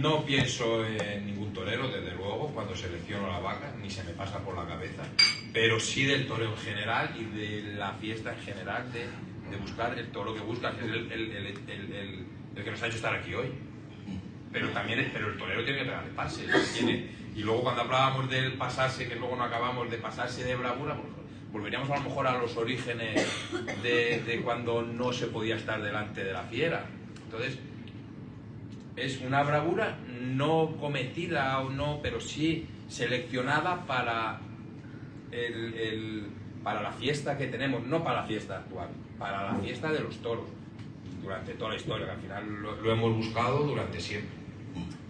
no pienso en ningún torero, desde luego, cuando selecciono la vaca, ni se me pasa por la cabeza, pero sí del torero en general y de la fiesta en general, de buscar el toro que buscas, es el que nos ha hecho estar aquí hoy. Pero también el torero tiene que pegarle pases, y luego cuando hablábamos del pasarse, que luego no acabamos de pasarse de bravura, pues volveríamos a lo mejor a los orígenes de cuando no se podía estar delante de la fiera. Entonces, es una bravura no cometida o no, pero sí seleccionada para para la fiesta que tenemos, no para la fiesta actual, para la fiesta de los toros, durante toda la historia, que al final lo hemos buscado durante siempre.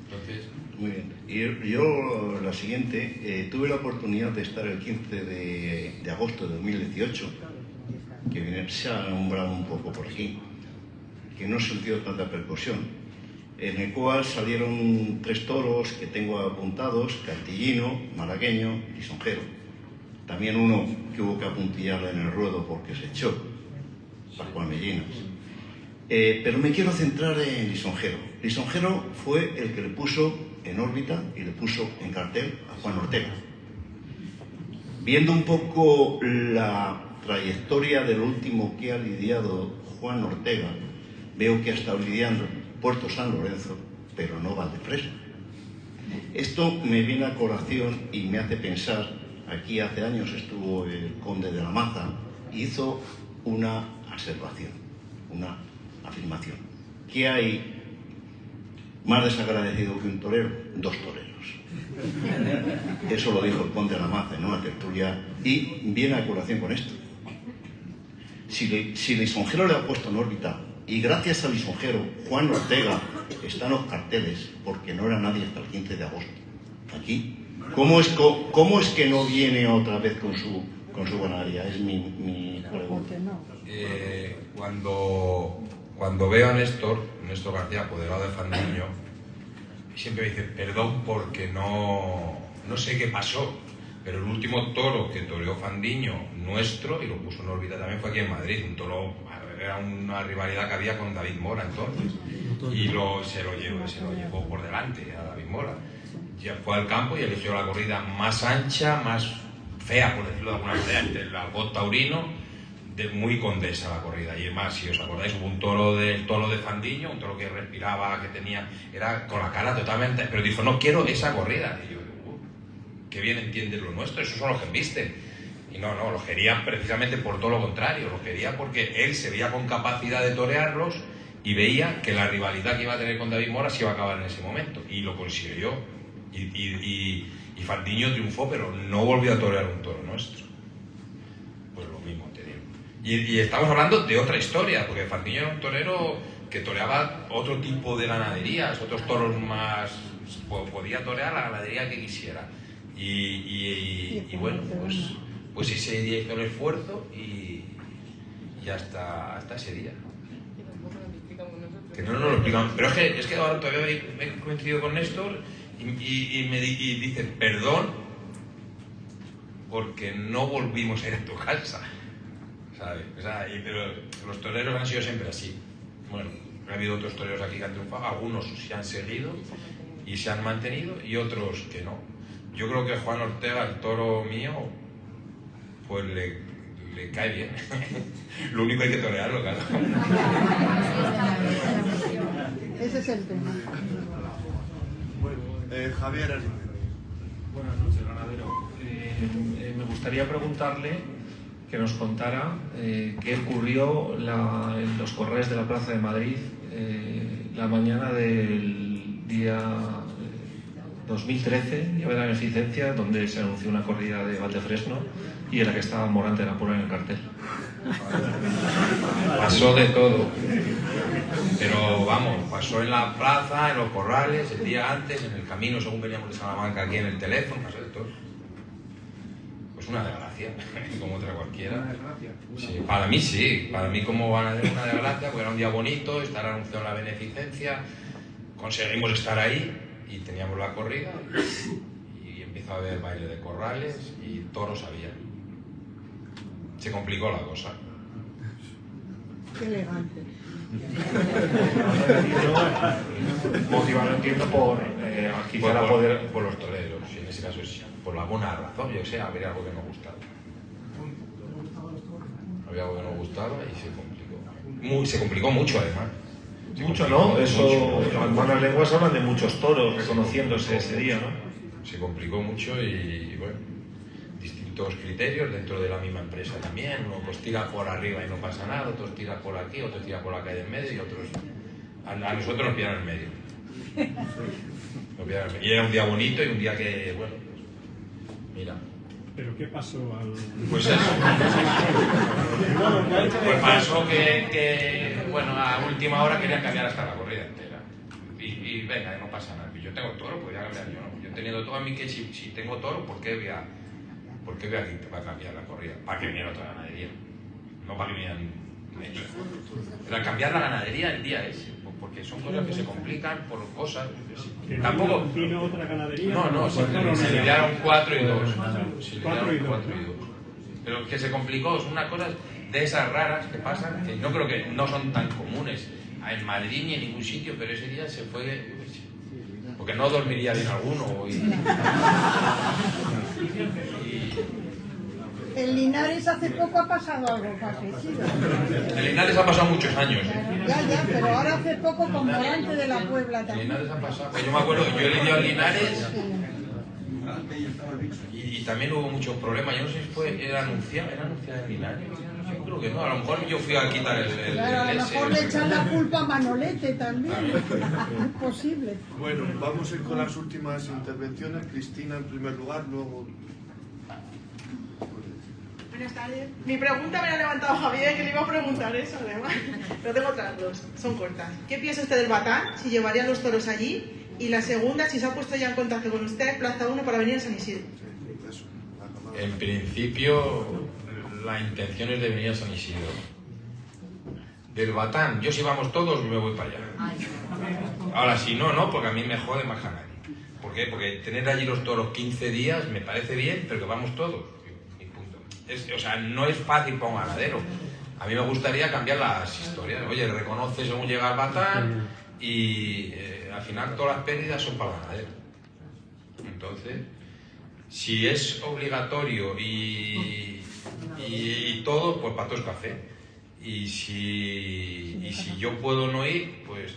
Entonces... Muy bien. Y yo, la siguiente, tuve la oportunidad de estar el 15 de agosto de 2018, que se ha nombrado un poco por aquí, que no se dio tanta percusión, en el cual salieron 3 toros que tengo apuntados: cantillino, malagueño, lisonjero. También uno que hubo que apuntillarle en el ruedo porque se echó, Pascual Mellinas. Pero me quiero centrar en lisonjero. Lisonjero fue el que le puso en órbita y le puso en cartel a Juan Ortega. Viendo un poco la trayectoria del último que ha lidiado Juan Ortega, veo que ha estado lidiando Puerto San Lorenzo, pero no Valdefresno. Esto me viene a colación y me hace pensar, aquí hace años estuvo el conde de la Maza y hizo una observación, una afirmación. ¿Qué hay más desagradecido que un torero? 2 toreros. Eso lo dijo el conde de la Maza en una tertulia y viene a colación con esto. Si Lisonjero le ha puesto en órbita, y gracias a Lisonjero, Juan Ortega está en los carteles, porque no era nadie hasta el 15 de agosto. Aquí, ¿cómo es que no viene otra vez con su ganadería? Es mi pregunta. Cuando veo a Néstor García, apoderado de Fandiño, siempre me dice, perdón porque no sé qué pasó, pero el último toro que toreó Fandiño nuestro, y lo puso en órbita también, fue aquí en Madrid. Un toro, era una rivalidad que había con David Mora entonces, y se lo llevó por delante a David Mora. Ya fue al campo y eligió la corrida más ancha, más fea, por decirlo de alguna manera, entre el algot taurino, muy condesa la corrida. Y además, si os acordáis, hubo un toro de Fandiño, un toro que respiraba, que tenía, era con la cara totalmente, pero dijo, no quiero esa corrida. Y yo, qué bien entiendes lo nuestro, esos son los que embisten. Y no, los querían precisamente por todo lo contrario, los quería porque él se veía con capacidad de torearlos y veía que la rivalidad que iba a tener con David Mora se iba a acabar en ese momento, y lo consiguió. Y Fandiño triunfó, pero no volvió a torear un toro nuestro. Pues lo mismo te digo. Y estamos hablando de otra historia, porque Fandiño era un torero que toreaba otro tipo de ganaderías, otros toros más... podía torear la ganadería que quisiera. Y bueno, pues ese día hizo el esfuerzo y hasta ese día. Que no nos lo explican. Pero es que ahora todavía me he coincidido con Néstor y dice, perdón, porque no volvimos a ir a tu casa, ¿sabes? O sea, pero los toreros han sido siempre así. Bueno, ha habido otros toreros aquí que han triunfado, algunos se han seguido y se han mantenido y otros que no. Yo creo que Juan Ortega, el toro mío, pues le cae bien. Lo único hay que torearlo, claro. Ese es el tema. Javier. Buenas noches, ganadero. Me gustaría preguntarle que nos contara qué ocurrió en los corrales de la Plaza de Madrid la mañana del día 2013, día de la beneficencia, donde se anunció una corrida de Valdefresno y en la que estaba Morante de la Puebla en el cartel. Pasó de todo. Pero vamos, pasó en la plaza, en los corrales, el día antes, en el camino, según veníamos de Salamanca, aquí en el teléfono, pasó de todo. Pues una desgracia, como otra cualquiera. Sí, para mí sí, para mí como ganadero una desgracia, porque era un día bonito, estar anunciado en la beneficencia, conseguimos estar ahí y teníamos la corrida y empezó a haber baile de corrales y toros había. Se complicó la cosa. Qué elegante. Motivado, entiendo, por por los toreros, y en ese caso es por alguna razón, yo sé, habría algo que no gustaba. Había algo que no gustaba y se complicó. Se complicó mucho, además. Mucho, ¿no? Eso, las malas lenguas hablan de muchos toros reconociéndose ese día, ¿no? Se complicó mucho y bueno, distintos criterios dentro de la misma empresa también. Uno pues tira por arriba y no pasa nada, otros tira por aquí, otros tira por la calle en medio y otros... A nosotros nos pillan en medio. Y era un día bonito y un día que, bueno, mira, ¿Pero qué pasó al...? Pues eso. Pues pasó que, bueno, a última hora querían cambiar hasta la corrida entera. Y venga, no pasa nada. Yo tengo toro, pues ya cambiar yo, ¿no? Yo teniendo todo a mí, que si tengo toro, ¿por qué voy a cambiar la corrida? Para que viniera otra ganadería. No para que vinieran ellos. Para cambiar la ganadería el día ese. Porque son cosas que se complican por cosas. Tampoco. ¿Vino otra ganadería? No, se lidiaron 4 y 2. Se lidiaron 4 y 2. Pero que se complicó, son unas cosas de esas raras que pasan, que no creo que no son tan comunes en Madrid ni en ningún sitio, pero ese día se fue. Porque no dormiría bien alguno. En Linares hace poco ha pasado algo parecido. En Linares ha pasado muchos años. Ya, pero ahora hace poco con Morante de la Puebla En también. Linares ha pasado. Pues yo me acuerdo, yo he lidiado en Linares y también hubo muchos problemas. Yo no sé si era anunciada en Linares. Yo creo que no, a lo mejor yo fui a quitar el Claro, a lo mejor le echan la culpa a Manolete también. Es posible. Bueno, vamos a ir con las últimas intervenciones. Cristina en primer lugar, luego... Buenas tardes. Mi pregunta me la ha levantado Javier, que le iba a preguntar eso además. Pero tengo otras dos, son cortas. ¿Qué piensa usted del Batán? Si llevaría los toros allí. Y la segunda, si se ha puesto ya en contacto con usted, Plaza 1, para venir a San Isidro. En principio, la intención es de venir a San Isidro. Del Batán, yo si vamos todos me voy para allá. Ahora si no, porque a mí me jode más que a nadie. ¿Por qué? Porque tener allí los toros 15 días me parece bien, pero que vamos todos. O sea, no es fácil para un ganadero. A mí me gustaría cambiar las historias. Oye, reconoce según llega el Batán y al final todas las pérdidas son para el ganadero. Entonces, si es obligatorio y todo, pues para todo es café. Y si yo puedo no ir, pues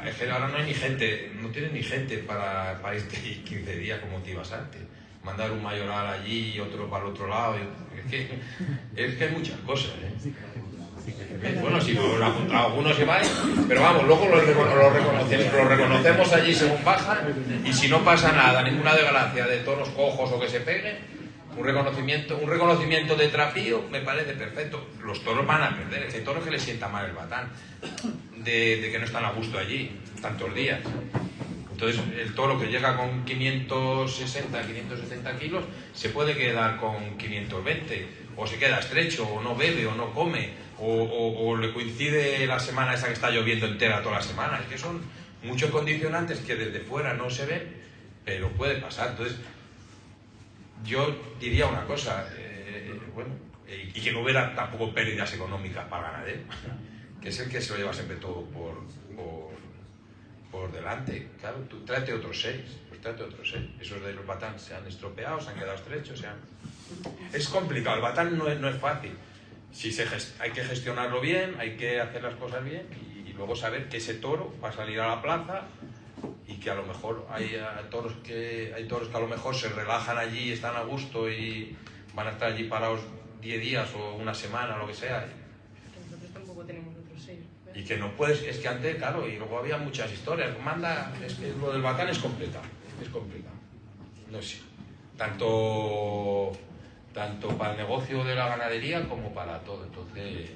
es que ahora no hay ni gente, no tienes ni gente para irte 15 días como te ibas antes. Mandar un mayoral allí y otro para el otro lado. Es que hay muchas cosas, ¿eh? Bueno, si algunos se van, pero vamos, luego lo reconocemos allí según bajan, y si no pasa nada, ninguna desgracia de toros cojos o que se peguen, un reconocimiento de trapío me parece perfecto. Los toros van a perder, es que hay toros que les sienta mal el Batán, de que no están a gusto allí tantos días. Entonces, el toro que llega con 560, 570 kilos, se puede quedar con 520, o se queda estrecho, o no bebe, o no come, o le coincide la semana esa que está lloviendo entera toda la semana. Es que son muchos condicionantes que desde fuera no se ven, pero puede pasar. Entonces, yo diría una cosa, y que no hubiera tampoco pérdidas económicas para el ganadero, que es el que se lo lleva siempre todo por delante. Claro, tú tráete otros 6, pues tráete otros 6. Esos de los Batán se han estropeado, se han quedado estrechos, Es complicado, el Batán no es fácil. Hay que gestionarlo bien, hay que hacer las cosas bien y luego saber que ese toro va a salir a la plaza y que a lo mejor hay toros que a lo mejor se relajan allí, están a gusto y van a estar allí parados 10 días o una semana o lo que sea. Nosotros tampoco tenemos otros 6. Y que no puedes, es que antes, claro, y luego había muchas historias. Es que lo del Batán es complicado. No sé. Tanto para el negocio de la ganadería como para todo. Entonces,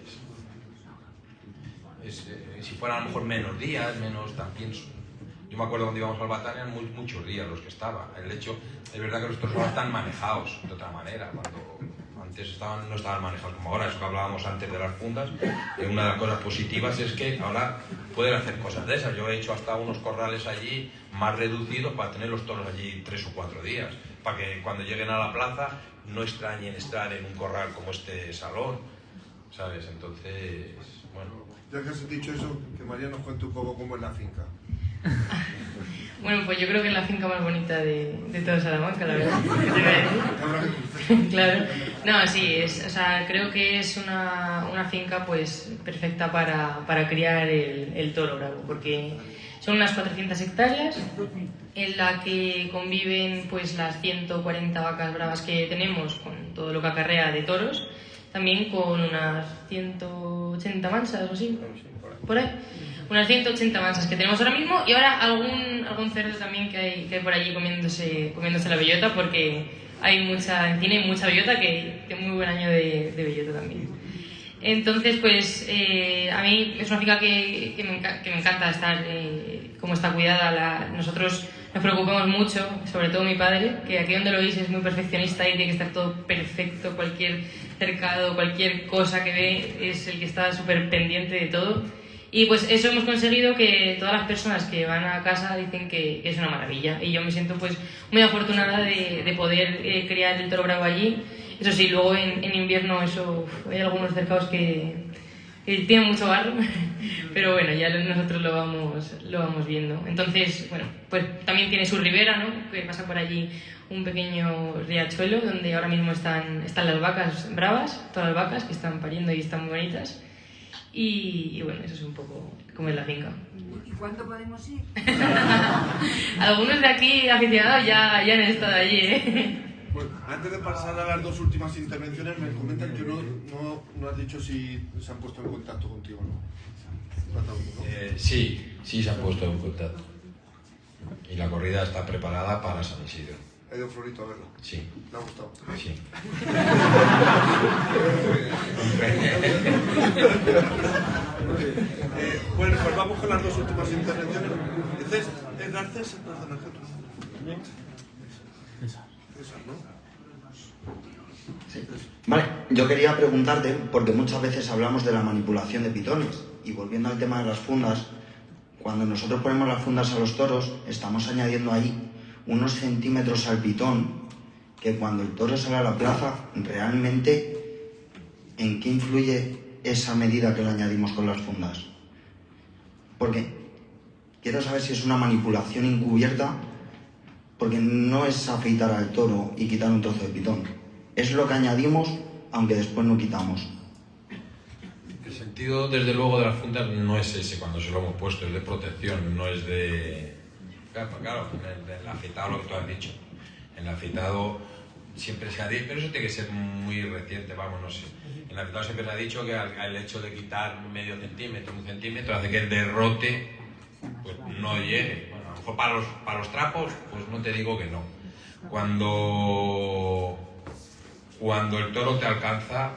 si fueran a lo mejor menos días, menos también. Yo me acuerdo cuando íbamos al Batán eran muchos días los que estaban. El hecho, es verdad que los toros ahora están manejados de otra manera. Cuando antes no estaban manejados como ahora, eso que hablábamos antes de las fundas. Una de las cosas positivas es que ahora pueden hacer cosas de esas. Yo he hecho hasta unos corrales allí más reducidos para tener los toros allí 3 o 4 días, para que cuando lleguen a la plaza no extrañen estar en un corral como este salón, ¿sabes? Entonces, bueno. Ya que has dicho eso, que María nos cuente un poco cómo es la finca. Bueno, pues yo creo que es la finca más bonita de toda Salamanca, la verdad. Claro. No, sí, creo que es una finca pues perfecta para criar el toro bravo, porque son unas 400 hectáreas en la que conviven pues las 140 vacas bravas que tenemos con todo lo que acarrea de toros, también con unas 180 mansas o así, por ahí. Unas 180 mansas que tenemos ahora mismo y ahora algún cerdo también que hay por allí comiéndose la bellota porque tiene mucha bellota, que muy buen año de bellota también. Entonces, pues a mí es una finca que me encanta estar, como está cuidada. Nosotros nos preocupamos mucho, sobre todo mi padre, que aquí donde lo veis es muy perfeccionista y tiene que estar todo perfecto, cualquier cercado, cualquier cosa que ve es el que está súper pendiente de todo. Y pues eso hemos conseguido, que todas las personas que van a casa dicen que es una maravilla, y yo me siento pues muy afortunada de poder criar el toro bravo allí. Eso sí, luego en invierno hay algunos cercados que tienen mucho barro, pero bueno, ya nosotros lo vamos viendo. Entonces, bueno, pues también tiene su ribera, ¿no? Que pasa por allí un pequeño riachuelo donde ahora mismo están las vacas bravas, todas las vacas que están pariendo y están muy bonitas. Y bueno, eso es un poco como es la finca. ¿Y cuándo podemos ir? Algunos de aquí aficionados ya han estado allí, ¿eh? Bueno, antes de pasar a las dos últimas intervenciones, me comentan que no has dicho si se han puesto en contacto contigo o no. Sí, se han puesto en contacto. Y la corrida está preparada para San Isidro. ¿Ha ido Florito a verla? Sí. ¿Le ha gustado? Sí. Bueno, pues vamos con las dos últimas intervenciones. ¿Es Garcés? César, ¿no? Sí. Vale, yo quería preguntarte, porque muchas veces hablamos de la manipulación de pitones, y volviendo al tema de las fundas, cuando nosotros ponemos las fundas a los toros, estamos añadiendo ahí unos centímetros al pitón, que cuando el toro sale a la plaza, realmente, ¿en qué influye esa medida que le añadimos con las fundas? Porque quiero saber si es una manipulación encubierta, porque no es afeitar al toro y quitar un trozo de pitón. Es lo que añadimos, aunque después no quitamos. El sentido, desde luego, de las fundas no es ese cuando se lo hemos puesto, es de protección, no es de... Claro, en el afeitado, lo que tú has dicho. En el afeitado siempre se ha dicho, pero eso tiene que ser muy reciente, vamos, no sé. En el afeitado siempre se ha dicho que el hecho de quitar medio centímetro, un centímetro, hace que el derrote pues no llegue. Bueno, a lo mejor para los trapos, pues no te digo que no. Cuando el toro te alcanza,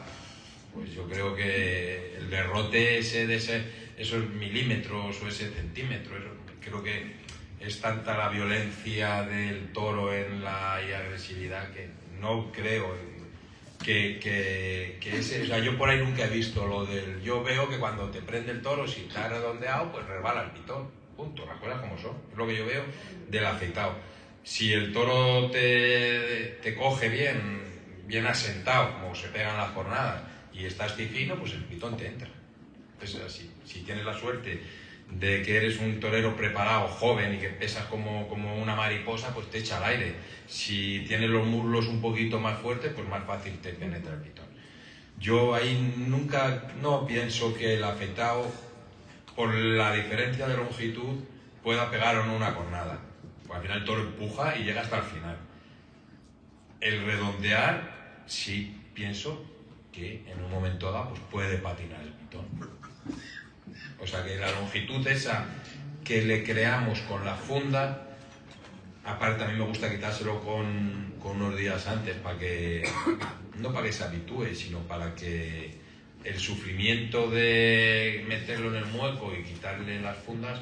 pues yo creo que el derrote esos milímetros o ese centímetro, creo que es tanta la violencia del toro y agresividad que no creo que ese... O sea, yo por ahí nunca he visto lo del... Yo veo que cuando te prende el toro, si está redondeado, pues resbala el pitón. Punto, las cosas como son. Es lo que yo veo del afeitado. Si el toro te coge bien asentado, como se pegan las jornadas, y estás fino, pues el pitón te entra. Es así. Si tienes la suerte de que eres un torero preparado, joven y que pesas como una mariposa, pues te echa al aire. Si tienes los muslos un poquito más fuertes, pues más fácil te penetra el pitón. Yo ahí no pienso que el afeitado, por la diferencia de longitud, pueda pegar o no una cornada. Pues al final el toro empuja y llega hasta el final. El redondear, sí pienso que en un momento dado pues puede patinar el pitón. O sea que la longitud esa que le creamos con la funda, aparte a mí me gusta quitárselo con unos días antes, no para que se habitúe, sino para que el sufrimiento de meterlo en el mueco y quitarle las fundas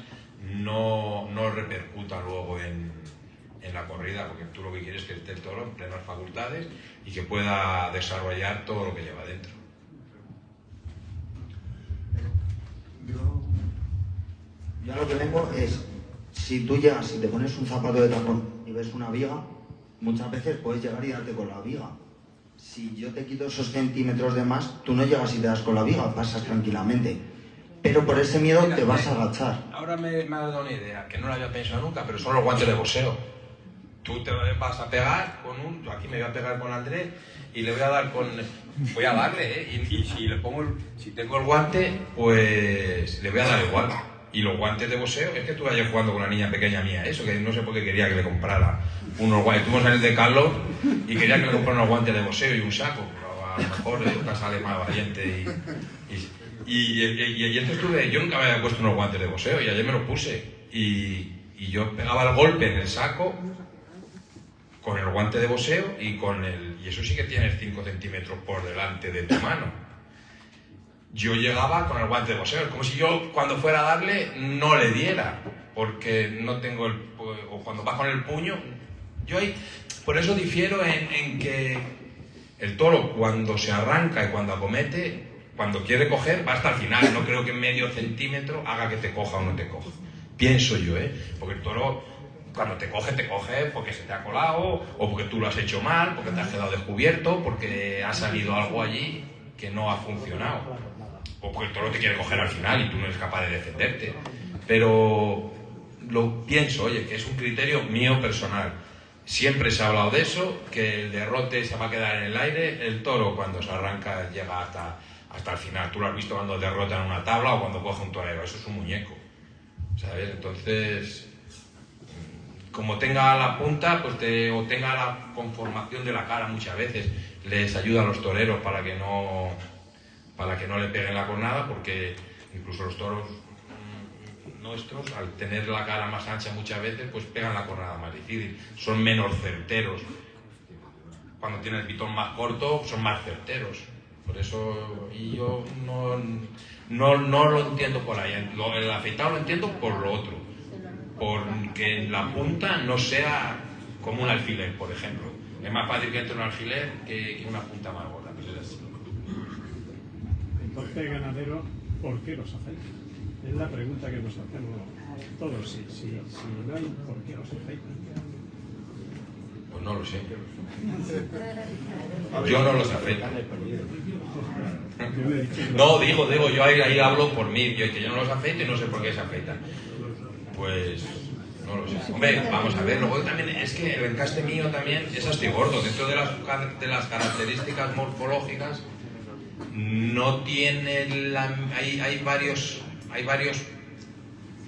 no repercuta luego en la corrida, porque tú lo que quieres es que esté el toro en plenas facultades y que pueda desarrollar todo lo que lleva dentro. Yo lo que vengo es, si tú llegas, si te pones un zapato de tacón y ves una viga, muchas veces puedes llegar y darte con la viga. Si yo te quito esos centímetros de más, tú no llegas y te das con la viga, pasas tranquilamente. Pero por ese miedo te vas a agachar. Ahora me ha dado una idea, que no la había pensado nunca, pero son los guantes de boxeo. Tú te vas a pegar con yo aquí me voy a pegar con Andrés y le voy a dar voy a darle, y si tengo el guante, pues le voy a dar igual. Y los guantes de boxeo, es que estuve ayer jugando con una niña pequeña mía, eso, que no sé por qué quería que le comprara unos guantes. Estuvimos en el de Carlos y quería que le comprara unos guantes de boxeo y un saco, pero a lo mejor esta sale más valiente y entonces yo nunca me había puesto unos guantes de boxeo y ayer me los puse y yo pegaba el golpe en el saco con el guante de boxeo y eso sí que tienes 5 centímetros por delante de tu mano. Yo llegaba con el guante de boxeo, como si yo cuando fuera a darle no le diera, porque no tengo o cuando vas con el puño, por eso difiero en que el toro cuando se arranca y cuando acomete, cuando quiere coger, va hasta el final. No creo que medio centímetro haga que te coja o no te coja. Pienso yo, porque el toro cuando te coge porque se te ha colado, o porque tú lo has hecho mal, porque te has quedado descubierto, porque ha salido algo allí que no ha funcionado, o porque el toro te quiere coger al final y tú no eres capaz de defenderte. Pero lo pienso, que es un criterio mío personal. Siempre se ha hablado de eso, que el derrote se va a quedar en el aire. El toro cuando se arranca llega hasta el final. Tú lo has visto cuando derrota en una tabla o cuando coge un torero. Eso es un muñeco, ¿sabes? Entonces, como tenga la punta, pues o tenga la conformación de la cara, muchas veces les ayuda a los toreros para que no le peguen la cornada, porque incluso los toros nuestros, al tener la cara más ancha muchas veces, pues pegan la cornada más difícil, son menos certeros. Cuando tienen el pitón más corto, son más certeros. Por eso, y yo no lo entiendo por ahí. El afeitado lo entiendo por lo otro, porque la punta no sea como un alfiler, por ejemplo. Es más fácil que entre un alfiler que una punta más gorda. Pues es así. Entonces, ganadero, ¿por qué los afeitan? Es la pregunta que nos hacemos todos. Si no hay, ¿por qué los afeitan? Pues no lo sé. Yo no los afeito. No, digo, yo ahí hablo por mí, que yo no los afeito y no sé por qué se afeitan. Pues no lo sé. Hombre, vamos a ver, luego también es que el encaste mío también es astigordo. Dentro de las características morfológicas no tiene hay varios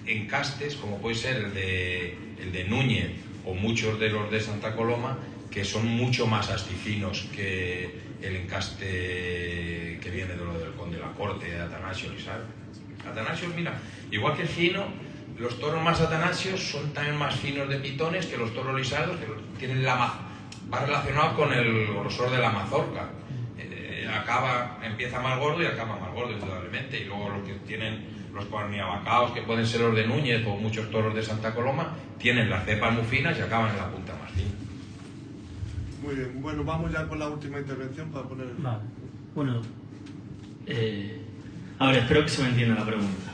encastes, como puede ser el de Núñez o muchos de los de Santa Coloma, que son mucho más astifinos que el encaste que viene de lo del Conde de la Corte, de Atanasio Lizardo. Atanasio, mira, igual que el fino, los toros más atanasios son también más finos de pitones que los toros lisados, que tienen va relacionado con el grosor de la mazorca. Empieza más gordo y acaba más gordo, indudablemente. Y luego los que tienen los corniabacaos, que pueden ser los de Núñez o muchos toros de Santa Coloma, tienen las cepas muy finas y acaban en la punta más fina. Muy bien, bueno, vamos ya con la última intervención para poner... Vale. Bueno, a ver, espero que se me entienda la pregunta.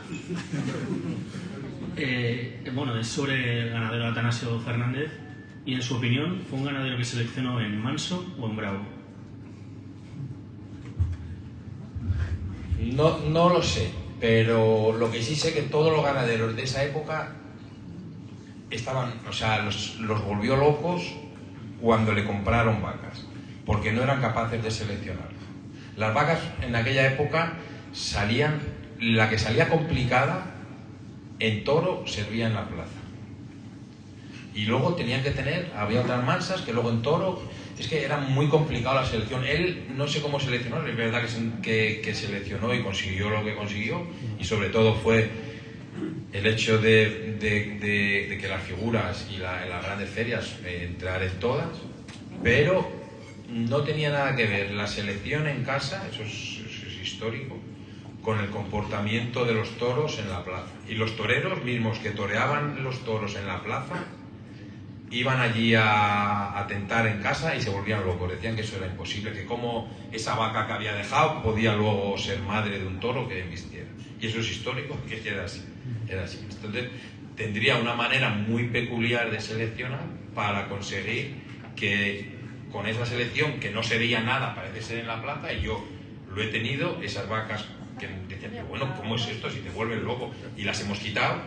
Bueno, es sobre el ganadero Atanasio Fernández y, en su opinión, ¿fue un ganadero que seleccionó en manso o en bravo? No lo sé, pero lo que sí sé que todos los ganaderos de esa época los volvió locos cuando le compraron vacas, porque no eran capaces de seleccionar. Las vacas en aquella época la que salía complicada en toro servía en la plaza. Y luego tenían que había otras mansas que luego en toro, es que era muy complicado la selección. Él no sé cómo seleccionó, es verdad que seleccionó y consiguió lo que consiguió, y sobre todo fue el hecho de que las figuras y las grandes ferias entraran todas, pero no tenía nada que ver la selección en casa, eso es histórico, con el comportamiento de los toros en la plaza. Y los toreros mismos que toreaban los toros en la plaza iban allí a tentar en casa y se volvían locos, decían que eso era imposible, que como esa vaca que había dejado podía luego ser madre de un toro que embistiera. Y eso es histórico, que era así. Entonces tendría una manera muy peculiar de seleccionar para conseguir que con esa selección, que no sería nada, parece ser en la plaza, y yo lo he tenido, esas vacas que decían, bueno, ¿cómo es esto si te vuelven loco? Y las hemos quitado,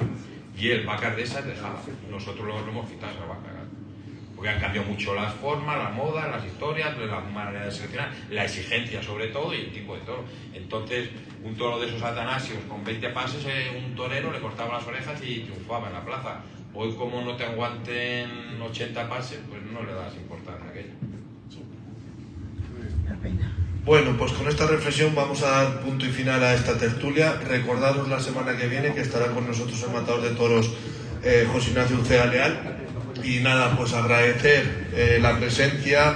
y el vacas de esas dejaba. Nosotros lo hemos quitado esa vaca, porque han cambiado mucho las formas, las modas, las historias, la manera de seleccionar, la exigencia sobre todo y el tipo de toro. Entonces, un toro de esos atanasios con 20 pases, un torero le cortaba las orejas y triunfaba en la plaza. Hoy, como no te aguanten 80 pases, pues no le das importancia a aquello. Bueno, pues con esta reflexión vamos a dar punto y final a esta tertulia. Recordaros la semana que viene que estará con nosotros el matador de toros José Ignacio Ucea Leal. Y nada, pues agradecer la presencia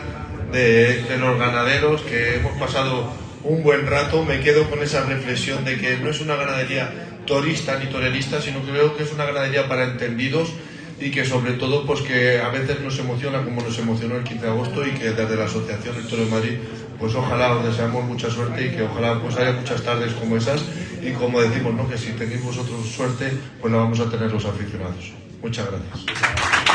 de los ganaderos, que hemos pasado un buen rato. Me quedo con esa reflexión de que no es una ganadería torista ni torerista, sino que creo que es una ganadería para entendidos, y que sobre todo pues que a veces nos emociona como nos emocionó el 15 de agosto, y que desde la Asociación El Toro de Madrid pues ojalá os deseamos mucha suerte, y que ojalá pues haya muchas tardes como esas, y como decimos, ¿no?, que si tenéis vosotros suerte pues la vamos a tener los aficionados. Muchas gracias.